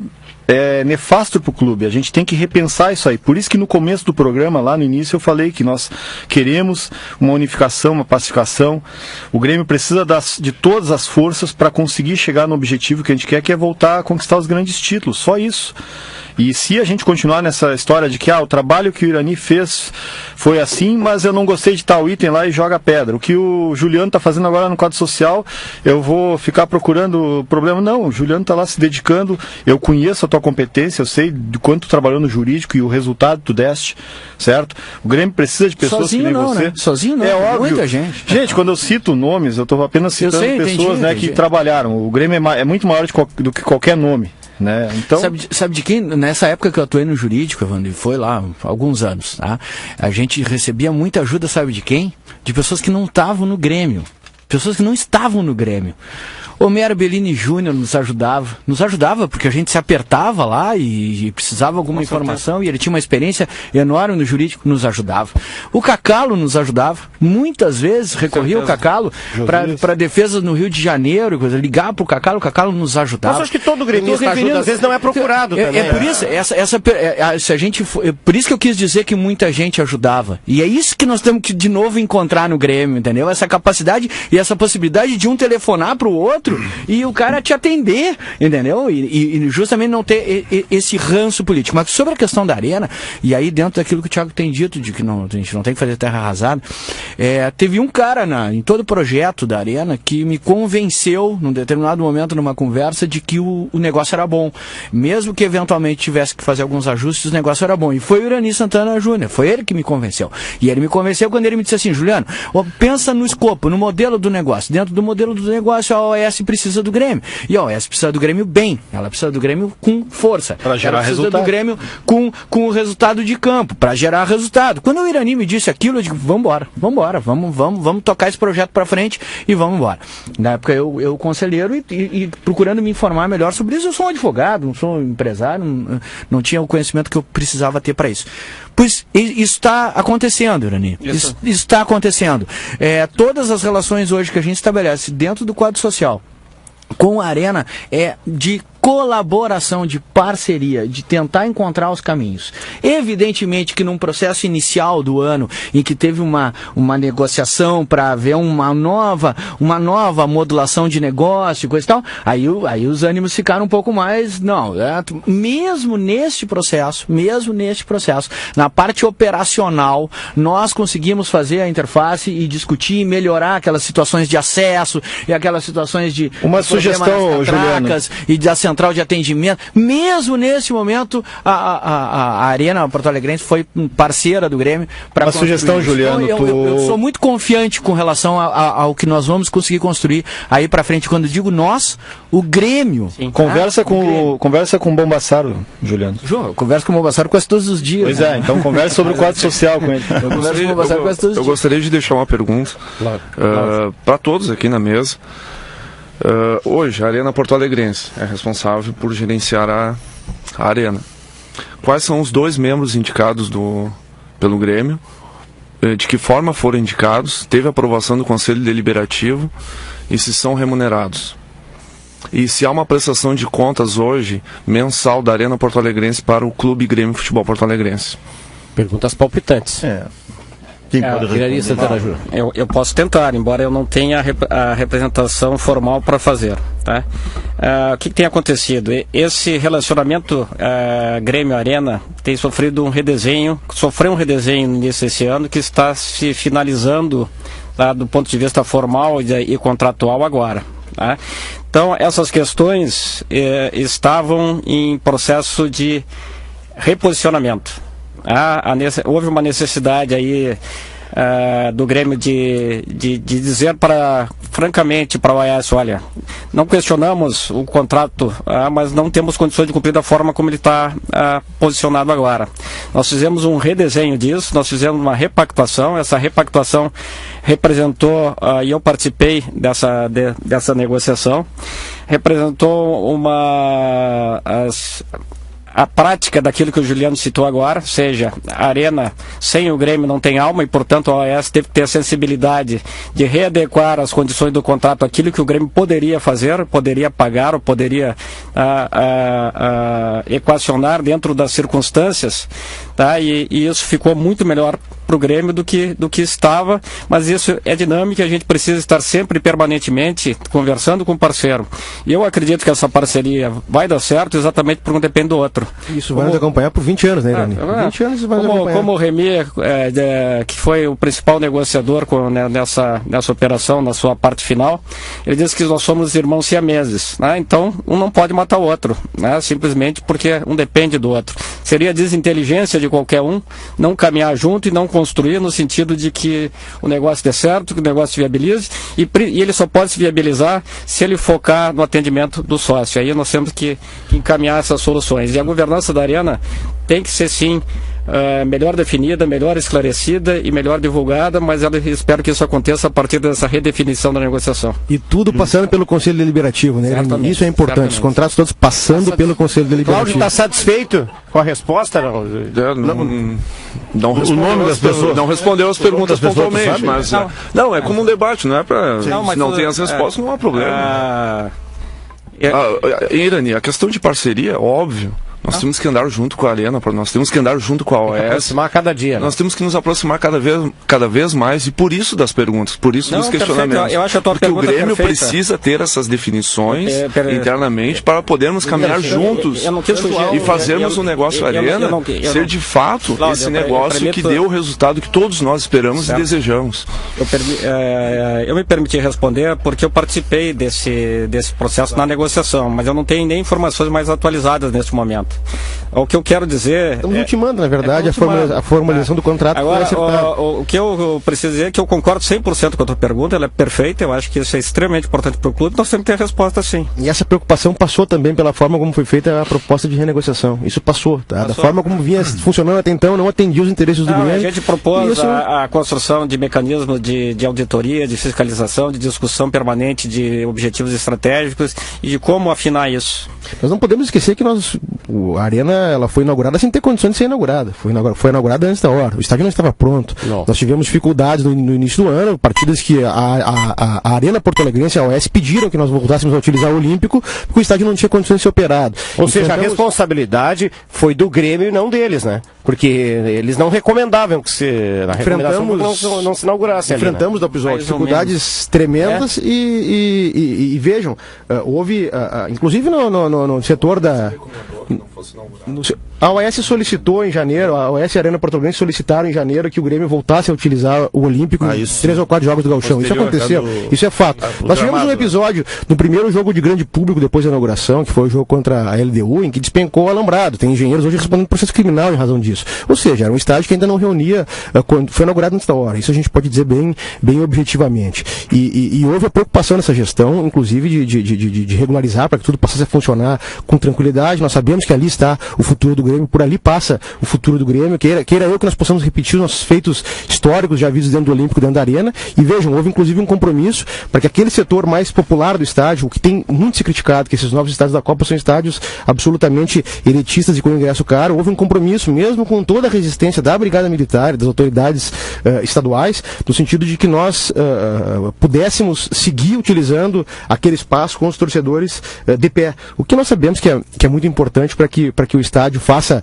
nefasto para o clube. A gente tem que repensar isso aí. Por isso que no começo do programa, lá no início, eu falei que nós queremos uma unificação, uma pacificação. O Grêmio precisa de todas as forças para conseguir chegar no objetivo que a gente quer, que é voltar a conquistar os grandes títulos. Só isso. E se a gente continuar nessa história de que o trabalho que o Irani fez foi assim, mas eu não gostei de tal item lá e joga pedra. O que o Juliano está fazendo agora no quadro social, eu vou ficar procurando problema. Não, o Juliano está lá se dedicando, eu conheço a tua competência, eu sei de quanto tu trabalhou no jurídico e o resultado tu deste, certo? O Grêmio precisa de pessoas sozinho que nem não, você. Né? Sozinho não, é óbvio. Muita gente. Gente, quando eu cito nomes, eu estou apenas citando pessoas que trabalharam. O Grêmio é muito maior do que qualquer nome. Né? Então... Sabe de quem? Nessa época que eu atuei no jurídico, Evandro, foi lá há alguns anos, tá? A gente recebia muita ajuda, sabe de quem? De pessoas que não estavam no Grêmio. Pessoas que não estavam no Grêmio. Homero Bellini Júnior nos ajudava porque a gente se apertava lá e precisava alguma informação, e ele tinha uma experiência enorme no jurídico, nos ajudava. O Cacalo nos ajudava, muitas vezes recorria ao Cacalo para defesas no Rio de Janeiro, ligar para o Cacalo nos ajudava. Mas acho que todo gremista ajuda, às vezes não é procurado também. Por isso, se a gente por isso que eu quis dizer que muita gente ajudava, e é isso que nós temos que de novo encontrar no Grêmio, entendeu? Essa capacidade e essa possibilidade de um telefonar para o outro e o cara te atender, entendeu? E justamente não ter esse ranço político. Mas sobre a questão da Arena, e aí dentro daquilo que o Thiago tem dito, de que a gente não tem que fazer terra arrasada, teve um cara em todo o projeto da Arena que me convenceu, num determinado momento, numa conversa, de que o negócio era bom. Mesmo que eventualmente tivesse que fazer alguns ajustes, o negócio era bom. E foi o Irani Santana Júnior, foi ele que me convenceu. E ele me convenceu quando ele me disse assim: Juliano, pensa no escopo, no modelo do negócio. Dentro do modelo do negócio, a OAS precisa do Grêmio. E a OAS precisa do Grêmio bem. Ela precisa do Grêmio com força. Para gerar ela precisa resultado. do Grêmio com o resultado de campo, para gerar resultado. Quando o Irani me disse aquilo, eu digo, vamos tocar esse projeto para frente e vamos embora. Na época eu conselheiro e procurando me informar melhor sobre isso. Eu sou um advogado, não sou um empresário, não tinha o conhecimento que eu precisava ter para isso. Pois isso está acontecendo, Irani. Isso está acontecendo. Todas as relações hoje que a gente estabelece dentro do quadro social com a Arena é de colaboração, de parceria, de tentar encontrar os caminhos. Evidentemente que num processo inicial do ano, em que teve uma negociação para haver uma nova modulação de negócio, coisa e tal, aí os ânimos ficaram um pouco mais, mesmo neste processo, na parte operacional, nós conseguimos fazer a interface e discutir e melhorar aquelas situações de acesso e aquelas situações de uma sugestão, Juliano, e da central de atendimento. Mesmo nesse momento, a Arena Porto Alegrense foi parceira do Grêmio para construir. Uma sugestão, Juliano. Então, eu sou muito confiante com relação ao que nós vamos conseguir construir aí para frente. Quando digo nós, o Grêmio. Sim. Conversa com o Bombassaro, Juliano. João, eu converso com o Bombassaro quase todos os dias. Pois então conversa sobre o quadro social com ele. Eu converso com o Bombassaro quase todos os dias. Eu gostaria de deixar uma pergunta claro. Para todos aqui na mesa. Hoje, a Arena Porto Alegrense é responsável por gerenciar a Arena. Quais são os 2 membros indicados pelo Grêmio? De que forma foram indicados? Teve aprovação do Conselho Deliberativo e se são remunerados? E se há uma prestação de contas hoje, mensal, da Arena Porto Alegrense para o Clube Grêmio Futebol Porto Alegrense? Perguntas palpitantes. Quem pode responder? Eu posso tentar, embora eu não tenha a representação formal para fazer. Tá? O que tem acontecido? Esse relacionamento Grêmio-Arena tem sofreu um redesenho no início desse ano, que está se finalizando, tá, do ponto de vista formal e contratual agora. Tá? Então, essas questões estavam em processo de reposicionamento. Houve uma necessidade aí do Grêmio de dizer francamente para o OAS, olha, não questionamos o contrato, mas não temos condições de cumprir da forma como ele está posicionado agora. Nós fizemos um redesenho disso, nós fizemos uma repactuação, essa repactuação representou, e eu participei dessa negociação, representou a prática daquilo que o Juliano citou agora, ou seja, a Arena sem o Grêmio não tem alma e, portanto, a OAS teve que ter a sensibilidade de readequar as condições do contrato àquilo que o Grêmio poderia fazer, poderia pagar ou poderia equacionar dentro das circunstâncias, tá? E isso ficou muito melhor para o Grêmio do que estava, mas isso é dinâmica, a gente precisa estar sempre, permanentemente, conversando com o parceiro. E eu acredito que essa parceria vai dar certo exatamente porque um depende do outro. Isso vai nos acompanhar por 20 anos, né, Irani? 20 anos vai nos acompanhar. Como o Remy, que foi o principal negociador nessa operação, na sua parte final, ele disse que nós somos irmãos siameses, né? Então, um não pode matar o outro, né? Simplesmente porque um depende do outro. Seria desinteligência de qualquer um não caminhar junto e não construir no sentido de que o negócio dê certo, que o negócio se viabilize, e ele só pode se viabilizar se ele focar no atendimento do sócio. Aí nós temos que encaminhar essas soluções. E a governança da Arena tem que ser, sim, melhor definida, melhor esclarecida e melhor divulgada, mas eu espero que isso aconteça a partir dessa redefinição da negociação. E tudo passando pelo Conselho Deliberativo, né? Certamente, isso é importante, certamente. Os contratos todos passando pelo Conselho Deliberativo. Cláudio, está satisfeito com a resposta? Não o nome das pessoas. Não respondeu as perguntas pontualmente, mas não, é como um debate, não é para... Se não tem as respostas, não há problema. Irani, a questão de parceria, óbvio. Nós temos que andar junto com a Arena, nós temos que andar junto com a OAS. Aproximar cada dia. Nós temos que nos aproximar cada vez mais, e por isso das perguntas, por isso dos questionamentos. Perfeito. Eu acho a tua porque o Grêmio perfeita. Precisa ter essas definições internamente para podermos caminhar juntos e fazermos um negócio Arena ser de fato, Cláudio, esse negócio que dê o resultado que todos nós esperamos e desejamos. Eu me permiti responder porque eu participei desse processo na negociação, mas eu não tenho nem informações mais atualizadas neste momento. O que eu quero dizer... Estamos ultimando, na verdade, a formalização do contrato. Agora, o que eu preciso dizer é que eu concordo 100% com a tua pergunta, ela é perfeita, eu acho que isso é extremamente importante para o clube, nós temos que ter a resposta sim. E essa preocupação passou também pela forma como foi feita a proposta de renegociação. Isso passou, tá? Da forma como vinha funcionando até então, não atendia os interesses do Grêmio. A gente propôs a construção de mecanismos de auditoria, de fiscalização, de discussão permanente de objetivos estratégicos e de como afinar isso. Nós não podemos esquecer que a Arena ela foi inaugurada sem ter condições de ser inaugurada. Foi inaugurada antes da hora. O estádio não estava pronto. Não. Nós tivemos dificuldades no início do ano, partidas que a Arena Porto Alegrense e a OAS pediram que nós voltássemos a utilizar o Olímpico, porque o estádio não tinha condições de ser operado. Ou seja, a responsabilidade foi do Grêmio e não deles, né? Porque eles não recomendavam que na recomendação não se inaugurasse. Enfrentamos, episódio, dificuldades tremendas e vejam, houve, inclusive no setor da... A OAS solicitou em janeiro, a OAS e a Arena Porto Alegrense solicitaram em janeiro que o Grêmio voltasse a utilizar o Olímpico em 3 ou 4 jogos do Gauchão. Isso aconteceu, isso é fato. Nós tivemos um episódio no primeiro jogo de grande público depois da inauguração, que foi o jogo contra a LDU, em que despencou o alambrado. Tem engenheiros hoje respondendo processo criminal em razão disso. isso. Ou seja, era um estádio que ainda não reunia quando foi inaugurado antes da hora. Isso a gente pode dizer bem objetivamente. E houve a preocupação nessa gestão, inclusive, de regularizar para que tudo passasse a funcionar com tranquilidade. Nós sabemos que ali está o futuro do Grêmio, por ali passa o futuro do Grêmio, queira eu que nós possamos repetir os nossos feitos históricos já vistos dentro do Olímpico, dentro da Arena, e vejam, houve inclusive um compromisso para que aquele setor mais popular do estádio, o que tem muito se criticado, que esses novos estádios da Copa são estádios absolutamente elitistas e com ingresso caro, houve um compromisso, mesmo com toda a resistência da Brigada Militar e das autoridades estaduais, no sentido de que nós pudéssemos seguir utilizando aquele espaço com os torcedores de pé. O que nós sabemos que é muito importante para que o estádio faça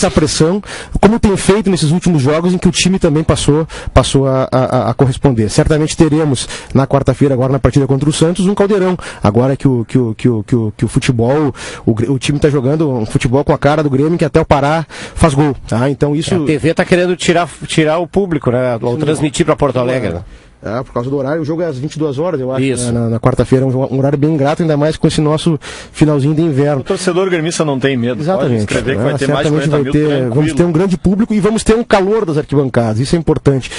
a pressão, como tem feito nesses últimos jogos em que o time também passou a corresponder. Certamente teremos na quarta-feira, agora na partida contra o Santos, um caldeirão. Agora que o futebol, o time está jogando um futebol com a cara do Grêmio, que até o Pará faz gol. Tá? Então isso... A TV está querendo tirar o público, né? Ou transmitir para Porto Alegre, né? Por causa do horário, o jogo é às 22 horas, eu acho. Isso. Na quarta-feira, um horário bem ingrato, ainda mais com esse nosso finalzinho de inverno. O torcedor gremista não tem medo. Exatamente. Pode escrever que vai ter mais de 40 mil, vamos ter um grande público e vamos ter um calor das arquibancadas. Isso é importante.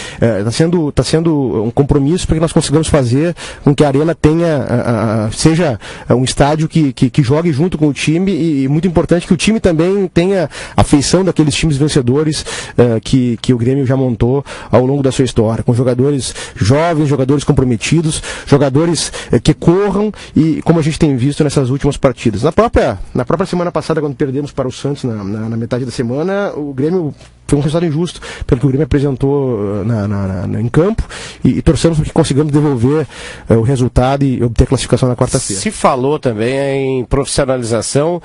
Está sendo um compromisso para que nós consigamos fazer com que a Arena seja um estádio que jogue junto com o time, e muito importante que o time também tenha a feição daqueles times vencedores que o Grêmio já montou ao longo da sua história, com jogadores jovens, jogadores comprometidos, jogadores que corram, e como a gente tem visto nessas últimas partidas. Na própria semana passada, quando perdemos para o Santos na metade da semana, o Grêmio foi um resultado injusto pelo que o Grêmio apresentou em campo, e torcemos para que consigamos devolver o resultado e obter a classificação na quarta-feira. Se falou também em profissionalização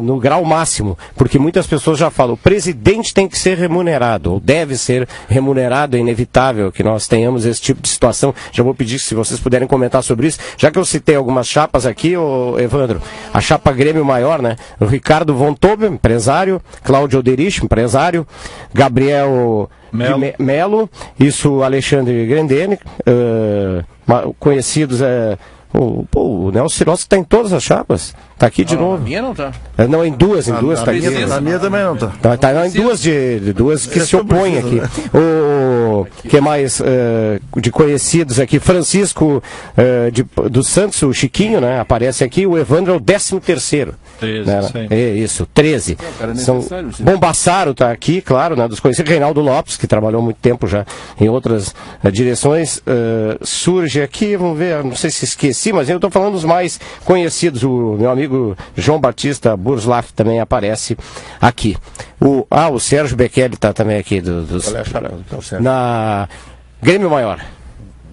no grau máximo, porque muitas pessoas já falam, o presidente tem que ser remunerado, ou deve ser remunerado, é inevitável que nós tenhamos esse tipo de situação. Já vou pedir se vocês puderem comentar sobre isso, já que eu citei algumas chapas aqui, Evandro, a chapa Grêmio Maior, né? O Ricardo Von Tobel, empresário, Cláudio Alderich, empresário, Gabriel Melo, isso Alexandre Grendene, conhecidos, o Nelson Cirossi está em todas as chapas, está aqui de novo. A minha não está. Não, em duas está aqui. A minha também não está. Tá em duas que se opõem aqui. O que mais de conhecidos aqui? Francisco dos Santos, o Chiquinho, né? Aparece aqui. O Evandro é o 13º. 13, né? Isso, 13. Bombassaro está aqui, claro, né? Dos conhecidos. Reinaldo Lopes, que trabalhou muito tempo já em outras direções. Surge aqui, vamos ver, não sei se esqueci, mas eu estou falando dos mais conhecidos. O meu amigo João Batista Burslaff também aparece aqui. O Sérgio Bekele está também aqui. Na Grêmio Maior.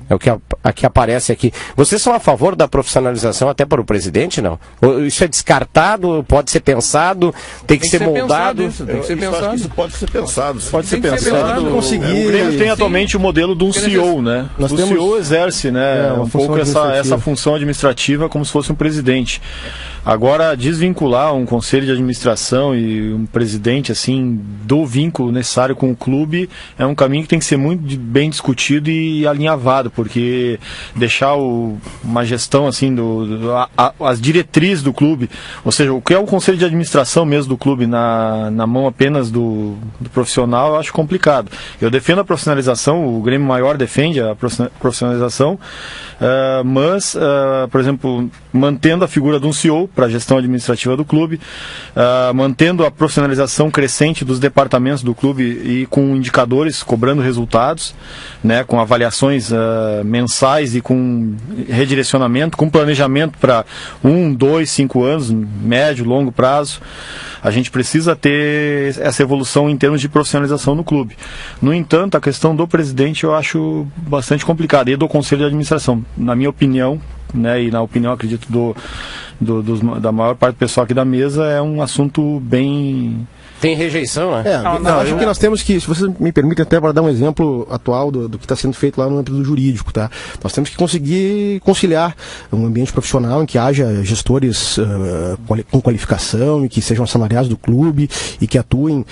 É o que aqui aparece aqui. Vocês são a favor da profissionalização até para o presidente, não? Isso é descartado? Pode ser pensado? Tem que ser moldado? Tem que ser pensado. Isso pode ser pensado. Pode ser pensado. O Grêmio tem atualmente o modelo de um CEO, né? O CEO exerce, né, um pouco essa função administrativa como se fosse um presidente. Agora, desvincular um conselho de administração e um presidente, assim, do vínculo necessário com o clube, é um caminho que tem que ser muito bem discutido e alinhavado, porque deixar uma gestão, assim, as diretrizes do clube, ou seja, o que é o conselho de administração mesmo do clube na mão apenas do profissional, eu acho complicado. Eu defendo a profissionalização, o Grêmio Maior defende a profissionalização, mas, por exemplo, mantendo a figura de um CEO para a gestão administrativa do clube, mantendo a profissionalização crescente dos departamentos do clube e com indicadores, cobrando resultados, né, com avaliações mensais e com redirecionamento, com planejamento para 1, 2, 5 anos, médio, longo prazo. A gente precisa ter essa evolução em termos de profissionalização no clube. No entanto, a questão do presidente eu acho bastante complicada, e do conselho de administração. Na minha opinião, né, e na opinião, acredito, da maior parte do pessoal aqui da mesa, é um assunto bem... Tem rejeição, né? Acho que nós temos que, se vocês me permitem, até para dar um exemplo atual do que está sendo feito lá no âmbito do jurídico, tá? Nós temos que conseguir conciliar um ambiente profissional em que haja gestores com qualificação e que sejam assalariados do clube e que atuem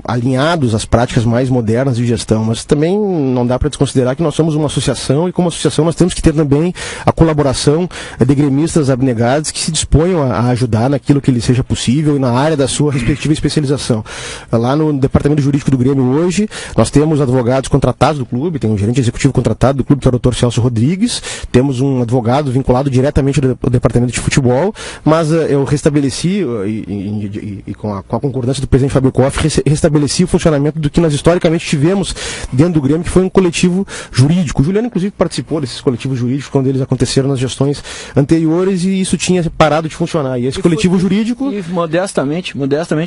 alinhados às práticas mais modernas de gestão. Mas também não dá para desconsiderar que nós somos uma associação, e como associação nós temos que ter também a colaboração de gremistas abnegados que se disponham a ajudar naquilo que lhe seja possível e na área da sua respectiva especialização. Lá no departamento jurídico do Grêmio hoje, nós temos advogados contratados do clube, tem um gerente executivo contratado do clube, que é o Dr. Celso Rodrigues, temos um advogado vinculado diretamente ao departamento de futebol, mas eu restabeleci, e com a concordância do presidente Fábio Koff, restabeleci o funcionamento do que nós historicamente tivemos dentro do Grêmio, que foi um coletivo jurídico. O Juliano, inclusive, participou desses coletivos jurídicos quando eles aconteceram nas gestões anteriores e isso tinha parado de funcionar. E esse coletivo jurídico... E modestamente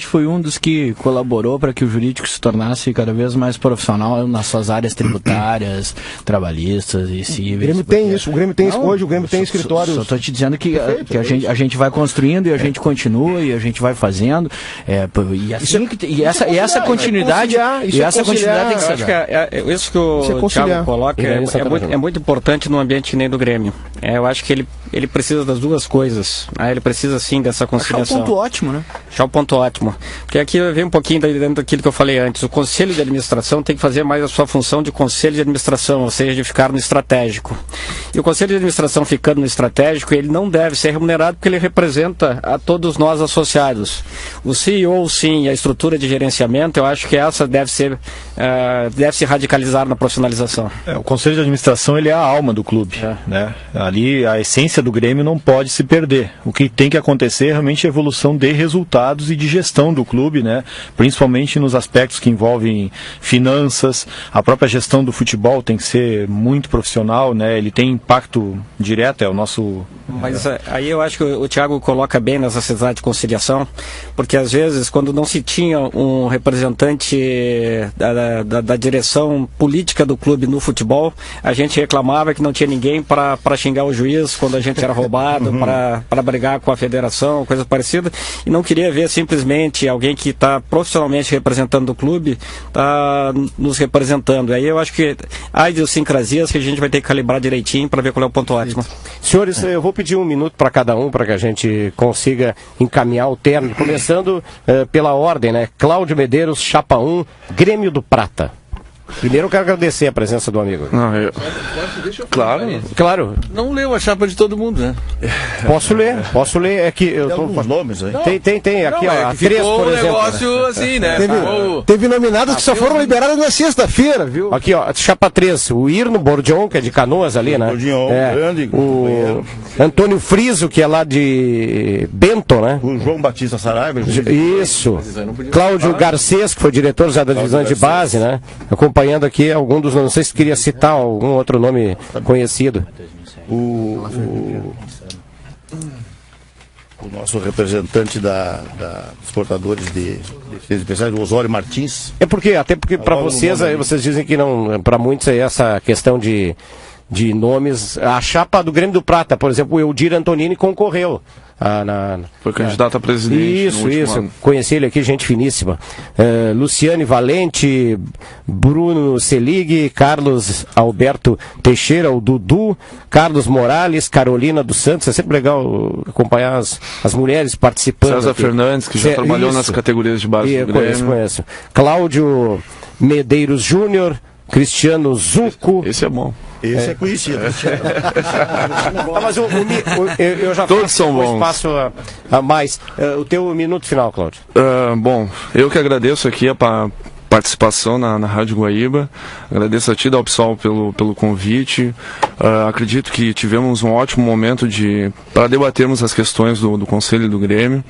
foi um dos que colaborou para que o jurídico se tornasse cada vez mais profissional nas suas áreas tributárias, trabalhistas e cíveis. O Grêmio tem isso, hoje o Grêmio tem escritórios... Só estou te dizendo que a gente vai construindo e a gente continua e a gente vai fazendo. Essa continuidade tem que ser. Acho que isso que o Thiago coloca é muito importante num ambiente que nem do Grêmio. Eu acho que ele precisa das duas coisas. Ele precisa sim dessa conciliação. Achar o ponto ótimo, né? Achar o ponto ótimo. Porque aqui vem um pouquinho dentro daquilo que eu falei antes. O conselho de administração tem que fazer mais a sua função de conselho de administração, ou seja, de ficar no estratégico. E o conselho de administração ficando no estratégico, ele não deve ser remunerado porque ele representa a todos nós associados. O CEO, sim, a estrutura de gerenciamento, eu acho que essa deve se radicalizar na profissionalização. O conselho de administração, ele é a alma do clube, né? Ali a essência do Grêmio não pode se perder. O que tem que acontecer é realmente a evolução de resultados e de gestão do clube, né? Principalmente nos aspectos que envolvem finanças. A própria gestão do futebol tem que ser muito profissional, né? Ele tem impacto direto, é o nosso... Mas aí eu acho que o Thiago coloca bem nessa necessidade de conciliação, porque às vezes quando não se tinha um representante da direção política do clube no futebol, a gente reclamava que não tinha ninguém para xingar o juiz quando a gente era roubado, para brigar com a federação, coisa parecida, e não queria ver simplesmente alguém que está profissionalmente representando o clube, está nos representando. Aí eu acho que há idiosincrasias que a gente vai ter que calibrar direitinho para ver qual é o ponto ótimo. Senhores, eu vou pedir um minuto para cada um, para que a gente consiga encaminhar o término, começando pela ordem, né? Cláudio Medeiros, Chapa 1, Grêmio do Prata. Primeiro eu quero agradecer a presença do amigo. Claro. Não leu a chapa de todo mundo, né? Posso ler. É que eu tô com os nomes aí. Tem aqui, ó. A 3, por exemplo. Negócio assim, né? Teve nominados que só foram liberados na sexta-feira, viu? Aqui, ó, chapa 3, o Irno Bordion, que é de Canoas ali, né? Bordion, grande. O Antônio Friso, que é lá de Bento, né? O João Batista Saraiva. Isso. Cláudio Garcês, que foi diretor já da divisão de base, né? Acompanhando aqui algum dos nomes. Não sei se queria citar algum outro nome conhecido. O nosso representante dos portadores de defesa especiais, o Osório Martins. Até porque para vocês, aí vocês dizem que não, para muitos é essa questão de nomes. A chapa do Grêmio do Prata, por exemplo, o Eudir Antonini concorreu. Foi candidato a presidente. Isso. Conheci ele aqui, gente finíssima. Luciane Valente, Bruno Selig, Carlos Alberto Teixeira, o Dudu, Carlos Morales, Carolina dos Santos. É sempre legal acompanhar as mulheres participando. César Fernandes, que já trabalhou nas categorias de base do Grêmio. Conheço. Cláudio Medeiros Júnior, Cristiano Zucco. Esse é bom. Esse é conhecido. Mas eu já todos são bons. Espaço a mais. O teu minuto final, Cláudio. Bom, eu que agradeço aqui a participação na Rádio Guaíba. Agradeço a ti, Dalpsol, pelo convite. Acredito que tivemos um ótimo momento para debatermos as questões do Conselho do Grêmio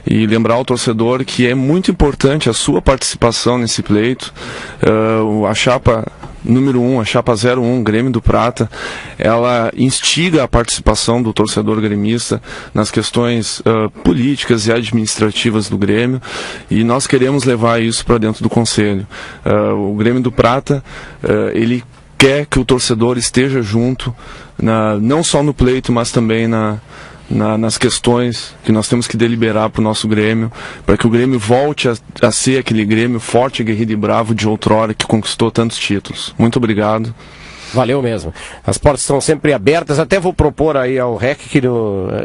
e lembrar ao torcedor que é muito importante a sua participação nesse pleito. A chapa número 1, a chapa 01, Grêmio do Prata, ela instiga a participação do torcedor gremista nas questões políticas e administrativas do Grêmio, e nós queremos levar isso para dentro do Conselho. O Grêmio do Prata, ele quer que o torcedor esteja junto, não só no pleito, mas também nas questões que nós temos que deliberar para o nosso Grêmio, para que o Grêmio volte a ser aquele Grêmio forte, aguerrido e bravo de outrora que conquistou tantos títulos. Muito obrigado. Valeu mesmo. As portas estão sempre abertas. Até vou propor aí ao REC que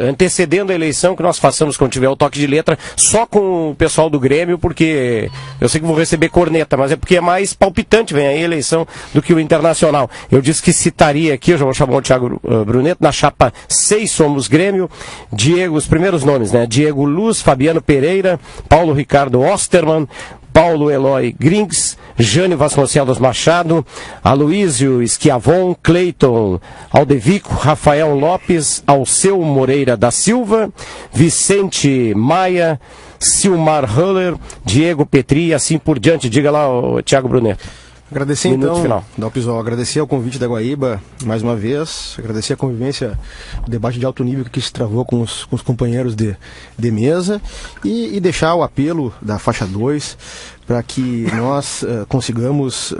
antecedendo a eleição que nós façamos, quando tiver o toque de letra, só com o pessoal do Grêmio, porque eu sei que vou receber corneta, mas é porque é mais palpitante, vem aí a eleição, do que o Internacional. Eu disse que citaria aqui, eu já vou chamar o Thiago Bruneto, na chapa 6 somos Grêmio, Diego, os primeiros nomes, né? Diego Luz, Fabiano Pereira, Paulo Ricardo Osterman, Paulo Eloy Grings, Jânio Vasconcelos Machado, Aloísio Schiavon, Cleiton Aldevico, Rafael Lopes, Alceu Moreira da Silva, Vicente Maia, Silmar Höller, Diego Petri e assim por diante. Diga lá, Thiago Bruneto. Agradecer Minuto final. Agradecer ao convite da Guaíba mais uma vez, agradecer a convivência, o debate de alto nível que se travou com os companheiros de mesa e deixar o apelo da faixa 2 para que nós consigamos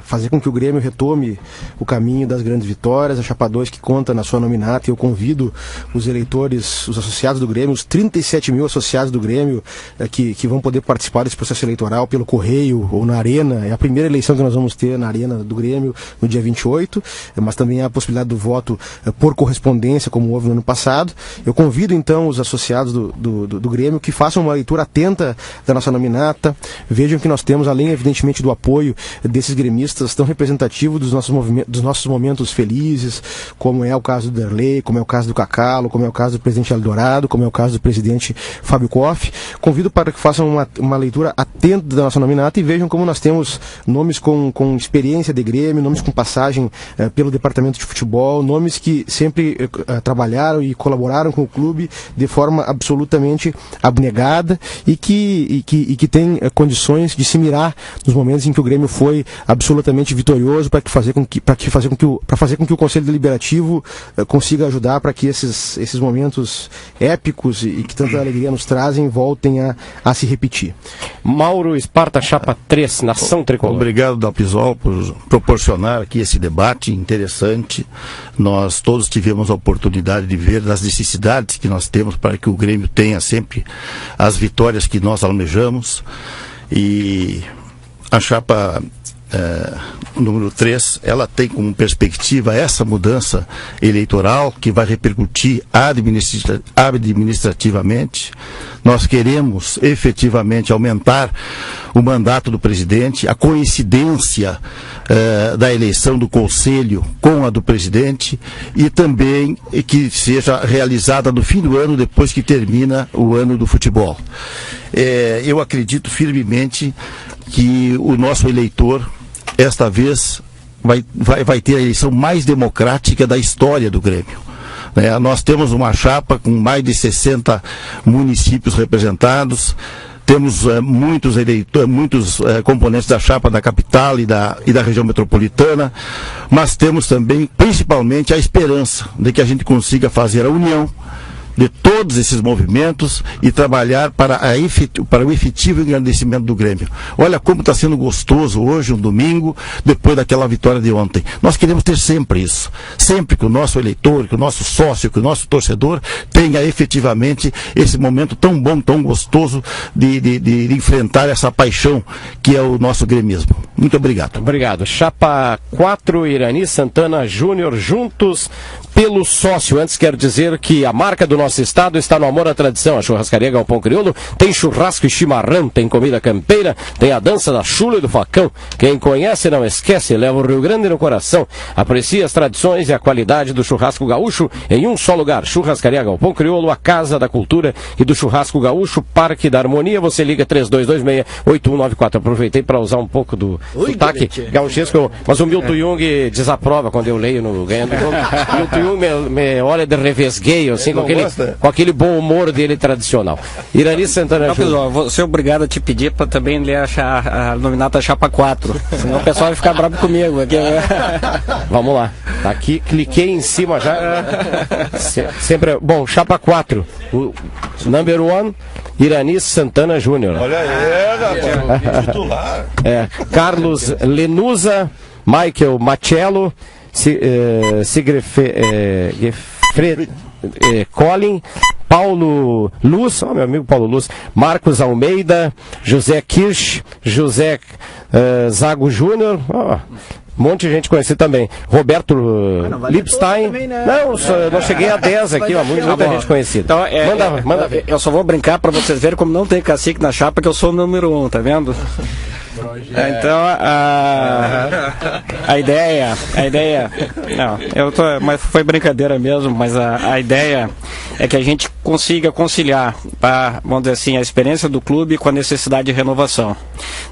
fazer com que o Grêmio retome o caminho das grandes vitórias, a chapa 2 que conta na sua nominata, e eu convido os eleitores, os associados do Grêmio, os 37 mil associados do Grêmio que vão poder participar desse processo eleitoral pelo correio ou na arena. É a primeira eleição que nós vamos ter na arena do Grêmio no dia 28, mas também há a possibilidade do voto por correspondência, como houve no ano passado. Eu convido então os associados do Grêmio que façam uma leitura atenta da nossa nominata. Vejam que nós temos, além evidentemente do apoio desses gremistas tão representativos dos nossos momentos felizes, como é o caso do Derlei, como é o caso do Cacalo, como é o caso do presidente Eldorado, como é o caso do presidente Fábio Koff. Convido para que façam uma leitura atenta da nossa nominata e vejam como nós temos nomes com experiência de Grêmio, nomes com passagem pelo departamento de futebol, nomes que sempre trabalharam e colaboraram com o clube de forma absolutamente abnegada e que tem condições de se mirar nos momentos em que o Grêmio foi absolutamente vitorioso para fazer com que o Conselho Deliberativo consiga ajudar para que esses momentos épicos e que tanta alegria nos trazem voltem a se repetir. Mauro Esparta, chapa 3, Nação Tricolor. Obrigado, Dalpisol, por proporcionar aqui esse debate interessante. Nós todos tivemos a oportunidade de ver as necessidades que nós temos para que o Grêmio tenha sempre as vitórias que nós almejamos. E a chapa número 3, ela tem como perspectiva essa mudança eleitoral que vai repercutir administrativamente. Nós queremos efetivamente aumentar o mandato do presidente, a coincidência da eleição do Conselho com a do presidente e também que seja realizada no fim do ano, depois que termina o ano do futebol. Eu acredito firmemente que o nosso eleitor, esta vez, vai ter a eleição mais democrática da história do Grêmio. Nós temos uma chapa com mais de 60 municípios representados, temos muitos componentes da chapa da capital e da região metropolitana, mas temos também, principalmente, a esperança de que a gente consiga fazer a união de todos esses movimentos e trabalhar para o efetivo engrandecimento do Grêmio. Olha como está sendo gostoso hoje, um domingo, depois daquela vitória de ontem. Nós queremos ter sempre isso. Sempre que o nosso eleitor, que o nosso sócio, que o nosso torcedor tenha efetivamente esse momento tão bom, tão gostoso de enfrentar essa paixão que é o nosso gremismo. Muito obrigado. Obrigado. Chapa 4, Irani Santana Júnior, juntos pelo sócio. Antes quero dizer que a marca do nosso estado está no amor à tradição. A churrascaria Galpão Crioulo tem churrasco e chimarrão, tem comida campeira, tem a dança da chula e do facão. Quem conhece não esquece, leva o Rio Grande no coração. Aprecie as tradições e a qualidade do churrasco gaúcho em um só lugar. Churrascaria Galpão Crioulo, a casa da cultura e do churrasco gaúcho, Parque da Harmonia. Você liga 3226-8194. Aproveitei para usar um pouco do sotaque gauchesco, mas o Milton Jung desaprova quando eu leio no Ganhando o Jogo. Milton Jung me olha de revesgueio, assim, com aquele bom humor dele tradicional. Irani Santana Júnior. Vou ser obrigado a te pedir para também ler a nominata chapa 4, senão o pessoal vai ficar bravo comigo. Vamos lá. Tá aqui, cliquei em cima já. Sempre. Bom, chapa 4. O number 1, Irani Santana Júnior. Olha aí, titular. Carlos Lenusa, Michael Machello, Colin, Paulo Luz, meu amigo Paulo Luz, Marcos Almeida, José Kirsch, José Zago Júnior, um monte de gente conhecida também. Roberto Lipstein. Também, né? Não cheguei a 10 aqui, muita gente conhecida. Então, manda ver. Eu só vou brincar para vocês verem como não tem cacique na chapa, que eu sou o número 1, tá vendo? Então, a ideia, mas foi brincadeira mesmo, mas a ideia é que a gente consiga conciliar, vamos dizer assim, a experiência do clube com a necessidade de renovação.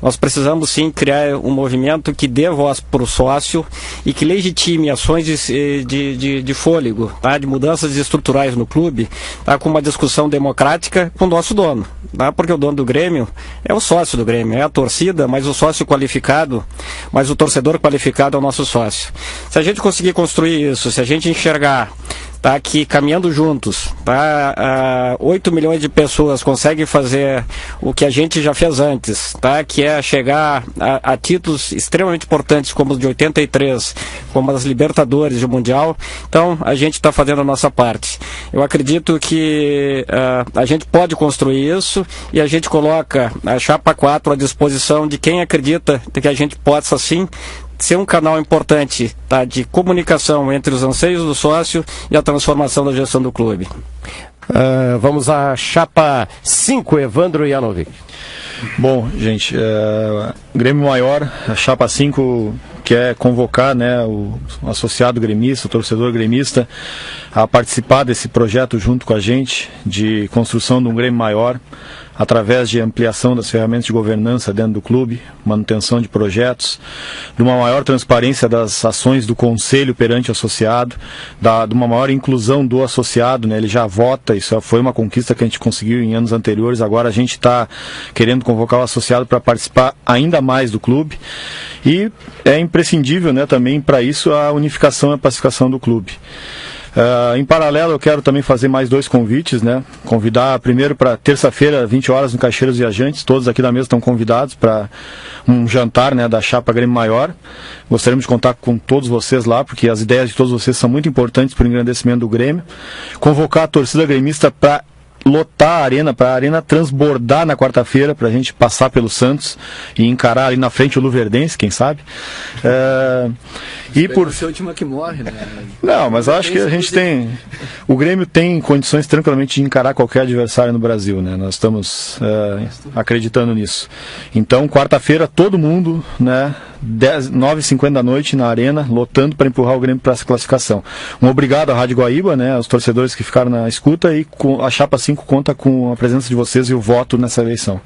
Nós precisamos sim criar um movimento que dê voz para o sócio e que legitime ações de fôlego, tá? De mudanças estruturais no clube, tá? Com uma discussão democrática com o nosso dono, tá? Porque o dono do Grêmio é o sócio do Grêmio, é a torcida, mas o sócio qualificado, mas o torcedor qualificado é o nosso sócio. Se a gente conseguir construir isso, se a gente enxergar, tá, que caminhando juntos, tá, 8 milhões de pessoas conseguem fazer o que a gente já fez antes, tá, que é chegar a títulos extremamente importantes como os de 83, como as Libertadores e o Mundial, então a gente está fazendo a nossa parte. Eu acredito que a gente pode construir isso e a gente coloca a Chapa 4 à disposição de quem acredita que a gente possa sim ser um canal importante, tá, de comunicação entre os anseios do sócio e a transformação da gestão do clube. Vamos à Chapa 5, Evandro Janovic. Bom, gente, Grêmio Maior, a Chapa 5 quer convocar, né, o associado gremista, o torcedor gremista, a participar desse projeto junto com a gente, de construção de um Grêmio Maior, através de ampliação das ferramentas de governança dentro do clube, manutenção de projetos, de uma maior transparência das ações do conselho perante o associado, de uma maior inclusão do associado, né? Ele já vota, isso foi uma conquista que a gente conseguiu em anos anteriores, agora a gente está querendo convocar o associado para participar ainda mais do clube, e é imprescindível, né, também para isso a unificação e a pacificação do clube. Em paralelo, eu quero também fazer mais 2 convites, né? Convidar primeiro para terça-feira, 20 horas, no Caixeiros Viajantes. Todos aqui da mesa estão convidados para um jantar, né, da Chapa Grêmio Maior. Gostaríamos de contar com todos vocês lá, porque as ideias de todos vocês são muito importantes para o engrandecimento do Grêmio. Convocar a torcida gremista para lotar a arena, para a arena transbordar na quarta-feira, para a gente passar pelo Santos e encarar ali na frente o Luverdense, quem sabe. E por ser a última que morre, né? Não, mas eu acho que a gente tem, o Grêmio tem condições tranquilamente de encarar qualquer adversário no Brasil, né? Nós estamos acreditando nisso. Então, quarta-feira, todo mundo, né, 9h50 da noite na arena, lotando para empurrar o Grêmio para essa classificação. Um obrigado à Rádio Guaíba, né, aos torcedores que ficaram na escuta, e a Chapa 5 conta com a presença de vocês e o voto nessa eleição.